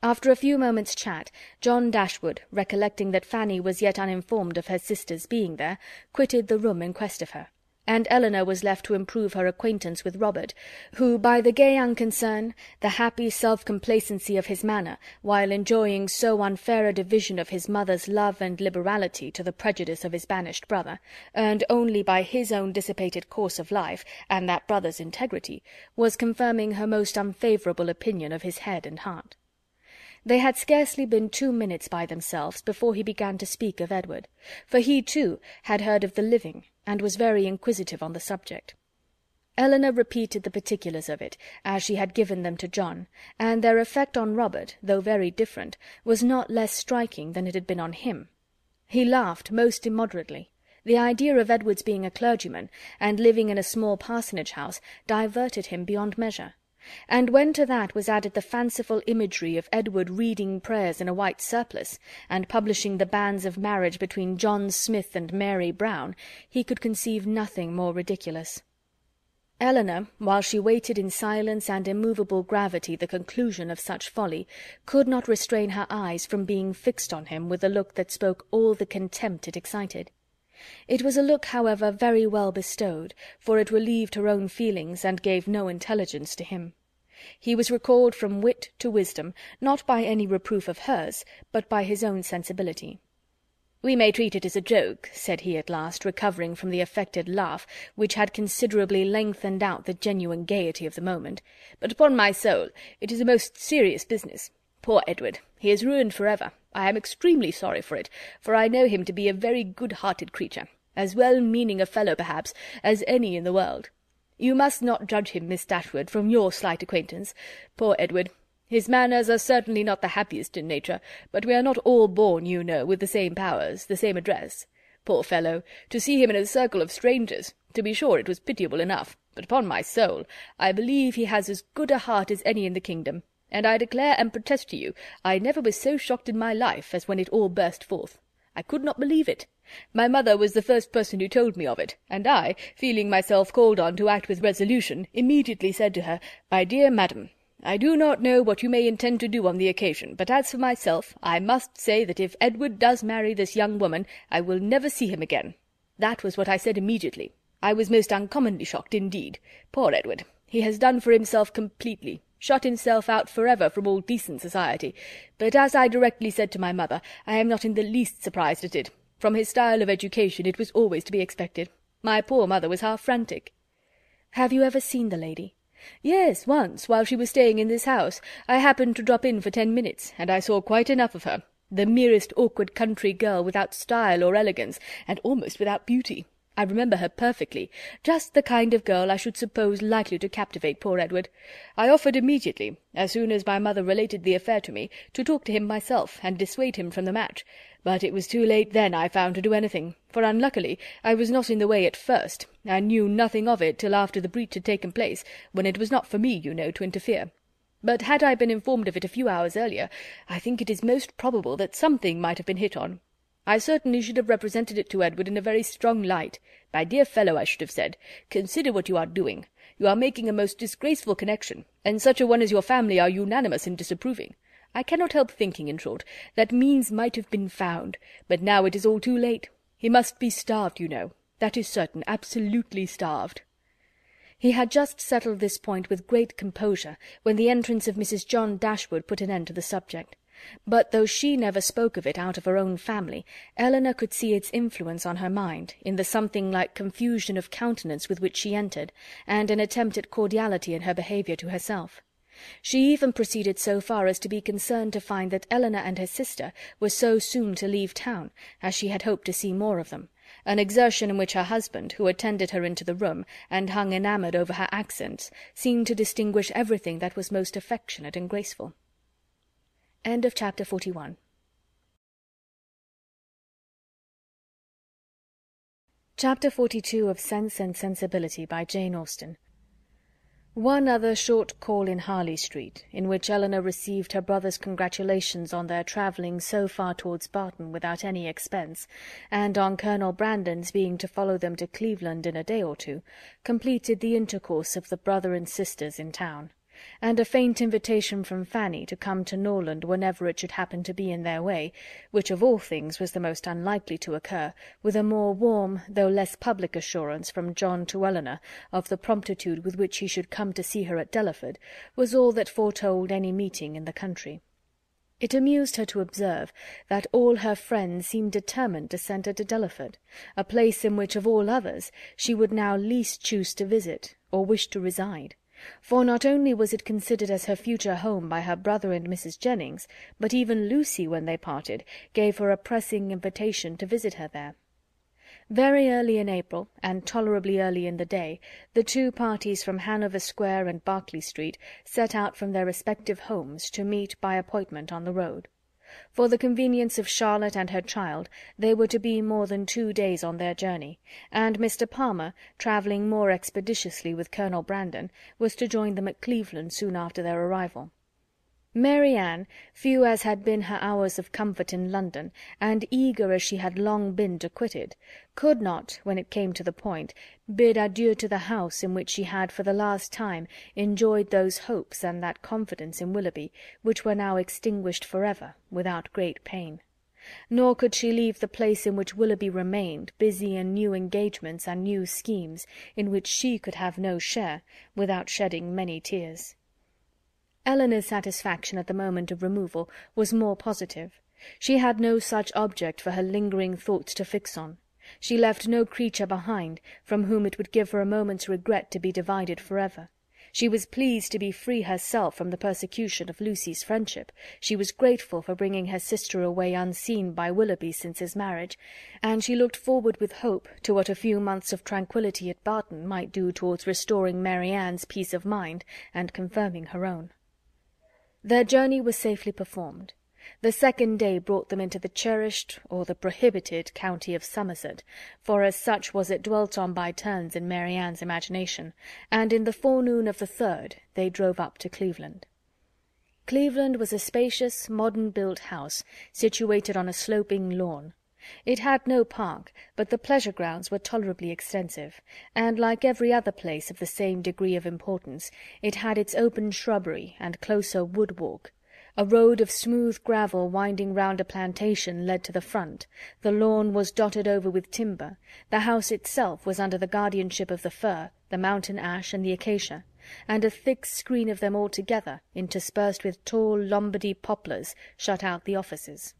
After a few moments' chat, John Dashwood, recollecting that Fanny was yet uninformed of her sister's being there, quitted the room in quest of her, and Elinor was left to improve her acquaintance with Robert, who, by the gay unconcern, the happy self-complacency of his manner, while enjoying so unfair a division of his mother's love and liberality to the prejudice of his banished brother, earned only by his own dissipated course of life, and that brother's integrity, was confirming her most unfavourable opinion of his head and heart. They had scarcely been 2 minutes by themselves before he began to speak of Edward, for he, too, had heard of the living, and was very inquisitive on the subject. Elinor repeated the particulars of it, as she had given them to John, and their effect on Robert, though very different, was not less striking than it had been on him. He laughed most immoderately. The idea of Edward's being a clergyman, and living in a small parsonage house, diverted him beyond measure. And when to that was added the fanciful imagery of Edward reading prayers in a white surplice, and publishing the banns of marriage between John Smith and Mary Brown, he could conceive nothing more ridiculous. Elinor, while she waited in silence and immovable gravity the conclusion of such folly, could not restrain her eyes from being fixed on him with a look that spoke all the contempt it excited. It was a look, however, very well bestowed, for it relieved her own feelings and gave no intelligence to him. He was recalled from wit to wisdom, not by any reproof of hers, but by his own sensibility. "We may treat it as a joke," said he at last, recovering from the affected laugh, which had considerably lengthened out the genuine gaiety of the moment, "but upon my soul it is a most serious business. Poor Edward! He is ruined for ever. I am extremely sorry for it, for I know him to be a very good-hearted creature, as well-meaning a fellow, perhaps, as any in the world. You must not judge him, Miss Dashwood, from your slight acquaintance. Poor Edward! His manners are certainly not the happiest in nature, but we are not all born, you know, with the same powers, the same address. Poor fellow! To see him in a circle of strangers, to be sure it was pitiable enough, but upon my soul, I believe he has as good a heart as any in the kingdom, and I declare and protest to you, I never was so shocked in my life as when it all burst forth. I could not believe it. My mother was the first person who told me of it, and I, feeling myself called on to act with resolution, immediately said to her, 'My dear madam, I do not know what you may intend to do on the occasion, but as for myself, I must say that if Edward does marry this young woman, I will never see him again.' That was what I said immediately. I was most uncommonly shocked indeed. Poor Edward! He has done for himself completely, shut himself out forever from all decent society, but as I directly said to my mother, I am not in the least surprised at it. From his style of education it was always to be expected. My poor mother was half frantic." "Have you ever seen the lady?" "Yes, once, while she was staying in this house. I happened to drop in for 10 minutes, and I saw quite enough of her. The merest awkward country girl, without style or elegance, and almost without beauty. I remember her perfectly, just the kind of girl I should suppose likely to captivate poor Edward. I offered immediately, as soon as my mother related the affair to me, to talk to him myself, and dissuade him from the match, but it was too late then, I found, to do anything, for unluckily I was not in the way at first, and knew nothing of it till after the breach had taken place, when it was not for me, you know, to interfere. But had I been informed of it a few hours earlier, I think it is most probable that something might have been hit on. I certainly should have represented it to Edward in a very strong light. My dear fellow, I should have said, consider what you are doing. You are making a most disgraceful connection, and such a one as your family are unanimous in disapproving. I cannot help thinking, in short, that means might have been found, but now it is all too late. He must be starved, you know. That is certain, absolutely starved." He had just settled this point with great composure when the entrance of Mrs. John Dashwood put an end to the subject. But though she never spoke of it out of her own family, Elinor could see its influence on her mind, in the something like confusion of countenance with which she entered, and an attempt at cordiality in her behaviour to herself. She even proceeded so far as to be concerned to find that Elinor and her sister were so soon to leave town, as she had hoped to see more of them, an exertion in which her husband, who attended her into the room, and hung enamoured over her accents, seemed to distinguish everything that was most affectionate and graceful. End of chapter 41. Chapter 42 of Sense and Sensibility by Jane Austen. One other short call in Harley Street, in which Elinor received her brother's congratulations on their travelling so far towards Barton without any expense, and on Colonel Brandon's being to follow them to Cleveland in a day or two, completed the intercourse of the brother and sisters in town, and a faint invitation from Fanny to come to Norland whenever it should happen to be in their way, which of all things was the most unlikely to occur, with a more warm though less public assurance from John to Elinor of the promptitude with which he should come to see her at Delaford, was all that foretold any meeting in the country. It amused her to observe that all her friends seemed determined to send her to Delaford, a place in which of all others she would now least choose to visit, or wish to reside. For not only was it considered as her future home by her brother and Mrs. Jennings, but even Lucy, when they parted, gave her a pressing invitation to visit her there. Very early in April, and tolerably early in the day, the two parties from Hanover Square and Berkeley Street set out from their respective homes to meet by appointment on the road. For the convenience of Charlotte and her child, they were to be more than 2 days on their journey, and Mr. Palmer, travelling more expeditiously with Colonel Brandon, was to join them at Cleveland soon after their arrival. Mary Ann, few as had been her hours of comfort in London, and eager as she had long been to quit it, could not, when it came to the point, bid adieu to the house in which she had for the last time enjoyed those hopes and that confidence in Willoughby, which were now extinguished for ever, without great pain. Nor could she leave the place in which Willoughby remained, busy in new engagements and new schemes, in which she could have no share, without shedding many tears. Elinor's satisfaction at the moment of removal was more positive. She had no such object for her lingering thoughts to fix on. She left no creature behind, from whom it would give her a moment's regret to be divided for ever. She was pleased to be free herself from the persecution of Lucy's friendship. She was grateful for bringing her sister away unseen by Willoughby since his marriage, and she looked forward with hope to what a few months of tranquillity at Barton might do towards restoring Mary Ann's peace of mind and confirming her own. Their journey was safely performed. The second day brought them into the cherished, or the prohibited, county of Somerset, for as such was it dwelt on by turns in Mary Ann's imagination, and in the forenoon of the third they drove up to Cleveland. Cleveland was a spacious, modern-built house, situated on a sloping lawn. It had no park, but the pleasure grounds were tolerably extensive, and, like every other place of the same degree of importance, it had its open shrubbery and closer wood-walk. A road of smooth gravel winding round a plantation led to the front, the lawn was dotted over with timber, the house itself was under the guardianship of the fir, the mountain ash, and the acacia, and a thick screen of them all together, interspersed with tall Lombardy poplars, shut out the offices.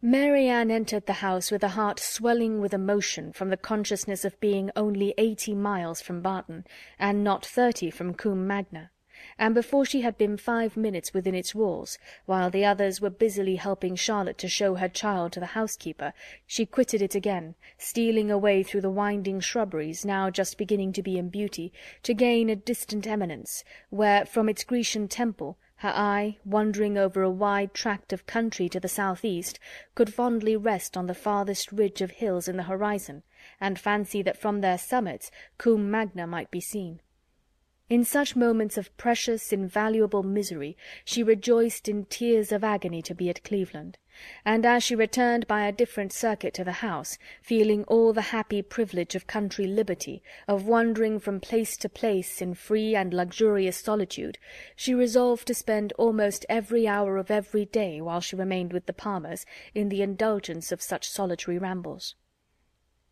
Mary Ann entered the house with a heart swelling with emotion from the consciousness of being only 80 miles from Barton, and not 30 from Combe Magna, and before she had been 5 minutes within its walls, while the others were busily helping Charlotte to show her child to the housekeeper, she quitted it again, stealing away through the winding shrubberies, now just beginning to be in beauty, to gain a distant eminence, where, from its Grecian temple, her eye, wandering over a wide tract of country to the south-east, could fondly rest on the farthest ridge of hills in the horizon, and fancy that from their summits Combe Magna might be seen. In such moments of precious, invaluable misery, she rejoiced in tears of agony to be at Cleveland, and as she returned by a different circuit to the house, feeling all the happy privilege of country liberty, of wandering from place to place in free and luxurious solitude, she resolved to spend almost every hour of every day, while she remained with the Palmers, in the indulgence of such solitary rambles.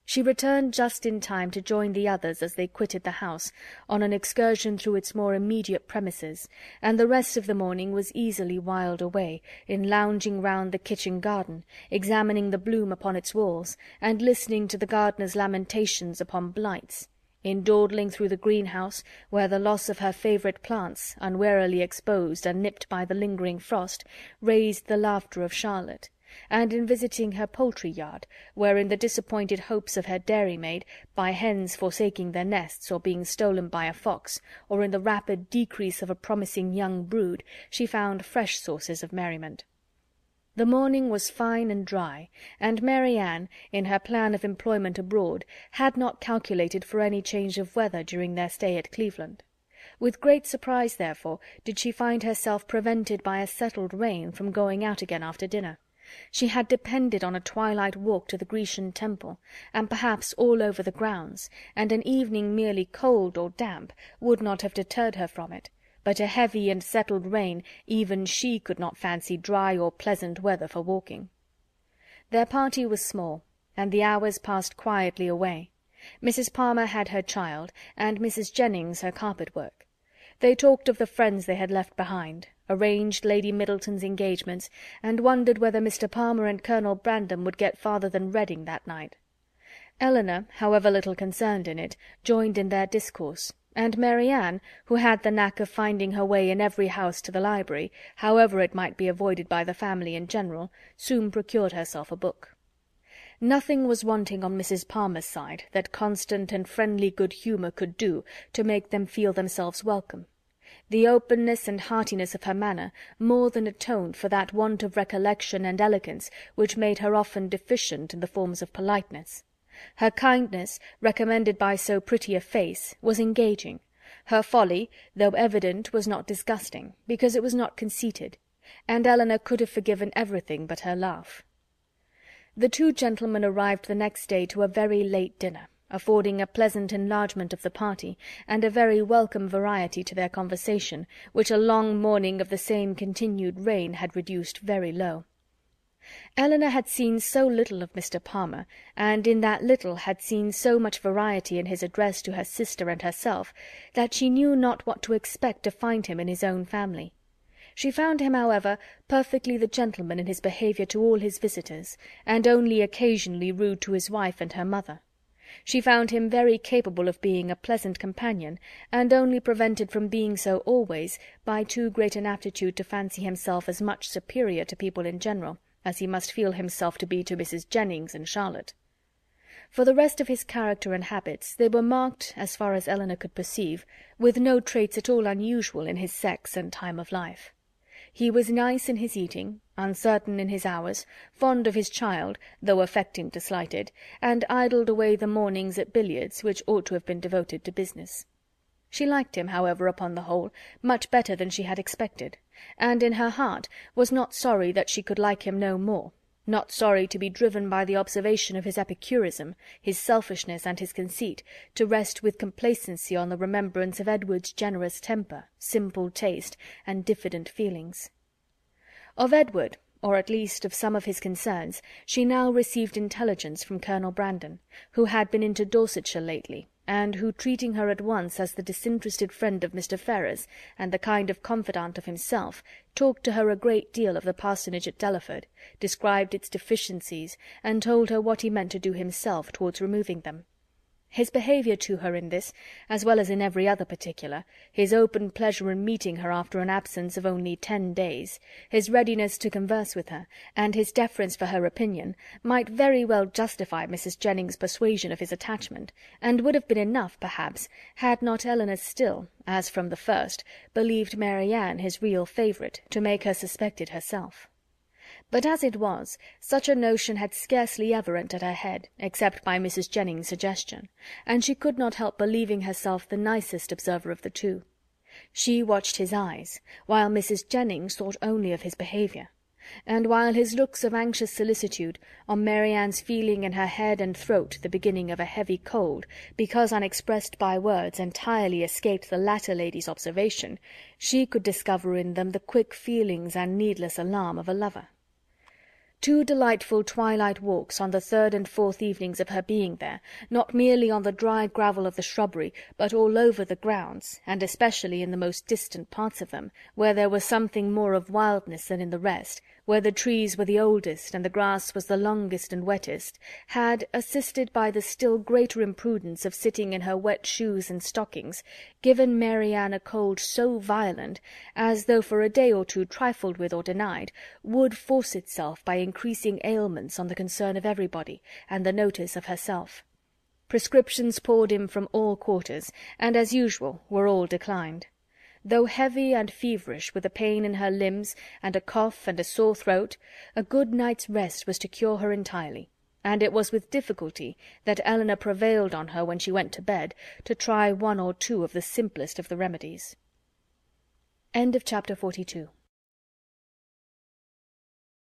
She returned just in time to join the others as they quitted the house, on an excursion through its more immediate premises, and the rest of the morning was easily whiled away, in lounging round the kitchen garden, examining the bloom upon its walls, and listening to the gardener's lamentations upon blights, in dawdling through the greenhouse, where the loss of her favourite plants, unwarily exposed and nipped by the lingering frost, raised the laughter of Charlotte, and in visiting her poultry-yard, wherein the disappointed hopes of her dairymaid, by hens forsaking their nests or being stolen by a fox, or in the rapid decrease of a promising young brood, she found fresh sources of merriment. The morning was fine and dry, and Mary Ann, in her plan of employment abroad, had not calculated for any change of weather during their stay at Cleveland. With great surprise, therefore, did she find herself prevented by a settled rain from going out again after dinner. She had depended on a twilight walk to the Grecian temple, and perhaps all over the grounds, and an evening merely cold or damp would not have deterred her from it, but a heavy and settled rain even she could not fancy dry or pleasant weather for walking. Their party was small, and the hours passed quietly away. Mrs. Palmer had her child, and Mrs. Jennings her carpet-work. They talked of the friends they had left behind, arranged Lady Middleton's engagements, and wondered whether Mr. Palmer and Colonel Brandon would get farther than Reading that night. Elinor, however little concerned in it, joined in their discourse, and Mary Ann, who had the knack of finding her way in every house to the library, however it might be avoided by the family in general, soon procured herself a book. Nothing was wanting on Mrs. Palmer's side that constant and friendly good humour could do to make them feel themselves welcome. The openness and heartiness of her manner more than atoned for that want of recollection and elegance which made her often deficient in the forms of politeness. Her kindness, recommended by so pretty a face, was engaging. Her folly, though evident, was not disgusting, because it was not conceited, and Elinor could have forgiven everything but her laugh. The two gentlemen arrived the next day to a very late dinner, affording a pleasant enlargement of the party, and a very welcome variety to their conversation, which a long morning of the same continued rain had reduced very low. Elinor had seen so little of Mr. Palmer, and in that little had seen so much variety in his address to her sister and herself, that she knew not what to expect to find him in his own family. She found him, however, perfectly the gentleman in his behaviour to all his visitors, and only occasionally rude to his wife and her mother. She found him very capable of being a pleasant companion, and only prevented from being so always by too great an aptitude to fancy himself as much superior to people in general as he must feel himself to be to Mrs. Jennings and Charlotte. For the rest of his character and habits, they were marked, as far as Elinor could perceive, with no traits at all unusual in his sex and time of life. He was nice in his eating, uncertain in his hours, fond of his child, though affecting to slight it, and idled away the mornings at billiards, which ought to have been devoted to business. She liked him, however, upon the whole, much better than she had expected, and in her heart was not sorry that she could like him no more, not sorry to be driven by the observation of his epicurism, his selfishness, and his conceit, to rest with complacency on the remembrance of Edward's generous temper, simple taste, and diffident feelings. Of Edward, or at least of some of his concerns, she now received intelligence from Colonel Brandon, who had been into Dorsetshire lately, and who, treating her at once as the disinterested friend of Mr. Ferrars and the kind of confidant of himself, talked to her a great deal of the parsonage at Delaford, described its deficiencies, and told her what he meant to do himself towards removing them. His behaviour to her in this, as well as in every other particular, his open pleasure in meeting her after an absence of only 10 days, his readiness to converse with her, and his deference for her opinion, might very well justify Mrs. Jennings's persuasion of his attachment, and would have been enough, perhaps, had not Elinor still, as from the first, believed Mary Anne his real favourite, to make her suspect it herself. But as it was, such a notion had scarcely ever entered her head, except by Mrs. Jennings's suggestion, and she could not help believing herself the nicest observer of the two. She watched his eyes, while Mrs. Jennings thought only of his behaviour, and while his looks of anxious solicitude, on Mary Anne's feeling in her head and throat the beginning of a heavy cold, because unexpressed by words entirely escaped the latter lady's observation, she could discover in them the quick feelings and needless alarm of a lover. 2 delightful twilight walks on the 3rd and 4th evenings of her being there, not merely on the dry gravel of the shrubbery, but all over the grounds, and especially in the most distant parts of them, where there was something more of wildness than in the rest, where the trees were the oldest and the grass was the longest and wettest, had, assisted by the still greater imprudence of sitting in her wet shoes and stockings, given Mary Anne a cold so violent, as though for a day or two trifled with or denied, would force itself by increasing ailments on the concern of everybody, and the notice of herself. Prescriptions poured in from all quarters, and, as usual, were all declined. Though heavy and feverish, with a pain in her limbs, and a cough and a sore throat, a good night's rest was to cure her entirely, and it was with difficulty that Elinor prevailed on her, when she went to bed, to try 1 or 2 of the simplest of the remedies. Chapter 42.